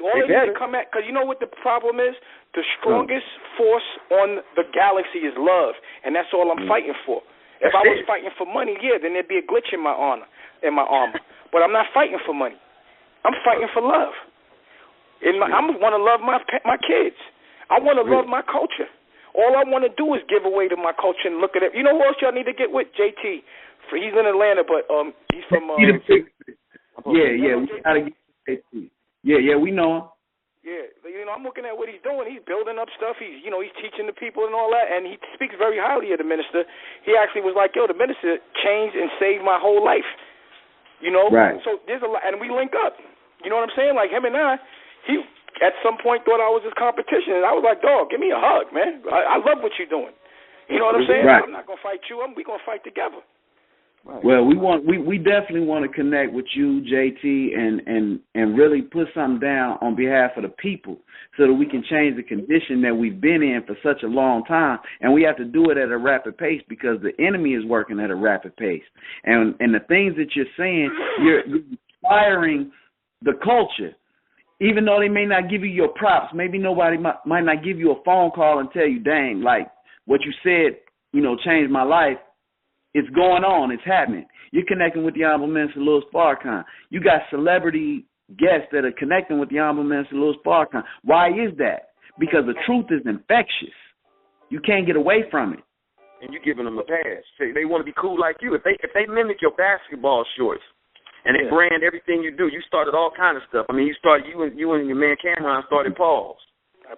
All they need to come at, because you know what the problem is? The strongest force on the galaxy is love, and that's all I'm fighting for. If I was fighting for money, then there'd be a glitch in my armor. But I'm not fighting for money. I'm fighting for love. I want to love my kids. I want to love my culture. All I want to do is give away to my culture and look at it. You know who else y'all need to get with? JT. He's in Atlanta, but he's from... we gotta get JT. Yeah, we know him. Yeah, you know, I'm looking at what he's doing. He's building up stuff. He's teaching the people and all that, and he speaks very highly of the minister. He actually was like, yo, the minister changed and saved my whole life. You know? Right. So there's a lot, and we link up. You know what I'm saying? Like him and I, he at some point thought I was his competition, and I was like, dog, give me a hug, man. I love what you're doing. You know what I'm saying? Right. I'm not going to fight you. We're going to fight together. Right. Well, we definitely want to connect with you, JT, and really put something down on behalf of the people so that we can change the condition that we've been in for such a long time, and we have to do it at a rapid pace because the enemy is working at a rapid pace. And the things that you're saying, you're inspiring the culture, even though they may not give you your props. Maybe nobody might not give you a phone call and tell you, dang, like what you said, changed my life. It's going on. It's happening. You're connecting with the Honorable Minister Louis Farrakhan. You got celebrity guests that are connecting with the Honorable Minister Louis Farrakhan. Why is that? Because the truth is infectious. You can't get away from it. And you're giving them a pass. They want to be cool like you. If they mimic your basketball shorts and they brand everything you do, you started all kind of stuff. I mean, you and your man Cameron started Pause.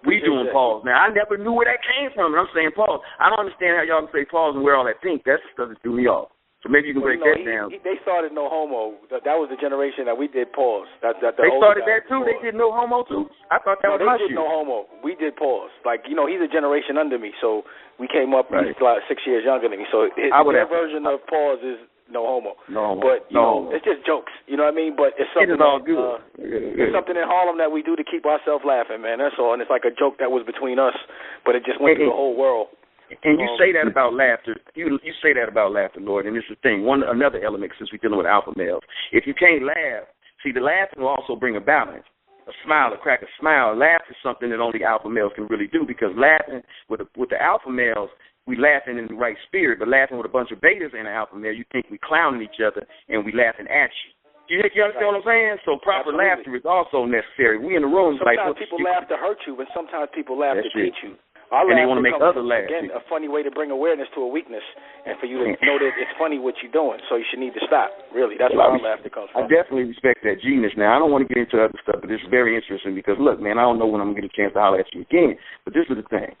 We doing pause now. I never knew where that came from. And I'm saying pause. I don't understand how y'all can say pause and wear all that pink. That's the stuff that threw me off. So maybe you can break that down. They started No Homo. That was the generation that we did pause. They started that too. They did No Homo too. I thought that was my shit. They did No Homo. We did pause. Like he's a generation under me, so we came up. He's like 6 years younger than me. So their version of pause is No homo. No homo. But, you know, it's just jokes. You know what I mean? But it's something. It is all good. It's something in Harlem that we do to keep ourselves laughing, man. That's all. And it's like a joke that was between us, but it just went through the whole world. And you say that about laughter. You say that about laughter, Lord, and it's the thing. Another element, since we're dealing with alpha males. If you can't laugh, see, the laughing will also bring a balance. A smile, a crack a smile. Laugh is something that only alpha males can really do, because laughing with the alpha males, we laughing in the right spirit, but laughing with a bunch of betas in an alpha male, you think we clowning each other and we laughing at you. You understand what I'm saying? So proper laughter is also necessary. We in the room. Sometimes people laugh to hurt you, and sometimes people laugh to teach you. And they want to make others laugh. Again, a funny way to bring awareness to a weakness, and for you to know that it's funny what you're doing, so you should need to stop. Really, that's where our laughter comes from. I definitely respect that genius. Now, I don't want to get into other stuff, but this is very interesting because, look, man, I don't know when I'm going to get a chance to holler at you again, but this is the thing.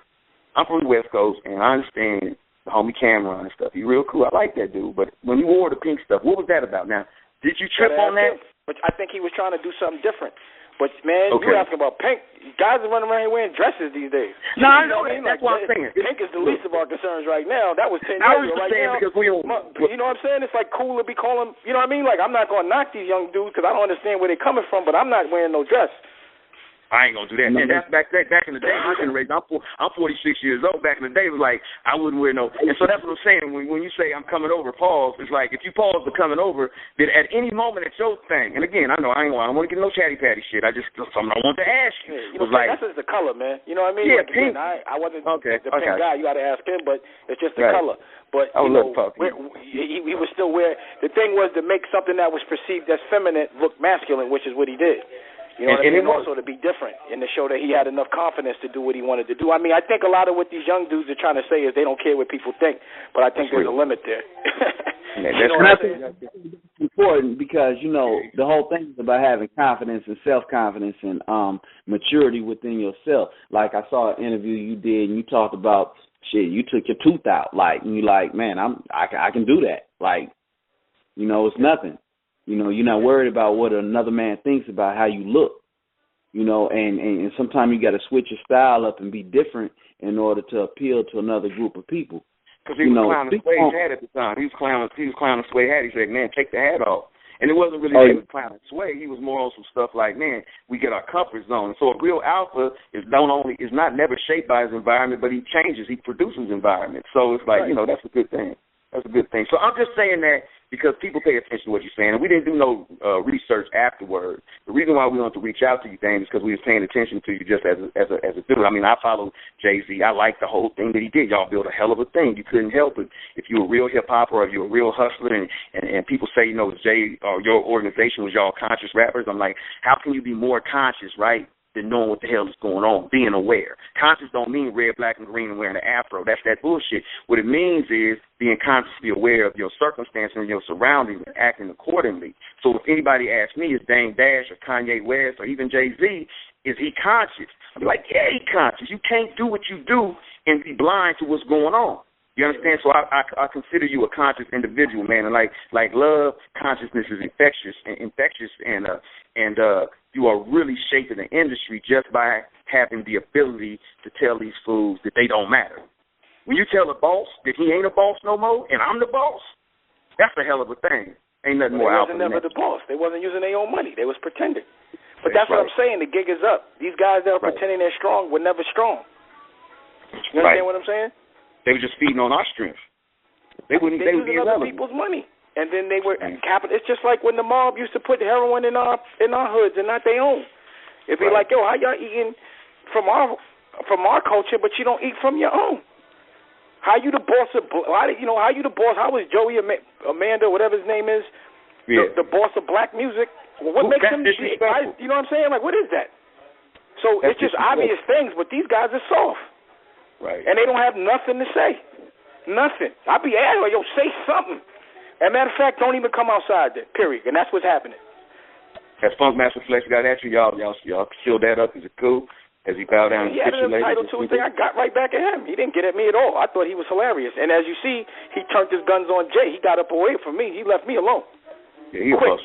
I'm from the West Coast, and I understand the homie Cameron and stuff. He's real cool. I like that dude. But when you wore the pink stuff, what was that about? Now, did you trip on that? But I think he was trying to do something different. But, man, you're asking about pink. Guys are running around here wearing dresses these days. No, I know that. That's what I'm saying. Pink is the least of our concerns right now. That was 10 years ago. Right now, because we don't, you know what I'm saying? It's like cool to be calling, you know what I mean? Like, I'm not going to knock these young dudes because I don't understand where they're coming from, but I'm not wearing no dress. I ain't gonna do that. And that's back in the day, my generation. I'm 46 years old. Back in the day, it was like I wouldn't wear no. And so that's what I'm saying. When you say I'm coming over, pause. It's like if you pause the coming over, then at any moment it's your thing. And again, I know I don't want to get no chatty patty shit. I something I want to ask you. You know, like, that's just the color, man. You know what I mean? Yeah, like, pink. Again, I wasn't the pink guy. You got to ask him, but it's just the color. But he was still wearing. The thing was to make something that was perceived as feminine look masculine, which is what he did. You know what I mean? And also to be different and to show that he had enough confidence to do what he wanted to do. I mean, I think a lot of what these young dudes are trying to say is they don't care what people think, but I think there's a limit there. That's important because, you know, the whole thing is about having confidence and self-confidence and maturity within yourself. Like I saw an interview you did and you talked about, shit, you took your tooth out. Like, and you're like, man, I can do that. Like, you know, it's nothing. You know, you're not worried about what another man thinks about how you look, you know, and sometimes you got to switch your style up and be different in order to appeal to another group of people. Because he was clowning the suede hat at the time. He was clowning the suede hat. He said, man, take the hat off. And it wasn't really he was clowning suede. He was more on some stuff like, man, we get our comfort zone. So a real alpha is not never shaped by his environment, but he changes. He produces environment. So it's like, you know, that's a good thing. That's a good thing. So I'm just saying that because people pay attention to what you're saying, and we didn't do no research afterward. The reason why we wanted to reach out to you, Dame, is because we was paying attention to you just as a dude. I mean, I follow Jay-Z. I like the whole thing that he did. Y'all built a hell of a thing. You couldn't help it. If you're a real hip-hopper or if you're a real hustler and people say, you know, Jay or your organization was y'all conscious rappers, I'm like, how can you be more conscious, right, than knowing what the hell is going on, being aware. Conscious don't mean red, black, and green and wearing an afro. That's that bullshit. What it means is being consciously aware of your circumstances and your surroundings and acting accordingly. So if anybody asks me, is Damon Dash or Kanye West or even Jay-Z, is he conscious? I'm like, yeah, he's conscious. You can't do what you do and be blind to what's going on. You understand? So I consider you a conscious individual, man. And like love, consciousness is infectious, and you are really shaping the industry just by having the ability to tell these fools that they don't matter. When you tell a boss that he ain't a boss no more, and I'm the boss, that's a hell of a thing. Ain't nothing more alpha than that. They wasn't never the boss. They wasn't using their own money. They was pretending. But that's what I'm saying. The gig is up. These guys that are pretending they're strong were never strong. You understand what I'm saying? They were just feeding on our strength. They wouldn't. They using other people's money, and then they were capital. It's just like when the mob used to put heroin in our hoods and not their own. It'd be like, yo, how y'all eating from our culture, but you don't eat from your own? How you the boss of? How you the boss? How was Joey Amanda, whatever his name is, the boss of black music? What makes him? You know what I'm saying? Like, what is that? So it's just obvious things, but these guys are soft. Right. And they don't have nothing to say. Nothing. I'll be asking, yo, say something. As a matter of fact, don't even come outside then, period. And that's what's happening. As Funk Master Flex got at you, y'all filled that up. Is it cool? As he bowed down and capitulated. He added a title to his thing. I got right back at him. He didn't get at me at all. I thought he was hilarious. And as you see, he turned his guns on Jay. He got up away from me. He left me alone. Yeah, he was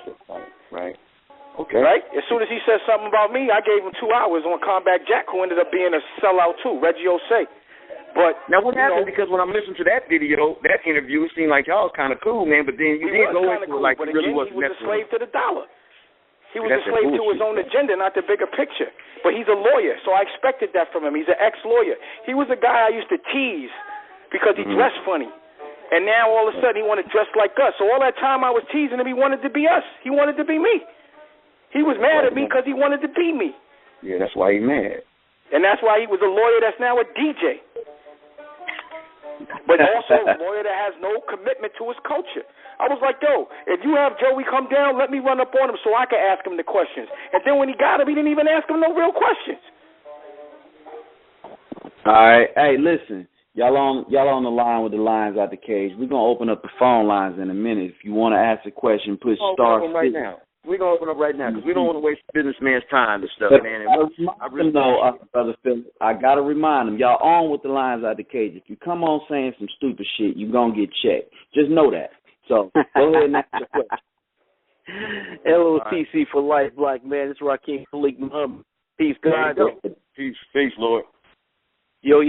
right. Okay. Right? As soon as he said something about me, I gave him 2 hours on Combat Jack, who ended up being a sellout too, Reggie Osei. But now, what happened? Because when I'm listening to that video, that interview, it seemed like y'all was kind of cool, man. But then you did go into it like but you really again, wasn't. He was a slave to the dollar. He was a That's slave to bullshit, his own agenda, not the bigger picture. But he's a lawyer, so I expected that from him. He's an ex-lawyer. He was a guy I used to tease because he dressed funny. And now all of a sudden he wanted to dress like us. So all that time I was teasing him, he wanted to be us. He wanted to be me. He was mad at me because he wanted to be me. Yeah, that's why he's mad. And that's why he was a lawyer that's now a DJ. But also a lawyer that has no commitment to his culture. I was like, yo, if you have Joey come down, let me run up on him so I can ask him the questions. And then when he got him, he didn't even ask him no real questions. All right. Hey, listen. Y'all on the line with the Lions Out the Cage. We're going to open up the phone lines in a minute. If you want to ask a question, push star 6. Right now. We're going to open up right now because we don't want to waste businessman's time and stuff, man. I really know, Brother Phil, I got to remind them, y'all on with the Lions Out the Cage. If you come on saying some stupid shit, you're going to get checked. Just know that. So go ahead and ask your question. LOTC for life, black man. It's Rakeem Khalik Muhammad. Peace, God. Peace, Lord. Yo,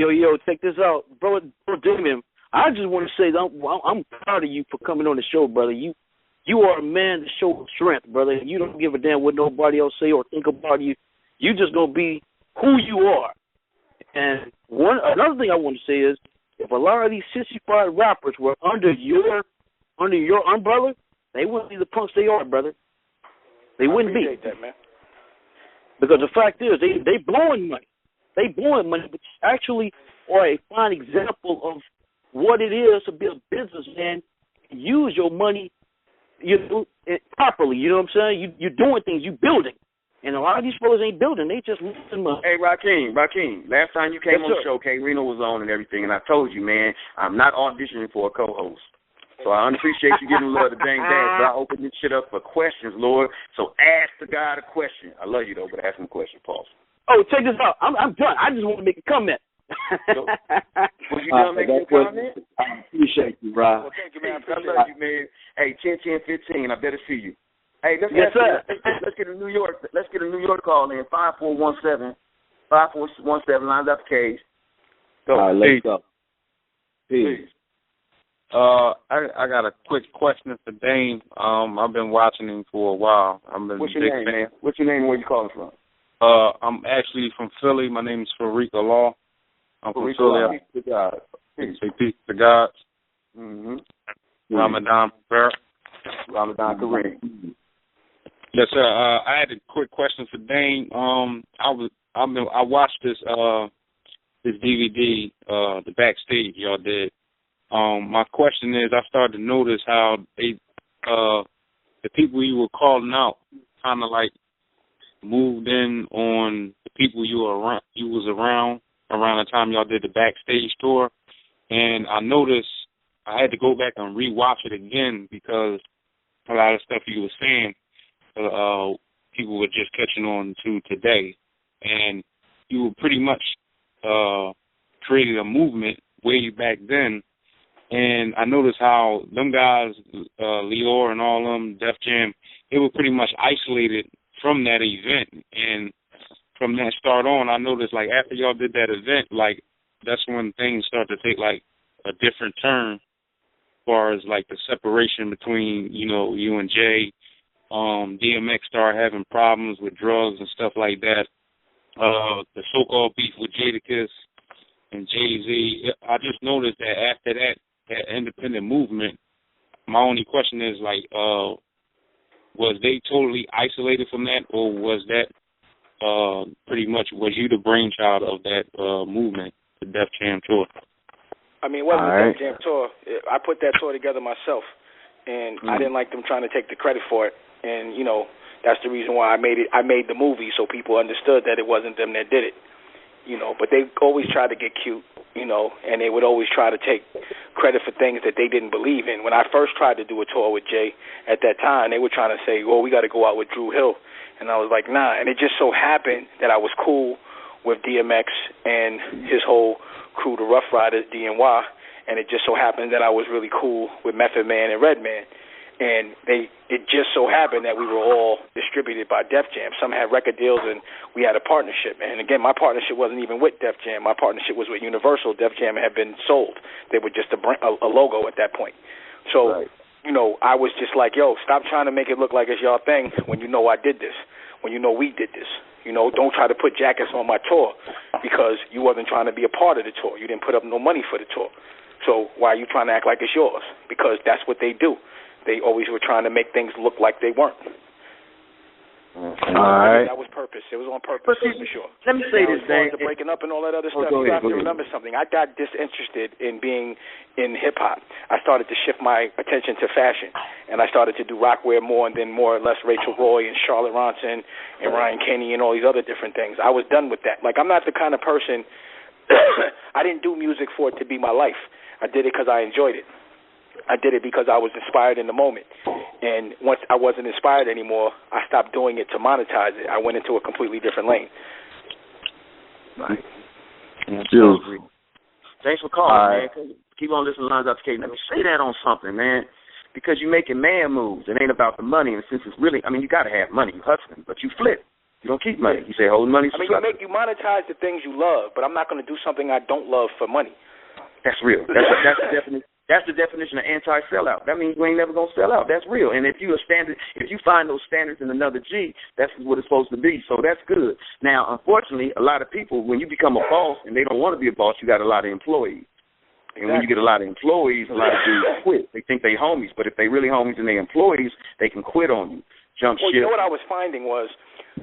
check this out. Bro, Damon, I just want to say I'm proud of you for coming on the show, brother. You are a man to show strength, brother. You don't give a damn what nobody else say or think about you. You just going to be who you are. And another thing I want to say is, if a lot of these sissified rappers were under your umbrella, they wouldn't be the punks they are, brother. They wouldn't be. That, man. Because the fact is, they blowing money. They blowing money, but you actually are a fine example of what it is to be a businessman. Use your money, properly. You know what I'm saying? You're doing things. You building. And a lot of these fellas ain't building. They just losing money. Hey, Rakeem, last time you came on the show, K. Reno was on and everything, and I told you, man, I'm not auditioning for a co-host. So I appreciate you giving love to Dang Dash, but I open this shit up for questions, Lord. So ask the guy a question. I love you, though, but ask him a question, Paul. Oh, check this out. I'm done. I just want to make a comment. Was you done making a comment? I appreciate you, Rob. Well, thank you, man. I love you, man. Hey, 10-10-15. I better see you. Hey, let's get a New York. Let's get a New York call in 5417. 5417 Lines Out the Cage. Go. All right, let's go. Peace. I got a quick question for Dame. I've been watching him for a while. What's your name, man? What's your name and where you calling from? I'm actually from Philly. My name is Farrakhan Law. I'm from Philly. Peace to God. Say peace to God. Mm-hmm. Ramadan Mubarak. Ramadan Kareem. Yes, sir. I had a quick question for Dane. I watched this DVD, the backstage y'all did. My question is, I started to notice how the people you were calling out kind of like moved in on the people you was around the time y'all did the backstage tour, and I noticed I had to go back and rewatch it again because a lot of stuff you were saying, people were just catching on to today, and you were pretty much created a movement way back then. And I noticed how them guys, Lior and all them, Def Jam, they were pretty much isolated from that event. And from that start on, I noticed, like, after y'all did that event, like, that's when things started to take, like, a different turn as far as, like, the separation between, you and Jay. DMX started having problems with drugs and stuff like that. The so-called beef with Jadakiss and Jay-Z. I just noticed that after that independent movement, my only question is, like, was they totally isolated from that, or was that pretty much, was you the brainchild of that movement, the Def Jam tour? I mean, it wasn't the Def Jam tour. I put that tour together myself, and I didn't like them trying to take the credit for it. And, that's the reason why I made it. I made the movie so people understood that it wasn't them that did it. But they always tried to get cute, and they would always try to take credit for things that they didn't believe in. When I first tried to do a tour with Jay at that time, they were trying to say, well, we got to go out with Drew Hill. And I was like, nah. And it just so happened that I was cool with DMX and his whole crew, the Rough Riders, DNY, and it just so happened that I was really cool with Method Man and Redman. And it just so happened that we were all distributed by Def Jam. Some had record deals, and we had a partnership. And again, my partnership wasn't even with Def Jam. My partnership was with Universal. Def Jam had been sold. They were just a logo at that point. So, you know, I was just like, yo, stop trying to make it look like it's y'all thing when you know I did this, when you know we did this. You know, don't try to put jackets on my tour because you wasn't trying to be a part of the tour. You didn't put up no money for the tour. So why are you trying to act like it's yours? Because that's what they do. They always were trying to make things look like they weren't. All right. That was purpose. It was on purpose, for sure. Let me say this, thing. The breaking up and all that other stuff, you have to remember something. I got disinterested in being in hip-hop. I started to shift my attention to fashion, and I started to do rockwear more, and then more or less Rachel Roy and Charlotte Ronson and Ryan Kenny and all these other different things. I was done with that. Like, I'm not the kind of person, I didn't do music for it to be my life. I did it because I enjoyed it. I did it because I was inspired in the moment. And once I wasn't inspired anymore, I stopped doing it to monetize it. I went into a completely different lane. Right. Thanks for calling, man. Keep on listening to Lines Out the Cage. Let me say that on something, man. Because you're making man moves. It ain't about the money. And since it's really, I mean, you got to have money. You hustling, but you flip. You don't keep money. You say hold money. I mean, you monetize the things you love, but I'm not going to do something I don't love for money. That's real. That's the definition. That's the definition of anti-sellout. That means you ain't never gonna sell out. That's real. And if you find those standards in another G, that's what it's supposed to be. So that's good. Now, unfortunately, a lot of people, when you become a boss and they don't want to be a boss, you got a lot of employees. And when you get a lot of employees, a lot of dudes quit. They think they homies, but if they really homies and they employees, they can quit on you. Jump ship. You know what I was finding was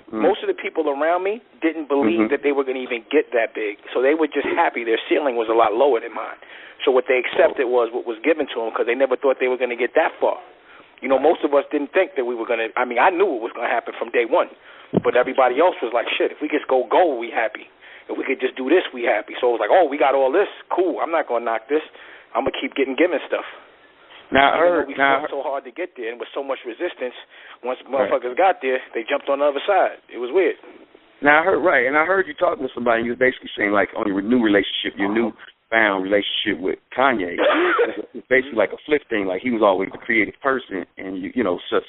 most of the people around me didn't believe that they were going to even get that big. So they were just happy. Their ceiling was a lot lower than mine. So what they accepted was what was given to them because they never thought they were going to get that far. You know, most of us didn't think that we were going to. I mean, I knew it was going to happen from day one. But everybody else was like, shit, if we just go gold, we happy. If we could just do this, we happy. So it was like, oh, we got all this. Cool. I'm not going to knock this. I'm going to keep getting given stuff. Now, we fought so hard to get there and with so much resistance, once motherfuckers got there, they jumped on the other side. It was weird. Now, I heard you talking to somebody, and you was basically saying, like, on your new relationship, your newfound relationship with Kanye, it's basically like a flip thing, like he was always a creative person, and, you know, such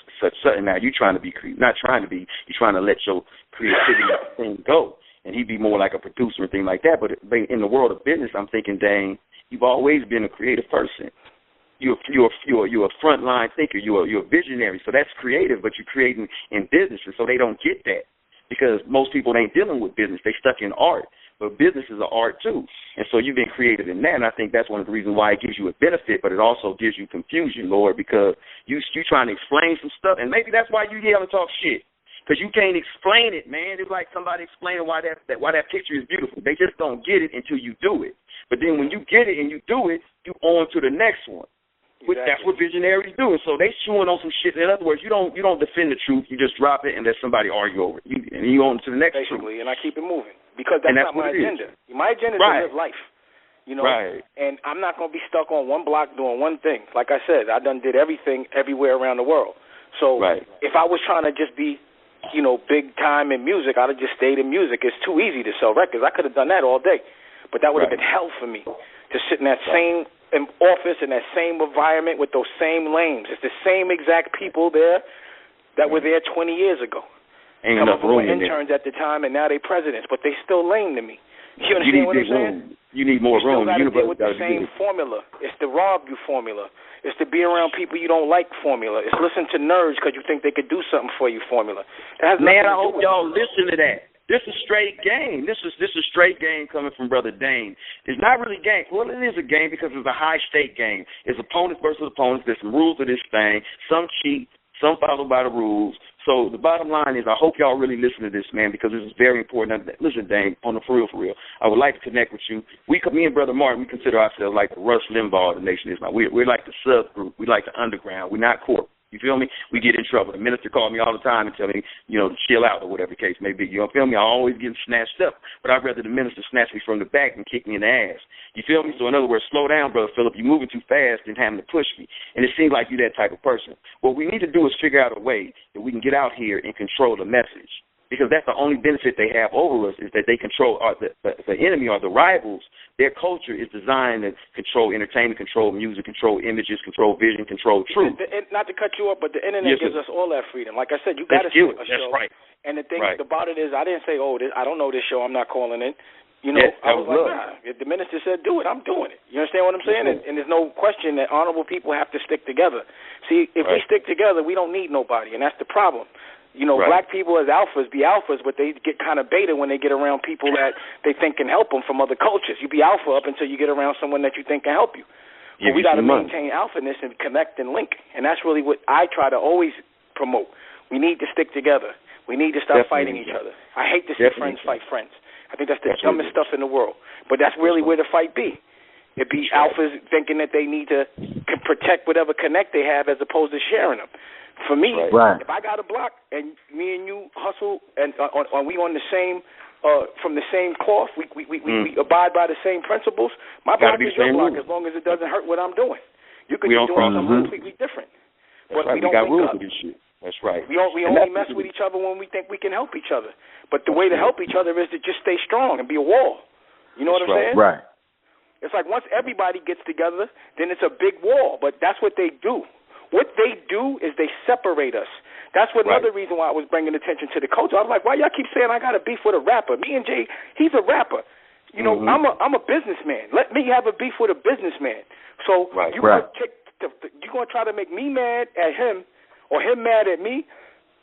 now you trying to be, not trying to be, you're trying to let your creativity thing go, and he'd be more like a producer and thing like that, but in the world of business, I'm thinking, dang, you've always been a creative person. You're a frontline thinker. You're a visionary. So that's creative, but you're creating in business, and so they don't get that because most people ain't dealing with business. They stuck in art, but business is an art too. And so you've been creative in that, and I think that's one of the reasons why it gives you a benefit, but it also gives you confusion, Lord, because you trying to explain some stuff, and maybe that's why you yell and talk shit. Because you can't explain it, man. It's like somebody explaining why that picture is beautiful. They just don't get it until you do it. But then when you get it and you do it, you on to the next one. Exactly. That's what visionaries do. So they chewing on some shit. In other words, you don't defend the truth. You just drop it and let somebody argue over it. And you on to the next truth. And I keep it moving because that's not my agenda. My agenda is to live life. You know, and I'm not going to be stuck on one block doing one thing. Like I said, I done did everything everywhere around the world. So if I was trying to just be, you know, big time in music, I'd have just stayed in music. It's too easy to sell records. I could have done that all day, but that would have been hell for me to sit in that same office in that same environment with those same lames. It's the same exact people there that were there 20 years ago. Ain't enough room in interns at the time, and now they presidents, but they still lame to me. You understand what I'm saying? You need more room. You still got to deal with the same formula. It's the rob you formula. It's to be around people you don't like formula. It's listen to nerds because you think they could do something for you formula. Man, I hope y'all listen to that. This is straight game. This is straight game coming from Brother Dane. It's not really game. Well, it is a game because it's a high-stake game. It's opponents versus opponents. There's some rules to this thing. Some cheat. Some follow by the rules. So the bottom line is I hope y'all really listen to this, man, because this is very important. Listen, Dane, for real, I would like to connect with you. Me and Brother Martin, we consider ourselves like the Rush Limbaugh of the nation is now. We're like the subgroup. We like the underground. We're not corporate. You feel me? We get in trouble. The minister called me all the time and tell me, you know, to chill out or whatever the case may be. You don't feel me? I always get snatched up. But I'd rather the minister snatch me from the back and kick me in the ass. You feel me? So in other words, slow down, Brother Philip. You're moving too fast and having to push me. And it seems like you're that type of person. What we need to do is figure out a way that we can get out here and control the message. because that's the only benefit they have over us is that they control the enemy or the rivals. Their culture is designed to control entertainment, control music, control images, control vision, control truth. Not to cut you up, but the internet gives us all that freedom. Like I said, you got to see a show. That's right. And the thing about it is, I didn't say, I don't know this show, I'm not calling in. You know, yes, I was like, nah, if the minister said do it, I'm doing it. You understand what I'm saying? And there's no question that honorable people have to stick together. See, if we stick together, we don't need nobody, and that's the problem. You know, black people as alphas be alphas, but they get kind of beta when they get around people that they think can help them from other cultures. You be alpha up until you get around someone that you think can help you. But we got to maintain alphaness and connect and link, and that's really what I try to always promote. We need to stick together. We need to stop fighting each other. I hate to see friends fight friends. I think that's the dumbest stuff in the world. But that's really where the fight be. It be alphas thinking that they need to protect whatever connect they have as opposed to sharing them. For me, if I got a block and me and you hustle and we on the same from the same cloth, we abide by the same principles, my block is your block as long as it doesn't hurt what I'm doing. You could be doing something completely different. But we don't link up. That's right. We only mess with each other when we think we can help each other. But the way to help each other is to just stay strong and be a wall. You know what I'm saying? Right. It's like once everybody gets together, then it's a big wall. But that's what they do. What they do is they separate us. That's another reason why I was bringing attention to the culture. I was like, why y'all keep saying I got a beef with a rapper? Me and Jay, he's a rapper. You know, I'm a businessman. Let me have a beef with a businessman. So you're gonna try to make me mad at him or him mad at me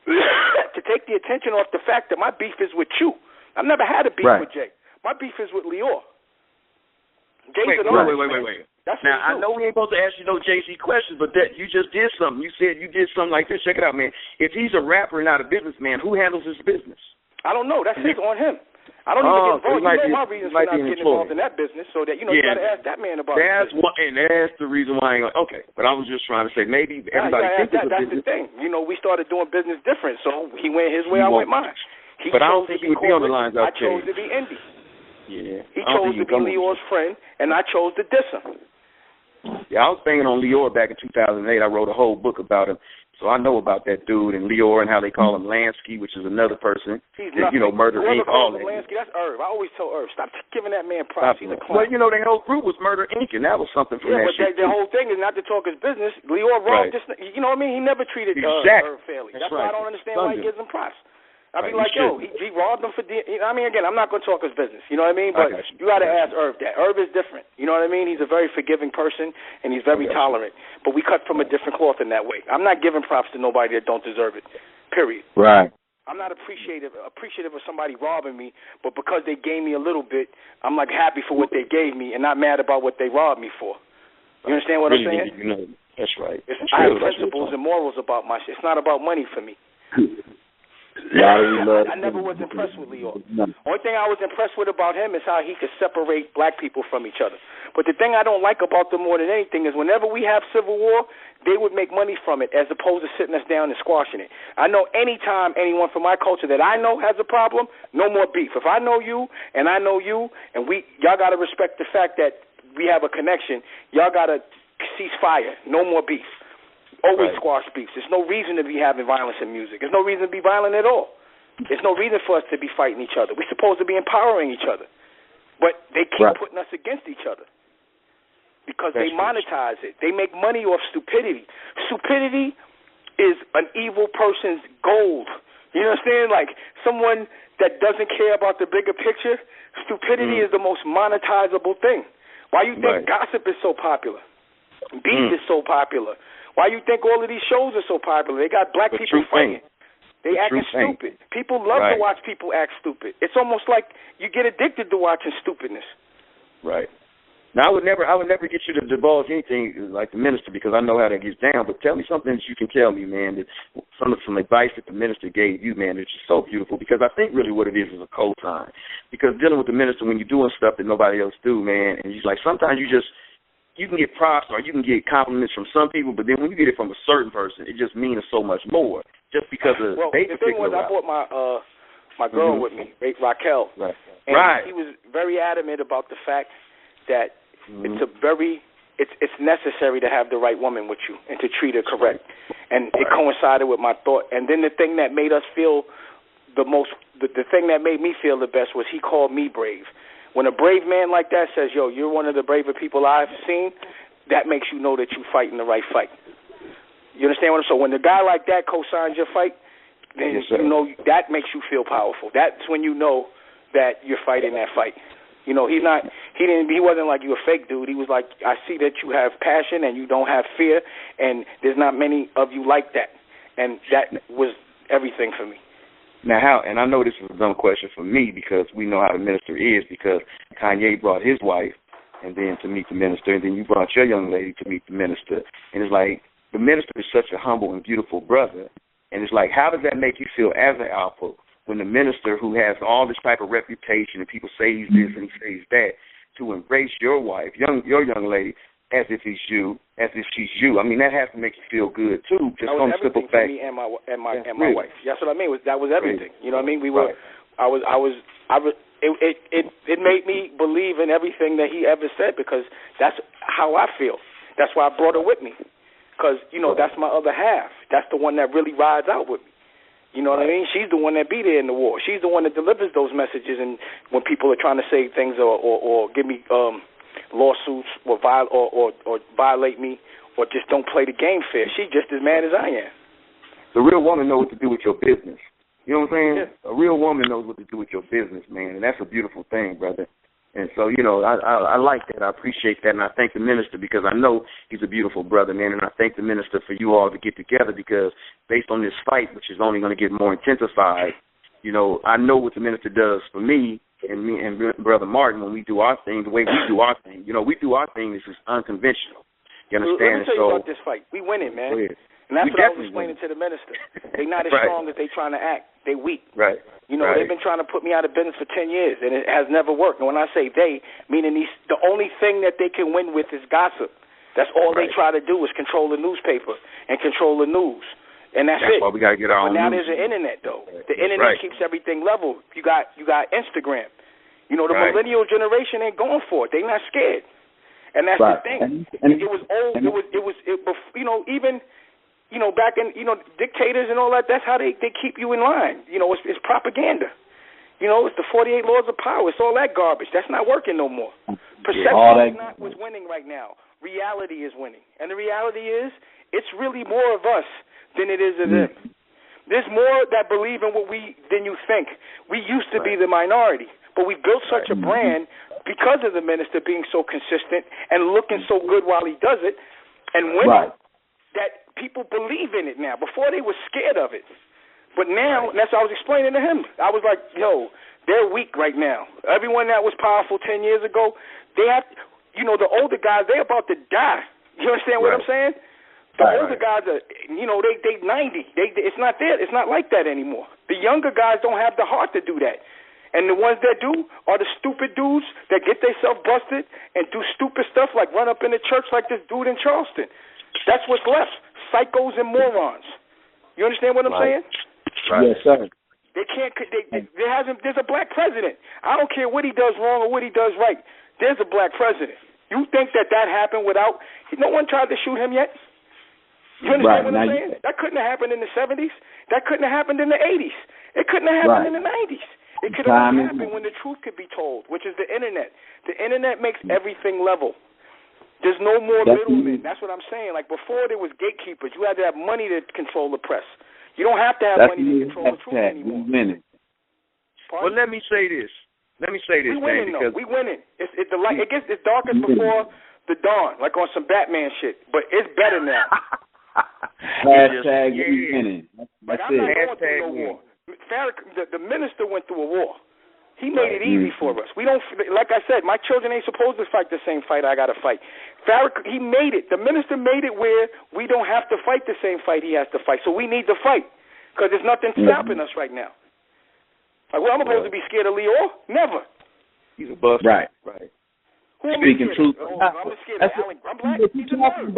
to take the attention off the fact that my beef is with you. I've never had a beef with Jay. My beef is with Lior. Wait. Now, I know we ain't supposed to ask you no JC questions, but that you just did something. You said you did something like this. Check it out, man. If he's a rapper and not a businessman, who handles his business? I don't know. That's on him. I don't even get involved. You know my reasons for not getting involved in that business, so that, you you got to ask that man about it. That's the reason why I ain't okay. But I was just trying to say maybe everybody thinks it's a business. That's the thing. You know, we started doing business different, so he went his way, I went mine. But I don't think he would be on the lines out there. I chose to be indie. Yeah. He chose to be Lior's friend, and I chose to diss him. Yeah, I was banging on Lior back in 2008. I wrote a whole book about him. So I know about that dude and Lior and how they call him Lansky, which is another person that, Murder Inc. All that. Lansky, that's Irv. I always tell Irv, stop giving that man props. He's a clown. Well, their whole group was Murder Inc., and that was something from that shit. The whole thing is not to talk his business. Lior robbed this. You know what I mean? He never treated Irv fairly. That's why I don't understand why he gives him props. I'd be like, he robbed him for, again, I'm not going to talk his business, you know what I mean? But you got to ask Irv that. Irv is different, you know what I mean? He's a very forgiving person, and he's very tolerant. But we cut from a different cloth in that way. I'm not giving props to nobody that don't deserve it, period. Right. I'm not appreciative of somebody robbing me, but because they gave me a little bit, I'm, happy for what they gave me and not mad about what they robbed me for. You understand what I'm saying? That's right. I have principles and morals about my shit. It's not about money for me. I never was impressed with Lior. Only thing I was impressed with about him is how he could separate black people from each other. But the thing I don't like about them more than anything is whenever we have civil war, they would make money from it as opposed to sitting us down and squashing it. I know anytime anyone from my culture that I know has a problem, no more beef. If I know you and I know you, and y'all got to respect the fact that we have a connection, y'all got to cease fire. No more beef. Always squash beefs. There's no reason to be having violence in music. There's no reason to be violent at all. There's no reason for us to be fighting each other. We're supposed to be empowering each other. But they keep putting us against each other because they monetize it. They make money off stupidity. Stupidity is an evil person's gold. You understand? Like someone that doesn't care about the bigger picture, stupidity is the most monetizable thing. Why you think gossip is so popular? Beef is so popular. Why you think all of these shows are so popular? They got black people fighting. They acting stupid. People love to watch people act stupid. It's almost like you get addicted to watching stupidness. Right. Now, I would never get you to divulge anything like the minister because I know how that gets down. But tell me something that you can tell me, man, that some advice that the minister gave you, man, it's just so beautiful. Because I think really what it is a cosign. Because dealing with the minister when you're doing stuff that nobody else do, man, and sometimes you can get props or you can get compliments from some people, but then when you get it from a certain person, it just means so much more. Just because of the thing was, I brought my girl with me, Raquel, and he was very adamant about the fact that it's necessary to have the right woman with you and to treat her correct, and it coincided with my thought. And then the thing that made us feel the thing that made me feel the best was he called me brave. When a brave man like that says, yo, you're one of the braver people I've seen, that makes you know that you're fighting the right fight. You understand what I'm saying? So when a guy like that co-signs your fight, then you know that makes you feel powerful. That's when you know that you're fighting that fight. You know, he wasn't like you a fake dude. He was like, I see that you have passion and you don't have fear, and there's not many of you like that. And that was everything for me. Now, and I know this is a dumb question for me because we know how the minister is, because Kanye brought his wife and then to meet the minister, and then you brought your young lady to meet the minister. And it's like, the minister is such a humble and beautiful brother. And it's like, how does that make you feel as an alpha when the minister, who has all this type of reputation and people say he's this and he says that, to embrace your wife, your young lady, as if she's you? I mean, that has to make you feel good too. Just on the simple fact. Me and my wife. That's what I mean. That was everything. You know what I mean? We were. Right. It made me believe in everything that he ever said, because that's how I feel. That's why I brought her with me, because that's my other half. That's the one that really rides out with me. You know what I mean? She's the one that be there in the war. She's the one that delivers those messages, and when people are trying to say things or give me lawsuits or violate me or just don't play the game fair, she's just as mad as I am. The real woman knows what to do with your business. You know what I'm saying? Yeah. A real woman knows what to do with your business, man, and that's a beautiful thing, brother. And so, I like that. I appreciate that, and I thank the minister, because I know he's a beautiful brother, man, and I thank the minister for you all to get together, because based on this fight, which is only going to get more intensified, I know what the minister does for me and Brother Martin when we do our thing, the way we do our thing. We do our thing. This is unconventional. You understand? Let me tell you about this fight. We winning, man. And that's what I was explaining to the minister. They're not as strong as they trying to act. They weak. Right. They've been trying to put me out of business for 10 years, and it has never worked. And when I say they, meaning the only thing that they can win with is gossip. That's all they try to do is control the newspaper and control the news. And that's it. Why we got to get our own now news. There's the internet, though. The internet keeps everything level. You got Instagram. The millennial generation ain't going for it. They're not scared. And that's the thing. And it was old. Even back in, dictators and all that, that's how they keep you in line. It's propaganda. It's the 48 laws of power. It's all that garbage. That's not working no more. Perception is not what's winning right now. Reality is winning. And the reality is, it's really more of us than it is of them. There's more that believe in than you think. We used to be the minority, but we built such a brand because of the minister being so consistent and looking so good while he does it and winning that people believe in it now. Before they were scared of it. But now, and that's what I was explaining to him. I was like, yo, they're weak right now. Everyone that was powerful 10 years ago, they have, the older guys, they're about to die. You understand what I'm saying? The older guys are, they 90. It's not there. It's not like that anymore. The younger guys don't have the heart to do that. And the ones that do are the stupid dudes that get themselves busted and do stupid stuff like run up in the church like this dude in Charleston. That's what's left. Psychos and morons. You understand what I'm saying? Yes, sir. They can't. There's a black president. I don't care what he does wrong or what he does right. There's a black president. You think that happened without? No one tried to shoot him yet. You understand what I'm saying? That couldn't have happened in the 70s. That couldn't have happened in the 80s. It couldn't have happened in the 90s. It could only happen when the truth could be told, which is the internet. The internet makes everything level. There's no more middlemen. That's what I'm saying. Like before, there was gatekeepers. You had to have money to control the press. You don't have to have money to control the truth anymore. Well, let me say this. We winning, though. We winning. The light. It gets darkest before the dawn, like on some Batman shit. But it's better now. Hashtag winning. But I'm not going through no war. Farrakhan, the minister went through a war. He made it easy for us. We don't, like I said, my children ain't supposed to fight the same fight I got to fight. Farrakhan, he made it. The minister made it where we don't have to fight the same fight he has to fight. So we need to fight because there's nothing stopping us right now. Like, I'm supposed to be scared of Leo? Never. He's a bust. Right. Speaking truth. I'm scared of Alan. I'm black. He's a nerd.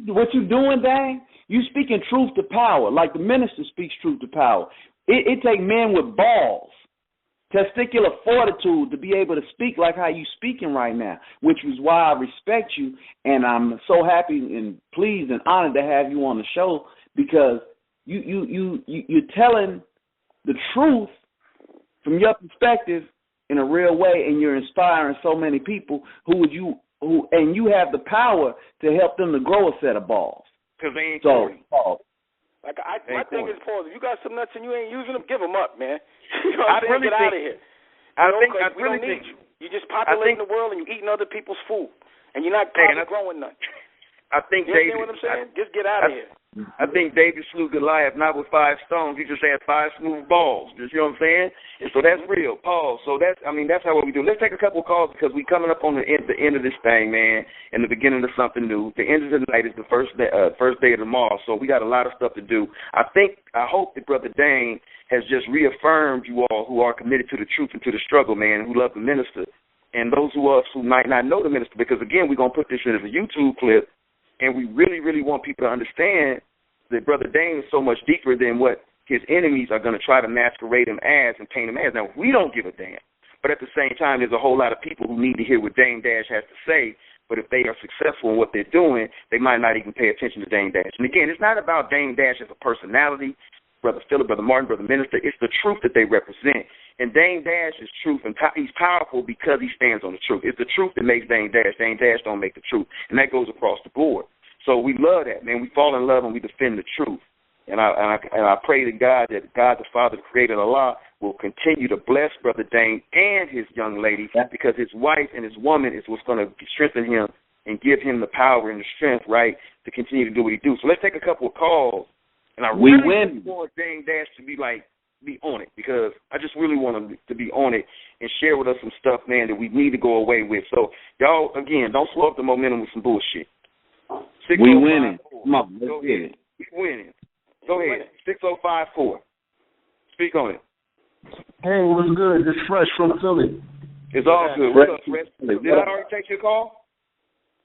What you doing, Dang? You speaking truth to power, like the minister speaks truth to power. It take men with balls, testicular fortitude to be able to speak like how you speaking right now, which is why I respect you, and I'm so happy and pleased and honored to have you on the show because you're telling the truth from your perspective in a real way, and you're inspiring so many people and you have the power to help them to grow a set of balls. Because they ain't so, my thing is, Paul, if you got some nuts and you ain't using them, give them up, man. You know what I'm saying? Get out of here. We don't need you. You're just populating the world and you're eating other people's food, and you're not growing none. I think you understand what I'm saying? Just get out of here. I think David slew Goliath not with 5 stones. He just had 5 smooth balls. You know what I'm saying? And so that's real, Paul. So that's how what we do. Let's take a couple of calls because we're coming up on the end of this thing, man, and the beginning of something new. The end of the night is the first day of tomorrow, so we got a lot of stuff to do. I hope that Brother Dane has just reaffirmed you all who are committed to the truth and to the struggle, man, and who love the minister, and those of us who might not know the minister, because, again, we're going to put this in as a YouTube clip, and we really, really want people to understand that Brother Dane is so much deeper than what his enemies are going to try to masquerade him as and paint him as. Now, we don't give a damn. But at the same time, there's a whole lot of people who need to hear what Damon Dash has to say. But if they are successful in what they're doing, they might not even pay attention to Damon Dash. And, again, it's not about Damon Dash as a personality, Brother Phillip, Brother Martin, Brother Minister. It's the truth that they represent. And Damon Dash is truth, and he's powerful because he stands on the truth. It's the truth that makes Damon Dash. Damon Dash don't make the truth. And that goes across the board. So we love that, man. We fall in love and we defend the truth. And I pray to God that God the Father, the Creator of Allah, will continue to bless Brother Dane and his young lady, because his wife and his woman is what's going to strengthen him and give him the power and the strength, right, to continue to do what he do. So let's take a couple of calls. And I really want Dane Dash to be on it, because I just really want him to be on it and share with us some stuff, man, that we need to go away with. So y'all, again, don't slow up the momentum with some bullshit. We winning. Come on, let's get it. We winning. Go ahead. 6054. Speak on it. Hey, what's good? It's Fresh from Philly. It's all good. What's up, Fresh? Did I already take your call?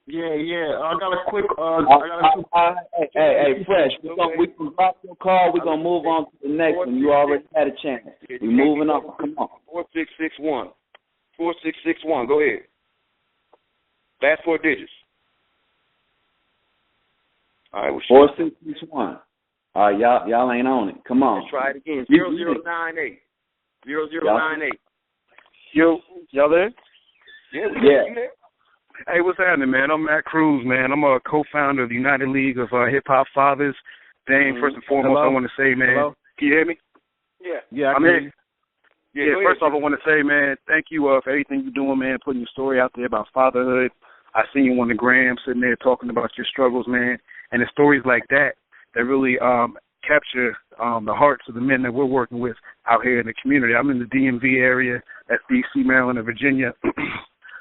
Yeah. I got a quick. Hey, Fresh. We can drop your call. We're gonna move on to the next one. You already had a chance. We're moving on. Come on. 4661. 4661. Go ahead. Last 4 digits. All right, 4661. All right, y'all ain't on it. Come on. Let's try it again. 0098. 0098. Yo, y'all there? Yeah. Hey, what's happening, man? I'm Matt Cruz, man. I'm a co-founder of the United League of Hip Hop Fathers. Dane, first and foremost, I want to say, man. Hello? Can you hear me? Yeah, I'm here. Yeah, first off, I want to say, man, thank you for everything you're doing, man, putting your story out there about fatherhood. I seen you on the gram sitting there talking about your struggles, man, and the stories like that really capture the hearts of the men that we're working with out here in the community. I'm in the DMV area, that's D.C., Maryland, and Virginia.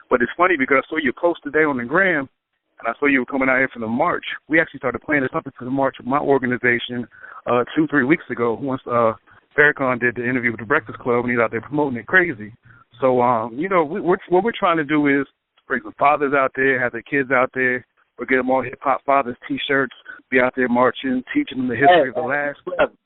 But it's funny because I saw your post today on the gram, and I saw you were coming out here for the march. We actually started planning something for the march with my organization 2-3 weeks ago once Farrakhan did the interview with the Breakfast Club, and he's out there promoting it crazy. So, what we're trying to do is bring some fathers out there, have their kids out there. We'll get them all hip-hop fathers T-shirts, be out there marching, teaching them the history of the last.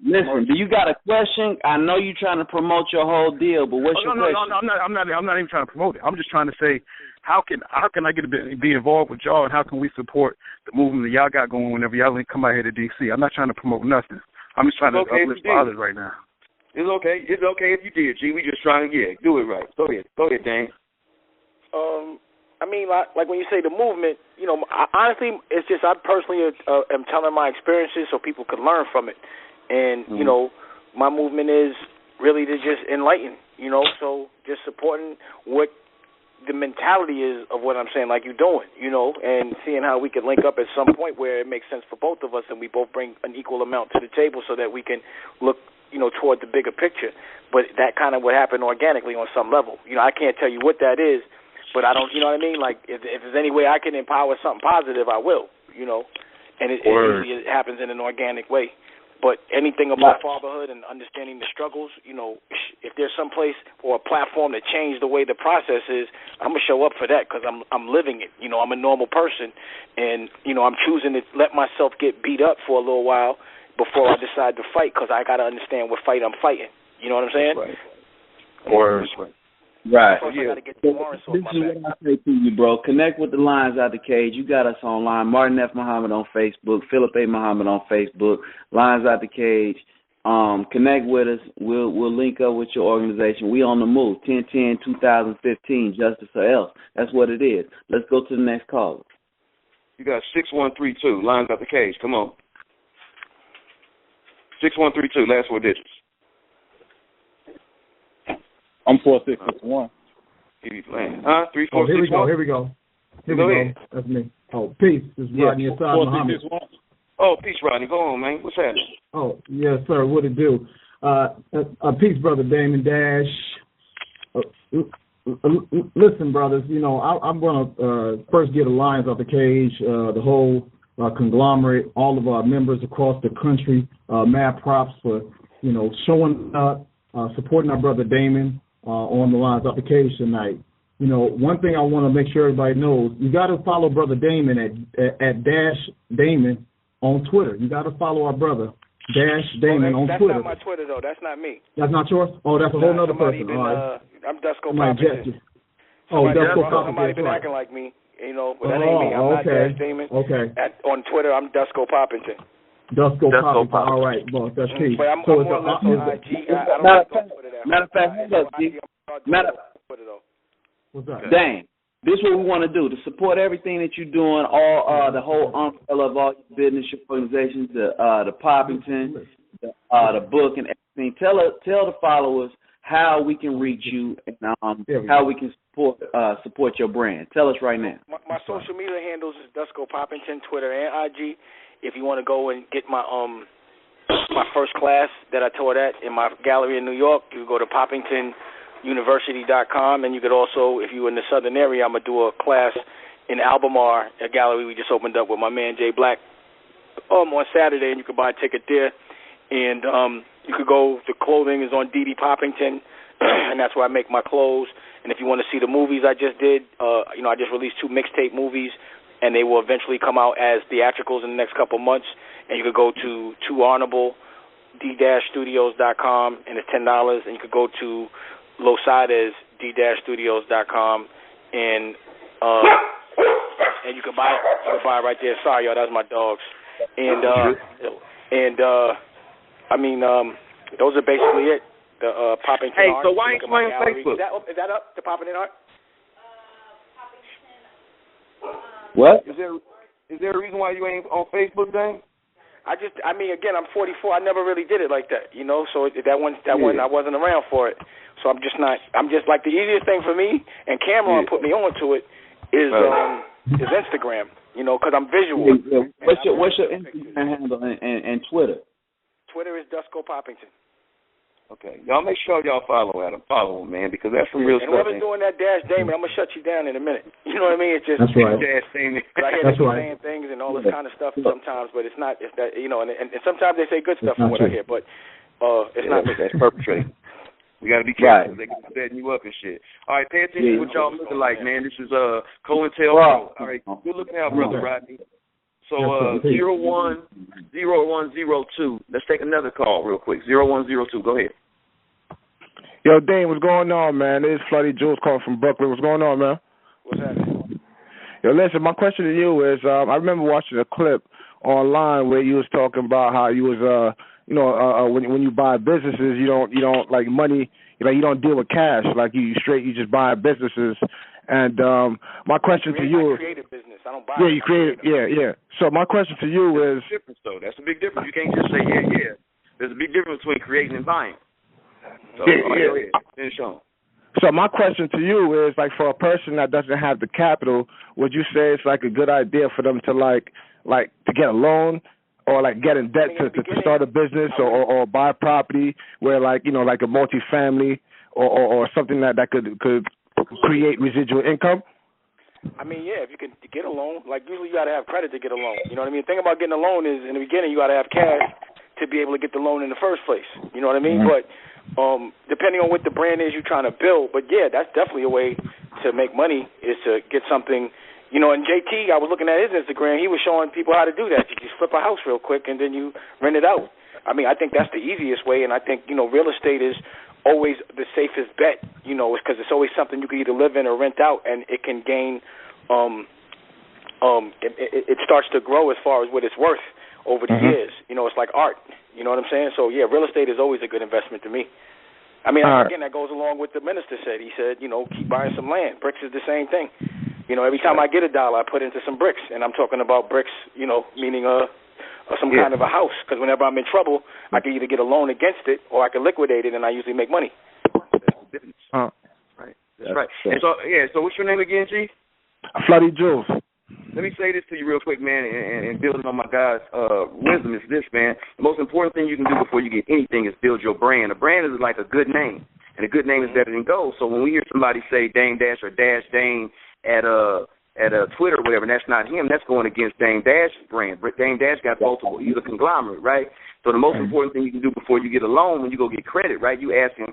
Listen, do you got a question? I know you're trying to promote your whole deal, but what's your question? No, I'm not even trying to promote it. I'm just trying to say, how can I get be involved with y'all, and how can we support the movement that y'all got going whenever y'all come out here to D.C.? I'm not trying to promote nothing. I'm just trying to uplift fathers right now. It's okay. It's okay if you did, G. We just trying to do it right. Go ahead, Dane. I mean, like when you say the movement, honestly, it's just I personally am telling my experiences so people can learn from it. And, my movement is really to just enlighten, so just supporting what the mentality is of what I'm saying, like you're doing, and seeing how we can link up at some point where it makes sense for both of us and we both bring an equal amount to the table so that we can look, toward the bigger picture. But that kind of would happen organically on some level. I can't tell you what that is. But I don't, you know what I mean? Like, if there's any way I can empower something positive, I will, And it happens in an organic way. But anything about fatherhood and understanding the struggles, if there's some place or a platform that change the way the process is, I'm going to show up for that because I'm living it. I'm a normal person. And, I'm choosing to let myself get beat up for a little while before I decide to fight because I got to understand what fight I'm fighting. You know what I'm saying? Right. Right. This is what I say to you, bro. Connect with the Lions Out the Cage. You got us online. Martin F. Muhammad on Facebook. Philip A. Muhammad on Facebook. Lions Out the Cage. Connect with us. We'll link up with your organization. We on the move. 10/10/2015. Justice or else. That's what it is. Let's go to the next caller. You got 6132. Lines out the cage. Come on. 6132. Last 4 digits. I'm 4661. He be playing. 3461. Here we go. Ahead. That's me. Oh, peace. This is Rodney Assad Muhammad. Oh, peace, Rodney. Go on, man. What's happening? Oh, yes, sir. What it do? Peace, brother Damon Dash. Listen, brothers. You know, I'm going to first get Alliance Out the Cage, the whole conglomerate, all of our members across the country. Mad props for showing up, supporting our brother Damon on the Lines Out the Cage tonight. You know, one thing I want to make sure everybody knows, you got to follow Brother Damon at Dash Damon on Twitter. You got to follow our brother, Dash Damon on Twitter. That's not my Twitter, though. That's not me. That's not yours? Oh, that's a whole other person. All right. I'm Dusko Poppington. Dusko Poppington. Somebody been acting like me, but that ain't me. I'm not Dash Damon. Okay. On Twitter, I'm Dusko Poppington. Dusko Poppington. All right, boss. That's peace. But I'm more or less on IG. I don't like on Twitter that Matter of fact, hold up, G. What's up? Dang. This is what we want to do, to support everything that you're doing, all the whole umbrella of all your business, your organizations, the Poppington, the book and everything. Tell the followers how we can reach you and how we can support your brand. Tell us right now. My social media handles is Dusko Poppington, Twitter and IG. If you want to go and get my first class that I taught at in my gallery in New York, you can go to PoppingtonUniversity.com, and you could also, if you're in the southern area, I'm going to do a class in Albemarle, a gallery we just opened up with my man Jay Black on Saturday, and you can buy a ticket there. And you could go, the clothing is on DD Poppington, and that's where I make my clothes. And if you want to see the movies I just did, I just released 2 mixtape movies, and they will eventually come out as theatricals in the next couple months. And you could go to 2honorable-d-studios.com, and it's $10. And you could go to Losada's d-studios.com, and you can buy it. You can buy it right there. Sorry, y'all, that's my dogs. And those are basically it. The Poppington Hey, Art. so why ain't you on Facebook? Is that up? The Poppington Art? What? Is there a reason why you ain't on Facebook, Dane? Again, I'm 44. I never really did it like that, So that one, I wasn't around for it. So I'm just like the easiest thing for me, and Cameron put me onto it, is Instagram, because I'm visual. What's your Instagram handle and Twitter? Twitter is Dusko Poppington. Okay, y'all make sure y'all follow him, man, because that's some real and stuff. whoever's doing that Dash Damon, I'm gonna shut you down in a minute. You know what I mean? It's just that's right. Dash Damon. I hear them saying things and all this kind of stuff sometimes, but it's not. It's that and sometimes they say good stuff from what I hear, but it's not. That's perpetrating. We got to be careful. They can be setting you up and shit. All right, pay attention to what y'all looking like, man. This is COINTELPRO. All right, good looking out, brother Rodney. So 010102. Let's take another call real quick. 0102. Go ahead. Yo, Dane, what's going on, man? This is Floody Jules calling from Brooklyn. What's going on, man? What's happening? Yo, listen, my question to you is, I remember watching a clip online where you was talking about how you was, when you buy businesses, you don't like money, you don't deal with cash, like you just buy businesses. And my question to you is, create a business. I don't buy. Yeah, you create. Yeah. So my question to you is, difference though. That's a big difference. You can't just say yeah. There's a big difference between creating and buying. So, go ahead. Finish on. So my question to you is, like, for a person that doesn't have the capital, would you say it's like a good idea for them to like to get a loan, or like get in debt to start a business, or buy property where like a multifamily or something that could create residual income? If you can get a loan, like usually you got to have credit to get a loan. You know what I mean? The thing about getting a loan is in the beginning you got to have cash to be able to get the loan in the first place. You know what I mean? Mm-hmm. But depending on what the brand is you're trying to build, but yeah, that's definitely a way to make money, is to get something. And JT, I was looking at his Instagram, he was showing people how to do that. You just flip a house real quick and then you rent it out. I think that's the easiest way, and I think, real estate is always the safest bet, because it's always something you can either live in or rent out, and it can gain, it starts to grow as far as what it's worth over the years. It's like art. You know what I'm saying? So, yeah, real estate is always a good investment to me. I mean, again, that goes along with the minister said. He said, you know, keep buying some land. Bricks is the same thing. You know, every time I get $1, I put into some bricks. And I'm talking about bricks, you know, meaning some kind of a house. Because whenever I'm in trouble, I can either get a loan against it or I can liquidate it, and I usually make money. Right. That's right. And so what's your name again, G? Floody Jules. Let me say this to you real quick, man, and building on my guy's wisdom is this, man. The most important thing you can do before you get anything is build your brand. A brand is like a good name, and a good name is better than gold. So when we hear somebody say Dame Dash or Dash Dame at Twitter or whatever, and that's not him, that's going against Dame Dash's brand. But Dame Dash got multiple. He's a conglomerate, right? So the most important thing you can do before you get a loan, when you go get credit, right, you asking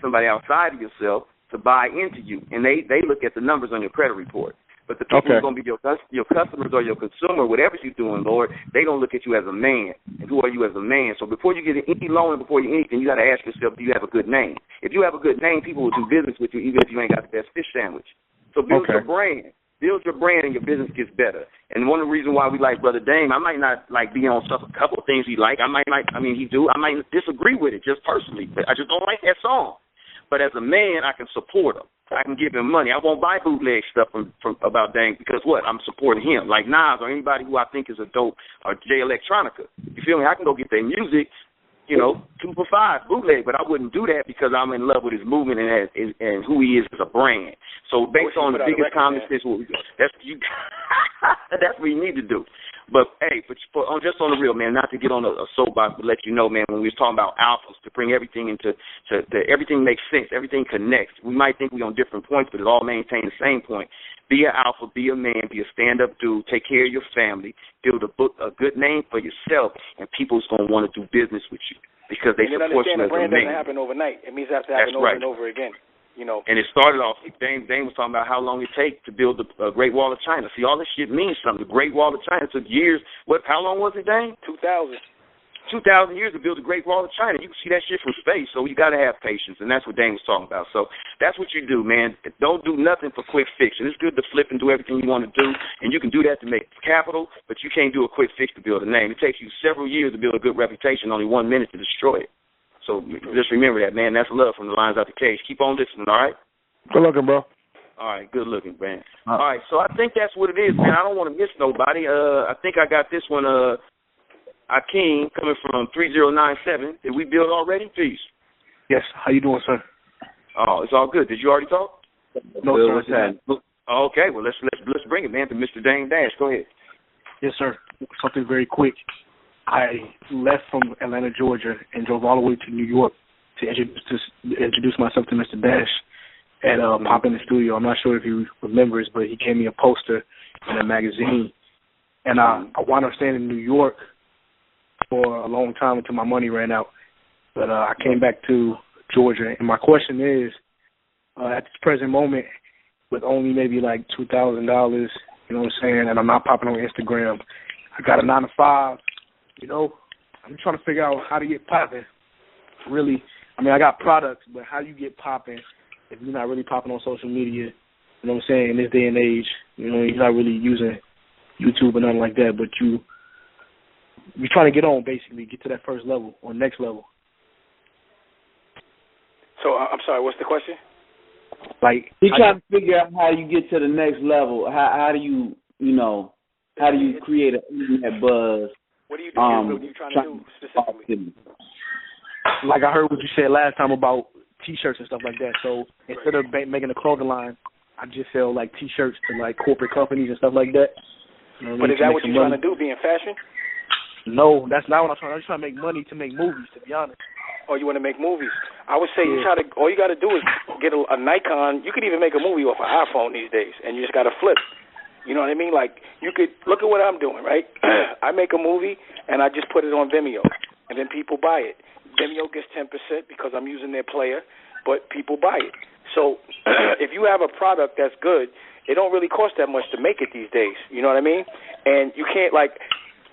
somebody outside of yourself to buy into you, and they look at the numbers on your credit report. But the people who are going to be your customers or your consumer, whatever you're doing, Lord, they don't look at you as a man. And who are you as a man? So before you get any loan, before you anything, you got to ask yourself, do you have a good name? If you have a good name, people will do business with you even if you ain't got the best fish sandwich. So build your brand. Build your brand and your business gets better. And one of the reasons why we like Brother Dame, I might not like be on stuff, a couple of things he like. I might disagree with it just personally. But I just don't like that song. But as a man, I can support him. I can give him money. I won't buy bootleg stuff from about Dame because what? I'm supporting him. Like Nas or anybody who I think is a dope or J Electronica. You feel me? I can go get their music, 2 for $5 bootleg, but I wouldn't do that because I'm in love with his movement and who he is as a brand. So based on the biggest comments, that's what we need to do. But hey, just on the real, man, not to get on a soapbox, but let you know, man, when we was talking about alphas, to bring everything to everything makes sense, everything connects. We might think we're on different points, but it all maintain the same point. Be an alpha, be a man, be a stand-up dude, take care of your family, build a good name for yourself, and people's going to want to do business with you because they support you as a man. The brand doesn't happen overnight. It means it has to happen over and over again. And it started off, Dame was talking about how long it takes to build the Great Wall of China. See, all this shit means something. The Great Wall of China took years. How long was it, Dame? 2,000 years to build the Great Wall of China. You can see that shit from space, so you got to have patience, and that's what Dame was talking about. So that's what you do, man. Don't do nothing for quick fix. And it's good to flip and do everything you want to do, and you can do that to make capital, but you can't do a quick fix to build a name. It takes you several years to build a good reputation, only 1 minute to destroy it. So just remember that, man. That's love from the Lions Out the Cage. Keep on listening, all right? Good looking, bro. All right, good looking, man. All right, so I think that's what it is, man. I don't want to miss nobody. I think I got this one, Akeem, coming from 3097. Did we build already? Peace. Yes. How you doing, sir? Oh, it's all good. Did you already talk? No, sir. Okay, well, let's bring it, man, to Mr. Dame Dash. Go ahead. Yes, sir. Something very quick. I left from Atlanta, Georgia, and drove all the way to New York to introduce myself to Mr. Dash at Pop in the Studio. I'm not sure if he remembers, but he gave me a poster in a magazine. And I wound up staying in New York for a long time until my money ran out. But I came back to Georgia, and my question is, at this present moment, with only maybe like $2,000, you know what I'm saying, and I'm not popping on Instagram, I got a 9-to-5, I'm trying to figure out how to get popping. Really, I mean, I got products, but how do you get popping if you're not really popping on social media? You know what I'm saying? In this day and age, you're not really using YouTube or nothing like that, but you're trying to get on, basically, get to that first level or next level. So, I'm sorry, what's the question? Like, he's trying to figure out how you get to the next level. How do you, how do you create an internet buzz? What are you doing? What are you trying to do specifically? Like I heard what you said last time about T-shirts and stuff like that. So instead of making a clothing line, I just sell like T-shirts to like corporate companies and stuff like that. But is that what you're trying to do? Be in fashion? No, that's not what I'm trying to do. I'm just trying to make money to make movies, to be honest. Oh, you want to make movies? I would say all you got to do is get a Nikon. You could even make a movie off an iPhone these days, and you just got to flip. You know what I mean? Like, you could look at what I'm doing, right? I make a movie, and I just put it on Vimeo, and then people buy it. Vimeo gets 10% because I'm using their player, but people buy it. So if you have a product that's good, it don't really cost that much to make it these days. You know what I mean? And you can't, like,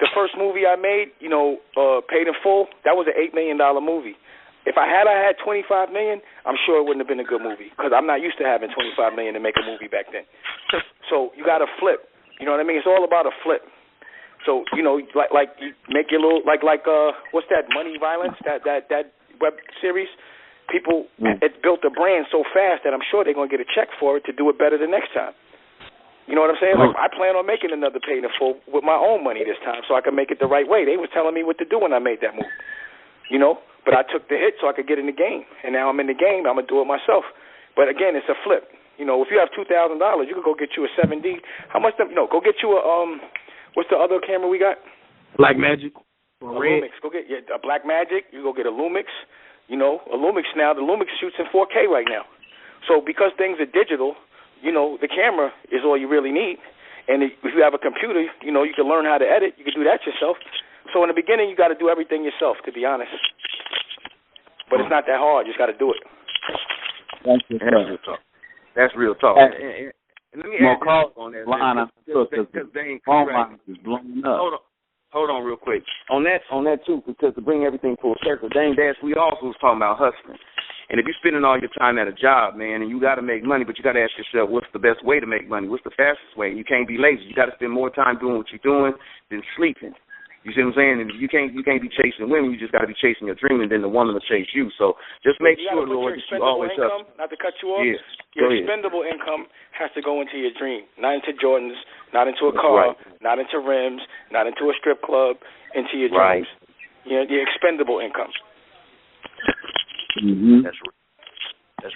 the first movie I made, Paid in Full, that was an $8 million movie. If I had $25 million, I'm sure it wouldn't have been a good movie because I'm not used to having $25 million to make a movie back then. So you got to flip. You know what I mean? It's all about a flip. So, you know, like you make your little what's that, Money Violence, that web series. People, it's built a brand so fast that I'm sure they're gonna get a check for it to do it better the next time. You know what I'm saying? Like, I plan on making another Paid in Full with my own money this time, so I can make it the right way. They was telling me what to do when I made that move. You know, but I took the hit so I could get in the game, and now I'm in the game. I'm gonna do it myself. But again, it's a flip. You know, if you have $2,000, you can go get you a 7D. How much? Go get you a what's the other camera we got? Black Magic. A Lumix. Go get a Black Magic. You go get a Lumix. You know, a Lumix now. The Lumix shoots in 4K right now. So because things are digital, you know, the camera is all you really need. And if you have a computer, you know, you can learn how to edit. You can do that yourself. So in the beginning, you got to do everything yourself, to be honest. But it's not that hard. You just got to do it. That's real talk. That's real talk. And let me add this on that. Because they ain't is blowing up. Hold on real quick. On that too, because to bring everything full circle, Damon Dash, we also was talking about hustling. And if you're spending all your time at a job, man, and you got to make money, but you got to ask yourself, what's the best way to make money? What's the fastest way? You can't be lazy. You got to spend more time doing what you're doing than sleeping. You see what I'm saying? And you can't be chasing women. You just got to be chasing your dream, and then the woman will chase you. So just make sure, Lord, that you always income, not to cut you off. Yeah. Your expendable income has to go into your dream, not into Jordans, not into a car, not into rims, not into a strip club, into your dreams. You know, your expendable income. Mm-hmm. That's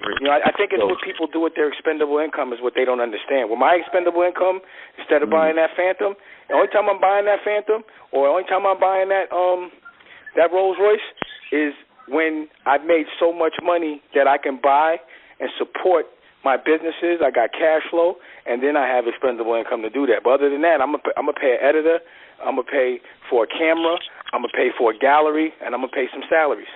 real. You know, I think it's what people do with their expendable income is what they don't understand. With my expendable income, instead of buying that Phantom, the only time I'm buying that Phantom, or the only time I'm buying that Rolls Royce, is when I've made so much money that I can buy and support my businesses. I got cash flow, and then I have expendable income to do that. But other than that, I'm gonna pay an editor, I'm gonna pay for a camera, I'm gonna pay for a gallery, and I'm gonna pay some salaries.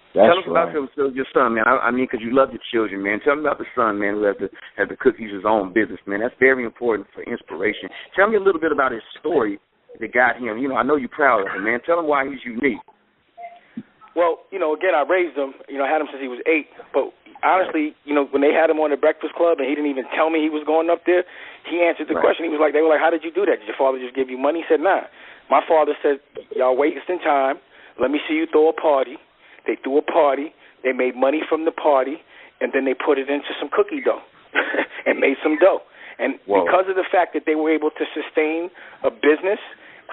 Tell us about your son, man. I mean, because you love your children, man. Tell me about the son, man, who has to cook his own business, man. That's very important for inspiration. Tell me a little bit about his story that got him. You know, I know you're proud of him, man. Tell him why he's unique. Well, you know, again, I raised him. You know, I had him since he was 8. But honestly, you know, when they had him on the Breakfast Club and he didn't even tell me he was going up there, he answered the question. They were like, how did you do that? Did your father just give you money? He said, nah. My father said, y'all wasting time. Let me see you throw a party. They threw a party, they made money from the party, and then they put it into some cookie dough and made some dough. And because of the fact that they were able to sustain a business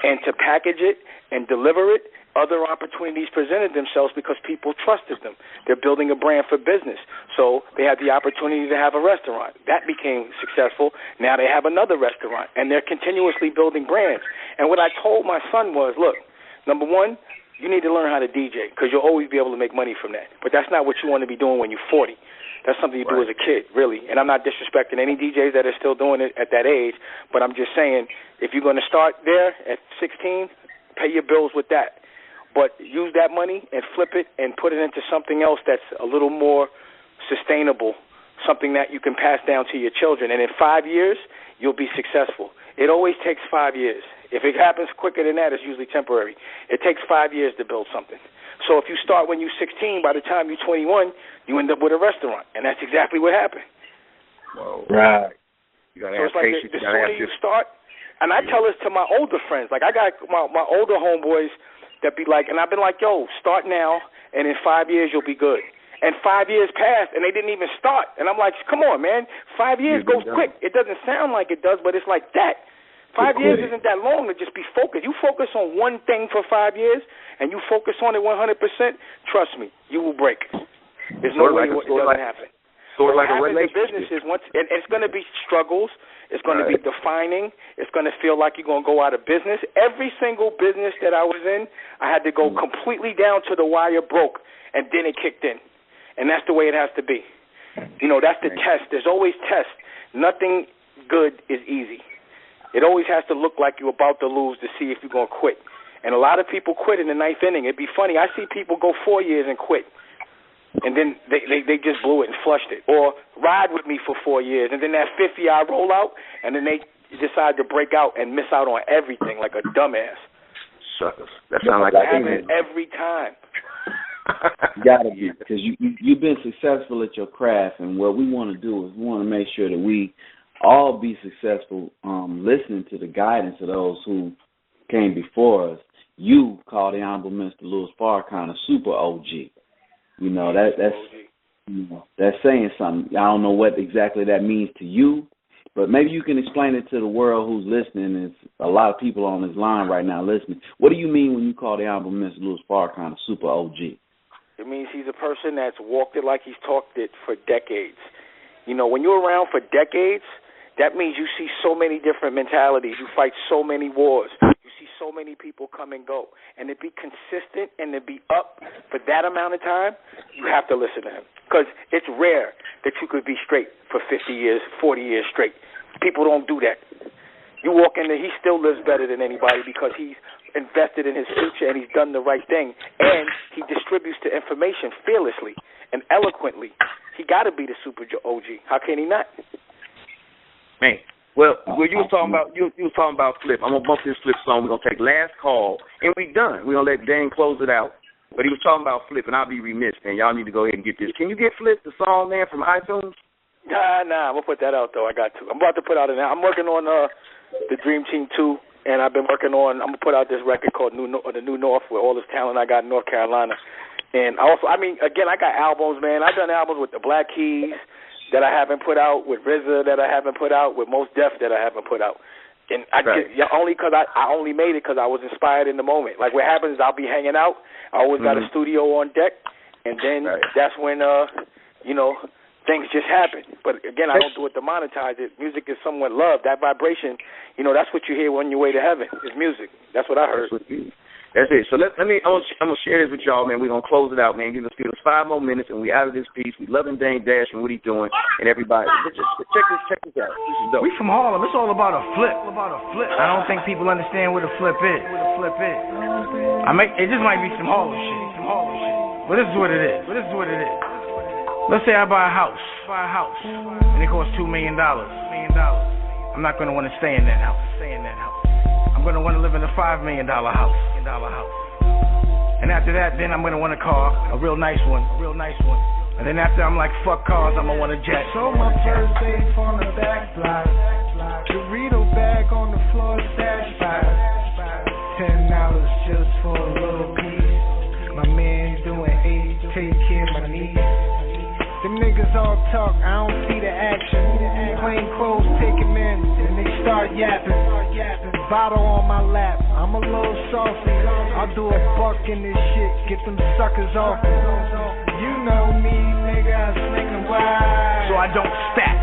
and to package it and deliver it, other opportunities presented themselves because people trusted them. They're building a brand for business. So they had the opportunity to have a restaurant. That became successful. Now they have another restaurant, and they're continuously building brands. And what I told my son was, look, number one, you need to learn how to DJ because you'll always be able to make money from that. But that's not what you want to be doing when you're 40. That's something you do as a kid, really. And I'm not disrespecting any DJs that are still doing it at that age, but I'm just saying if you're going to start there at 16, pay your bills with that. But use that money and flip it and put it into something else that's a little more sustainable, something that you can pass down to your children. And in 5 years, you'll be successful. It always takes 5 years. If it happens quicker than that, it's usually temporary. It takes 5 years to build something. So if you start when you're 16, by the time you're 21, you end up with a restaurant. And that's exactly what happened. Whoa. Right. You got to have patience. The sooner you start, and I tell this to my older friends. Like, I got my older homeboys that be like, and I've been like, yo, start now, and in 5 years you'll be good. And 5 years passed, and they didn't even start. And I'm like, come on, man. 5 years goes quick. It doesn't sound like it does, but it's like that. 5 years isn't that long to just be focused. You focus on one thing for 5 years, and you focus on it 100%, trust me, you will break. There's no way it doesn't happen. Sort of like a relationship. Business is it's going to be struggles. It's going to be defining. It's going to feel like you're going to go out of business. Every single business that I was in, I had to go completely down to the wire broke, and then it kicked in. And that's the way it has to be. You know, that's the test. There's always tests. Nothing good is easy. It always has to look like you're about to lose to see if you're going to quit. And a lot of people quit in the 9th inning. It'd be funny. I see people go 4 years and quit. And then they just blew it and flushed it. Or ride with me for 4 years. And then that 5th year I roll out, and then they decide to break out and miss out on everything like a dumbass. Suckers. That sounds like that happens every time. You gotta be, because you've been successful at your craft, and what we want to do is we want to make sure that we all be successful listening to the guidance of those who came before us. You call the Honorable Mr. Louis Farrakhan a super OG. You know, that's saying something. I don't know what exactly that means to you, but maybe you can explain it to the world who's listening. There's a lot of people on this line right now listening. What do you mean when you call the Honorable Mr. Louis Farrakhan a super OG? It means he's a person that's walked it like he's talked it for decades. You know, when you're around for decades, that means you see so many different mentalities. You fight so many wars. You see so many people come and go. And to be consistent and to be up for that amount of time, you have to listen to him. Because it's rare that you could be straight for 50 years, 40 years straight. People don't do that. You walk in there, he still lives better than anybody because he's invested in his future and he's done the right thing. And he distributes the information fearlessly and eloquently. He got to be the super OG. How can he not? Man, well, you was talking about Flip. I'm gonna bump this Flip song. We're gonna take last call, and we done. We're gonna let Dan close it out. But he was talking about Flip, and I'll be remiss, man. Y'all need to go ahead and get this. Can you get Flip the song, man, from iTunes? Nah, I'm gonna put that out though. I got to. I'm about to put out I'm working on the Dream Team 2, and I'm gonna put out this record called The New North with all this talent I got in North Carolina. And also, I got albums, man. I've done albums with the Black Keys that I haven't put out, with RZA that I haven't put out, with Mos Def that I haven't put out. And only because I only made it because I was inspired in the moment. Like what happens is I'll be hanging out. I always got a studio on deck, and then that's when things just happen. But again, I don't do it to monetize it. Music is somewhat love. That vibration, that's what you hear on your way to heaven. Is music. That's what I heard. That's it. So I'm gonna share this with y'all, man. We're gonna close it out, man. Give us 5 more minutes, and we out of this piece. We loving Damon Dash and what he's doing, and everybody. Just check this out. This is dope. We from Harlem. It's all about a flip. I don't think people understand what a flip is. It just might be some Harlem shit. But this is what it is. Let's say I buy a house, and it costs $2 million. I'm not gonna want to stay in that house. I'm going to want to live in a $5 million house. And after that, then I'm going to want a car, a real nice one. And then after I'm like, fuck cars, I'm going to want a jet. So my first date on the back block. Dorito bag on the floor, stash $10 just for a little piece. My man doing 8, take care of my niece. Them niggas all talk, I don't see the action. Plain clothes, take him in, and they start yapping. Bottle on my lap, I'm a little saucy. I'll do a buck in this shit, get them suckers off. You know me, nigga, I sling them wide. So I don't stack,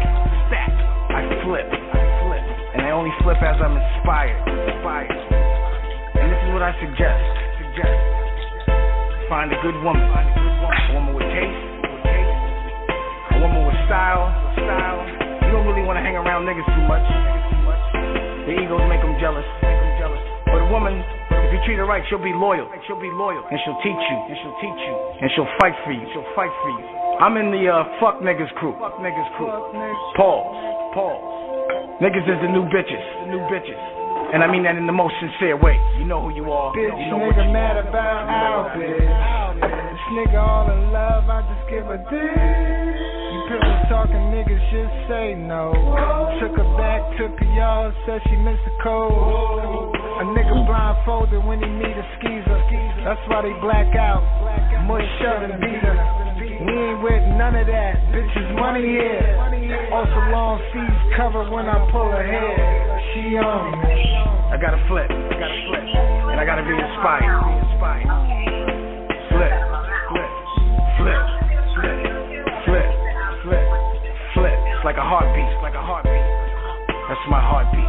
I flip. And I only flip as I'm inspired. And this is what I suggest. Find a good woman. A woman with taste. A woman with style. You don't really want to hang around niggas too much. The egos make them jealous. But a woman, if you treat her right, she'll be loyal. And she'll teach you. And she'll fight for you. I'm in the fuck niggas crew. Pause. Niggas is the new bitches. And I mean that in the most sincere way. You know who you are. Bitch, nigga mad about our bitch. This nigga all in love, I just give a dick. You people talking niggas just say no. Took her back to PR, said she missed the code. A nigga blindfolded when he meet a skeezer. That's why they black out. Mush shut and beat her. We ain't with none of that. Bitches money here. Also long sleeves covered when I pull her hair. She on me. I gotta flip. And I gotta be inspired. Flip. It's like a heartbeat. That's my heartbeat.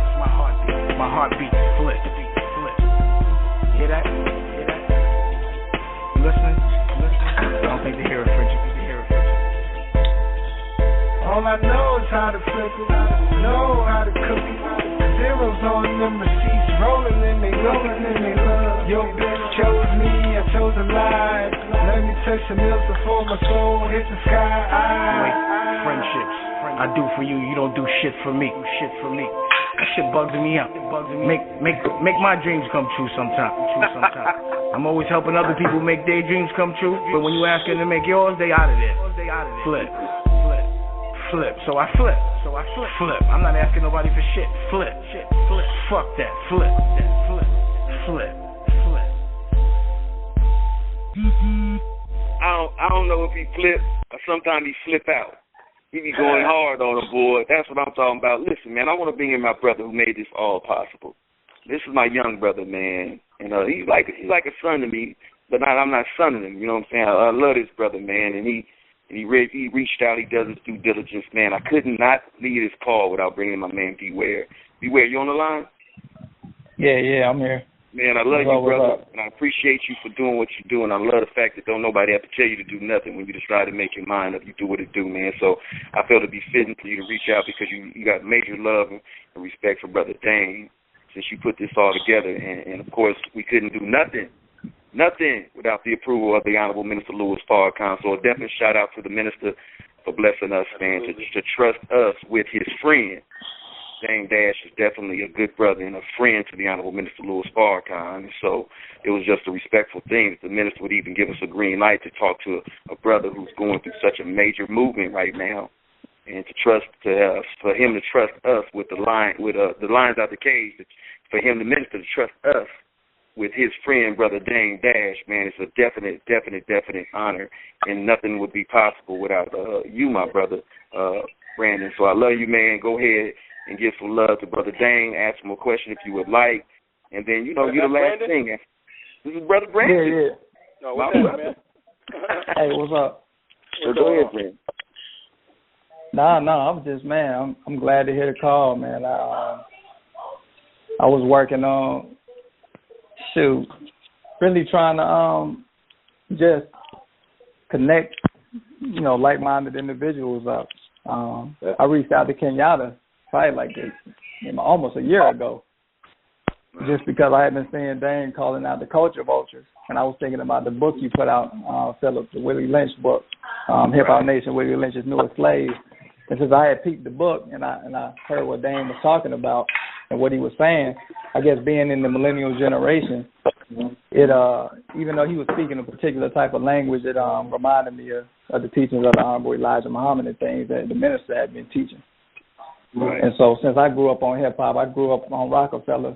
My heartbeat flip. Hear that? You listening? I don't think they hear it, Fridge. All I know is how to flip it, know how to cook it. Zeros on them receipts, rolling in they love. Your bitch chose me, I chose a lie. Let me touch the milk before my soul hits the sky. Wait, friendships. I do for you, you don't do shit for me. That shit bugs me out. Make my dreams come true sometime. I'm always helping other people make their dreams come true, but when you ask them to make yours, they out of there. Flip. flip. So I flip. Flip. I'm not asking nobody for shit. Flip. Fuck that. Flip. I don't know if he flip or sometimes he flip out. He be going hard on the board. That's what I'm talking about. Listen, man, I want to bring in my brother who made this all possible. This is my young brother, man. And he's like a son to me, but I'm not sonning him. You know what I'm saying? I love this brother, man. And he reached out. He does his due diligence, man. I could not leave this call without bringing my man Beware. Beware, you on the line? Yeah, I'm here. Man, I love you, brother, and I appreciate you for doing what you do, and I love the fact that don't nobody have to tell you to do nothing when you decide to make your mind up. You do what it do, man. So I felt it'd be fitting for you to reach out because you got major love and respect for Brother Dane since you put this all together. And of course, we couldn't do nothing without the approval of the Honorable Minister Louis Farrakhan. So a definite shout-out to the minister for blessing us, man, to trust us with his friend. Damon Dash is definitely a good brother and a friend to the Honorable Minister Louis Farrakhan. So it was just a respectful thing that the minister would even give us a green light to talk to a brother who's going through such a major movement right now, and for him to trust us with the lines out the cage, for him, the minister, to trust us with his friend, Brother Damon Dash. Man, it's a definite honor, and nothing would be possible without you, my brother, Brandon. So I love you, man. Go ahead and give some love to Brother Dane. Ask him a question if you would like. And then, you're the last thing. This is Brother Brandon. Yeah. No, what's up, man? Hey, what's up? So go ahead, Brandon. No, I'm just, man, I'm glad to hear the call, man. I was working on, really trying to just connect, like-minded individuals up. I reached out to Kenyatta probably like almost a year ago, just because I had been seeing Dane calling out the culture vultures, and I was thinking about the book you put out, Philip, the Willie Lynch book, Hip Hop Nation, Willie Lynch's Newest Slaves. And since I had peeped the book and I heard what Dane was talking about and what he was saying, I guess being in the millennial generation, it even though he was speaking a particular type of language, it reminded me of the teachings of the Honorable Elijah Muhammad and things that the minister had been teaching. Right. And so since I grew up on hip-hop, I grew up on Rockefeller.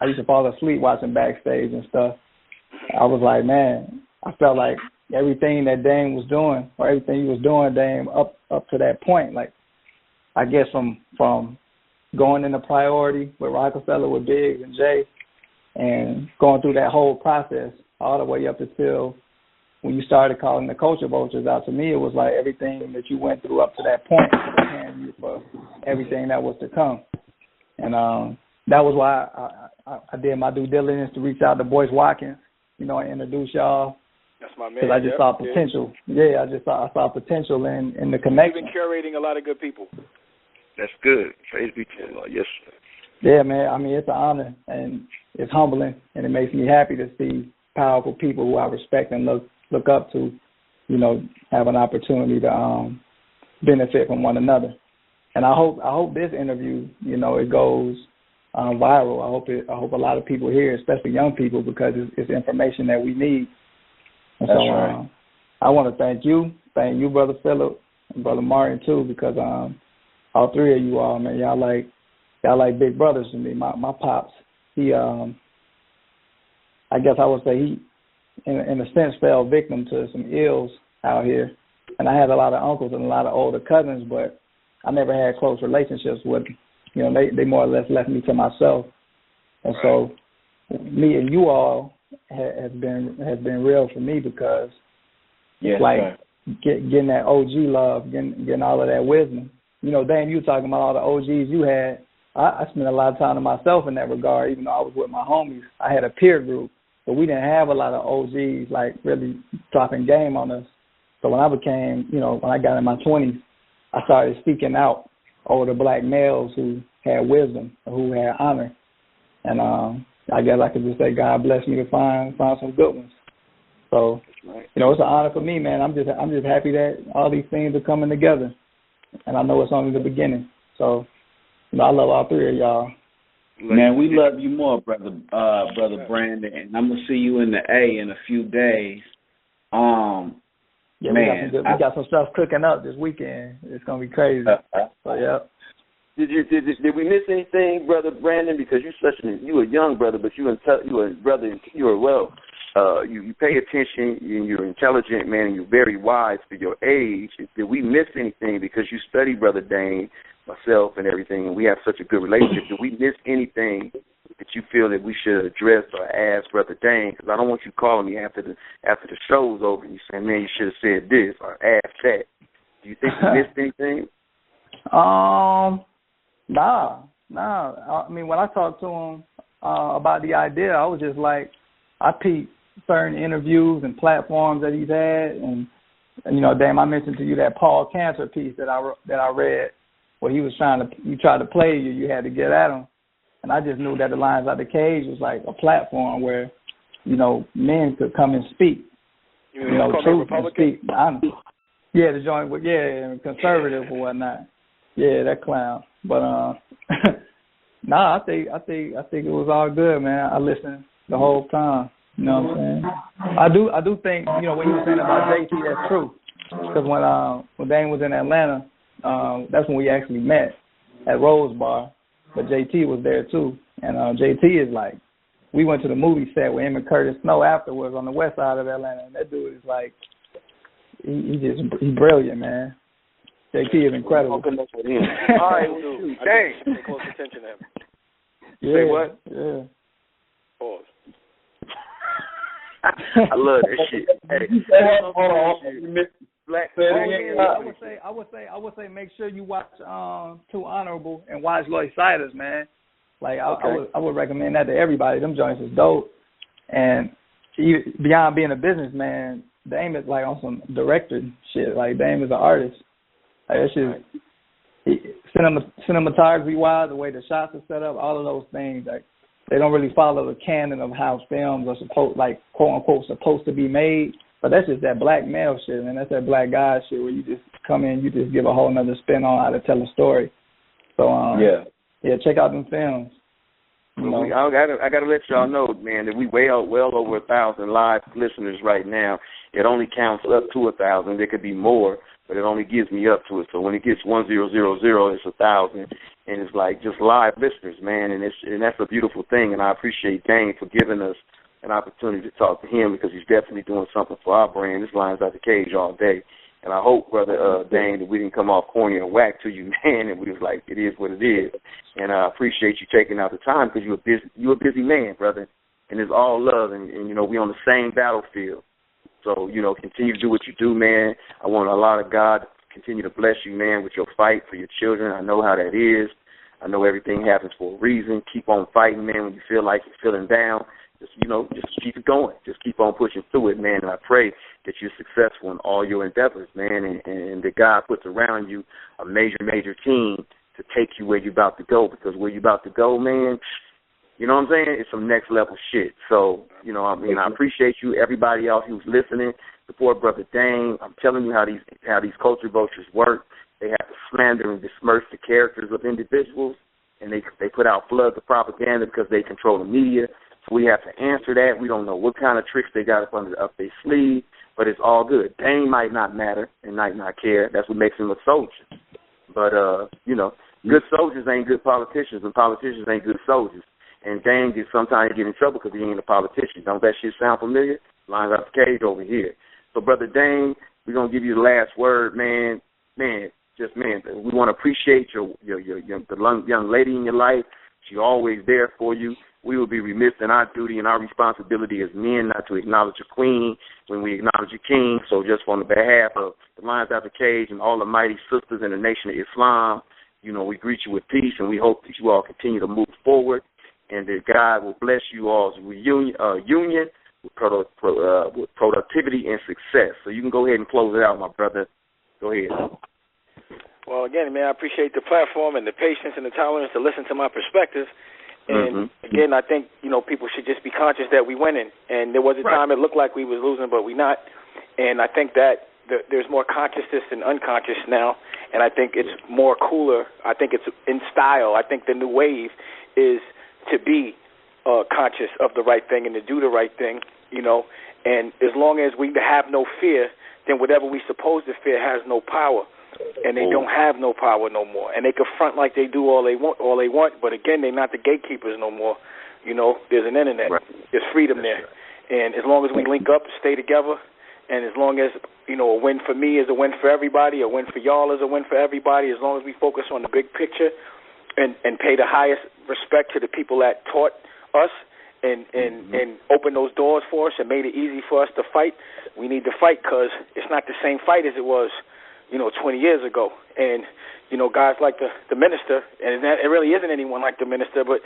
I used to fall asleep watching Backstage and stuff. I was like, man, I felt like everything that Dame was doing, or everything he was doing, Dame, up to that point, like, I guess from going into priority with Rockefeller, with Biggs and Jay, and going through that whole process all the way up until when you started calling the culture vultures out. To me, it was like everything that you went through up to that point, preparing you for everything that was to come. And that was why I did my due diligence to reach out to Boyce Watkins, and introduce y'all. That's my man. Because I just saw potential. Yeah, I saw potential in the connection. You've been curating a lot of good people. That's good. Praise be to Allah. Yes, sir. Yeah, man. I mean, it's an honor, and it's humbling, and it makes me happy to see powerful people who I respect and look up to, have an opportunity to benefit from one another. And I hope this interview, it goes viral. I hope a lot of people hear, especially young people, because it's information that we need. And that's so, right. I want to thank you, Brother Phillip, and Brother Martin too, because all three of you all, man, y'all like big brothers to me. My pops, he, I guess I would say he, in a sense, fell victim to some ills out here. And I had a lot of uncles and a lot of older cousins, but I never had close relationships with them. They more or less left me to myself. And so me and you all has been real for me, because getting that OG love, getting all of that wisdom. Dame, you talking about all the OGs you had. I spent a lot of time to myself in that regard, even though I was with my homies. I had a peer group, but we didn't have a lot of OGs, like, really dropping game on us. So when I became, when I got in my 20s, I started speaking out over the black males who had wisdom, who had honor. And I guess I could just say God blessed me to find some good ones. So, it's an honor for me, man. I'm just happy that all these things are coming together. And I know it's only the beginning. So, I love all three of y'all. Man, we love you more, brother Brandon. And I'm gonna see you in the A in a few days. Yeah, Man, we got some stuff cooking up this weekend. It's gonna be crazy. So yeah. Did we miss anything, Brother Brandon? Because you're a young brother, but you pay attention, and you're intelligent, man, and you're very wise for your age. Did we miss anything? Because you study Brother Dane, myself, and everything, and we have such a good relationship. Did we miss anything that you feel that we should address or ask Brother Dane? Because I don't want you calling me after the show's over and you saying, man, you should have said this or asked that. Do you think we missed anything? Nah. I mean, when I talked to him about the idea, I was just like, I peeped certain interviews and platforms that he's had, and you know, Dame, I mentioned to you that Paul Cantor piece that I read, where he was tried to play you, you had to get at him, and I just knew that the Lions Out the Cage was like a platform where, you know, men could come and speak, you know, truth and speak. Yeah, the joint with conservative or whatnot. Yeah, that clown. But I think it was all good, man. I listened the whole time. You know what I'm saying? I do think, you know, what you were saying about JT, that's true. Because when Dane was in Atlanta, that's when we actually met at Rose Bar. But JT was there too, and JT is like, we went to the movie set with him and Curtis Snow afterwards on the west side of Atlanta, and that dude is like, he's brilliant, man. JT is incredible. All right, dude. Dang. Pay close attention to him. Yeah. Say what? Yeah. Pause. I love that shit. Hey. I would say make sure you watch Too Honorable and watch Lloyd Siders, man. Like I would recommend that to everybody. Them joints is dope. And beyond being a businessman, Dame is like on some director shit. Like Dame is an artist. Like that shit, cinematography wise, the way the shots are set up, all of those things, like they don't really follow the canon of how films are supposed, like quote unquote, supposed to be made. But that's just that black male shit, man. That's that black guy shit where you just come in, you just give a whole nother spin on how to tell a story. So yeah, check out them films. You know? I gotta let y'all know, man, that we well over 1,000 live listeners right now. It only counts up to 1,000. There could be more, but it only gives me up to it. So when it gets 1000, it's 1,000, and it's like just live listeners, man, and that's a beautiful thing. And I appreciate Dane for giving us an opportunity to talk to him, because he's definitely doing something for our brand. This Lions Out the Cage all day. And I hope, Brother Dane, that we didn't come off corny or whack to you, man, and we was like, it is what it is. And I appreciate you taking out the time, because you're a busy man, brother, and it's all love, and you know, we on the same battlefield. So, you know, continue to do what you do, man. I want a lot of God to continue to bless you, man, with your fight for your children. I know how that is. I know everything happens for a reason. Keep on fighting, man, when you feel like you're feeling down. Just keep it going. Just keep on pushing through it, man. And I pray that you're successful in all your endeavors, man, and that God puts around you a major team to take you where you're about to go, because where you're about to go, man, you know what I'm saying? It's some next level shit. So, you know, I mean, I appreciate you, everybody else who's listening. Support Brother Dane. I'm telling you how these culture vultures work. They have to slander and besmirch the characters of individuals, and they put out floods of propaganda because they control the media. So we have to answer that. We don't know what kind of tricks they got up their sleeve, but it's all good. Dane might not matter and might not care. That's what makes him a soldier. But, you know, good soldiers ain't good politicians, and politicians ain't good soldiers. And Dane sometimes get in trouble because he ain't a politician. Don't that shit sound familiar? Lions Out the Cage over here. So, Brother Dane, we're going to give you the last word, man. Man, we want to appreciate the young lady in your life. She's always there for you. We will be remiss in our duty and our responsibility as men not to acknowledge a queen when we acknowledge a king. So just on the behalf of the Lions Out the Cage and all the mighty sisters in the Nation of Islam, you know, we greet you with peace, and we hope that you all continue to move forward, and that God will bless you all's union with productivity and success. So you can go ahead and close it out, my brother. Go ahead. Well, again, man, I appreciate the platform and the patience and the tolerance to listen to my perspective. And again, I think, you know, people should just be conscious that we winning. And there was a time it looked like we was losing, but we not. And I think that there's more consciousness than unconscious now. And I think it's more cooler. I think it's in style. I think the new wave is to be conscious of the right thing and to do the right thing, you know. And as long as we have no fear, then whatever we supposed to fear has no power, and they don't have no power no more. And they can front like they do all they want, but again, they're not the gatekeepers no more. You know, there's an internet. Right. There's freedom there. And as long as we link up, stay together, and as long as, you know, a win for me is a win for everybody, a win for y'all is a win for everybody, as long as we focus on the big picture and pay the highest respect to the people that taught us and opened those doors for us and made it easy for us to fight, we need to fight, because it's not the same fight as it was, you know, 20 years ago. And, you know, guys like the minister, and it really isn't anyone like the minister, but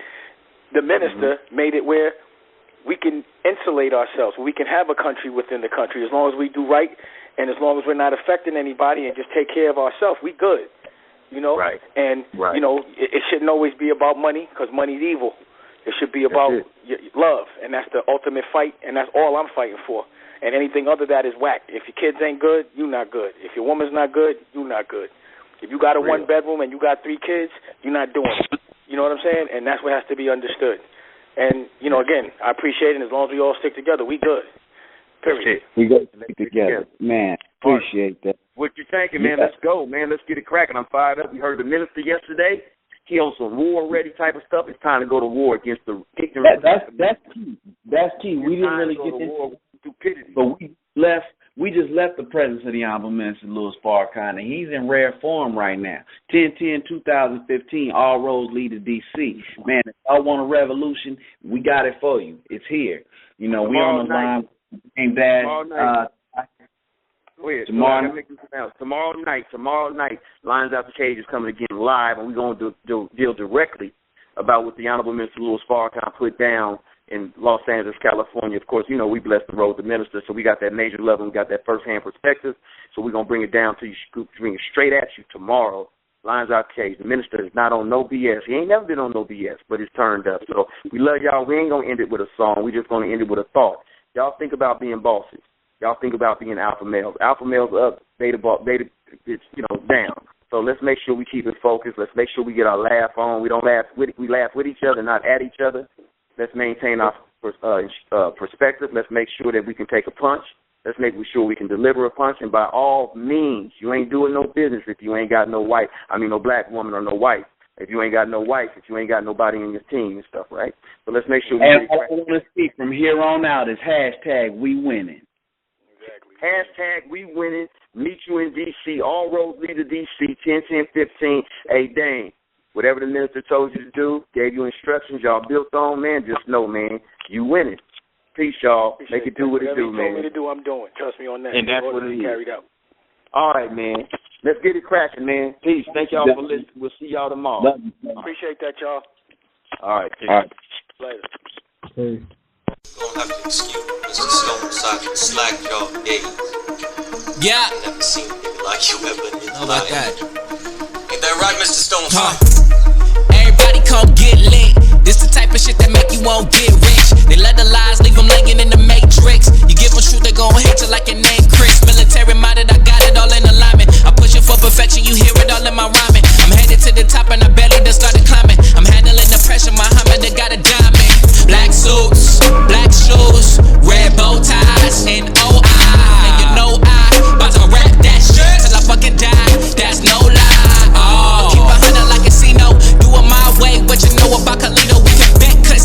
the minister made it where we can insulate ourselves. We can have a country within the country as long as we do right, and as long as we're not affecting anybody and just take care of ourselves, we good. You know? Right. And, you know, it shouldn't always be about money, because money's evil. It should be about love, and that's the ultimate fight, and that's all I'm fighting for. And anything other than that is whack. If your kids ain't good, you not good. If your woman's not good, you not good. If you got a one-bedroom and you got 3 kids, you're not doing it. You know what I'm saying? And that's what has to be understood. And, you know, again, I appreciate it. And as long as we all stick together, we good. Period. We got to stick together. Man, appreciate that. What you thinking, man? Let's go, man. Let's get it cracking. I'm fired up. We heard the minister yesterday. He on some war-ready type of stuff. It's time to go to war against the ignorant. That's key. That's key. We didn't really get into stupidity. But we just left the presence of the Honorable Minister Louis Farrakhan, and he's in rare form right now. 10/10/2015, all roads lead to D.C. Man, if y'all want a revolution, we got it for you. It's here. You know, we on the line. Damon Dash. Tomorrow night, Lions Out the Cage is coming again live, and we're going to deal directly about what the Honorable Minister Louis Farrakhan put down in Los Angeles, California. Of course, you know, we bless the road, the minister, so we got that major level, we got that first-hand perspective, so we're going to bring it down to you, bring it straight at you tomorrow. Lions Out the Cage. The minister is not on no BS. He ain't never been on no BS, but it's turned up. So we love y'all. We ain't going to end it with a song. We're just going to end it with a thought. Y'all think about being bosses. Y'all think about being alpha males. Alpha males up, beta, it's, you know, down. So let's make sure we keep it focused. Let's make sure we get our laugh on. We laugh with each other, not at each other. Let's maintain our perspective. Let's make sure that we can take a punch. Let's make sure we can deliver a punch. And by all means, you ain't doing no business if you ain't got no black woman or no wife. If you ain't got no wife, if you ain't got nobody in your team and stuff, right? So let's make sure we and all I want to see from here on out is #WeWinning. Exactly. #WeWinning. Meet you in D.C. All roads lead to D.C. 10/10/15. Hey, Dane, whatever the minister told you to do, gave you instructions, y'all built on, man, just know, man, you winning. Peace, y'all. Make it do what it do, man. Whatever you told me to do, I'm doing. Trust me on that. And that's what it is. Carried out. All right, man. Let's get it cracking, man. Peace. Thank y'all for listening. We'll see y'all tomorrow. Appreciate that, y'all. All right. Peace. All right. Later. Hey. Don't have to excuse Mr. Stone Socket slack jaw days. Yeah. Never seen a nigga like you ever in your How about that? Ain't that right, Mr. Stone Socket? Everybody come get lit. This the type of shit that make you won't get rich. They let the lies leave them laying in the matrix. You give them truth, they gon' hate you like your name Chris. Military minded, I got it all in alignment. I push it for perfection, you hear it all in my rhyming. I'm headed to the top and I barely done started climbing. I'm handling the pressure, Muhammad, they got a diamond. Black suits, black shoes, red bow ties, and OI. And you know I about to rap that shit till I fucking die. That's no lie. Oh, keep a 100 like a casino. Do it my way, what you know about Carlito? We can bet, cause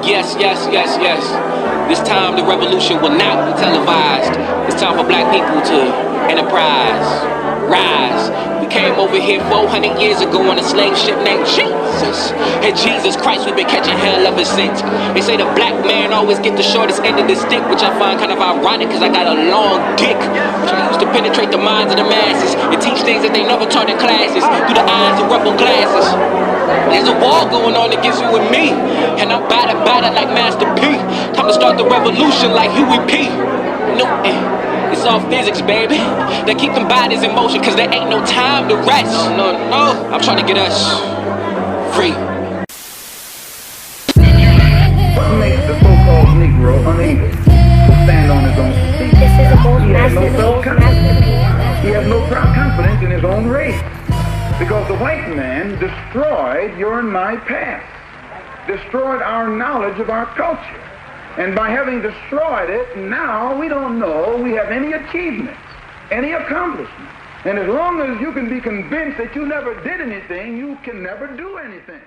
Yes, yes, yes, yes. This time the revolution will not be televised. It's time for black people to enterprise, rise. We came over here 400 years ago on a slave ship named Jesus. And Jesus Christ, we've been catching hell ever since. They say the black man always get the shortest end of the stick, which I find kind of ironic because I got a long dick. Which I used to penetrate the minds of the masses and teach things that they never taught in classes through the eyes of rebel glasses. There's a war going on against you and me, and I'm battered like Master P. Time to start the revolution like Huey P. Newton. It's all physics, baby. They keep them bodies in motion cause there ain't no time to rest. No, I'm trying to get us free. What makes the so-called Negro unable to stand on his own feet? He has no self-confidence. He has no confidence in his own race. Because the white man destroyed your and my past, destroyed our knowledge of our culture. And by having destroyed it, now we don't know we have any achievement, any accomplishment. And as long as you can be convinced that you never did anything, you can never do anything.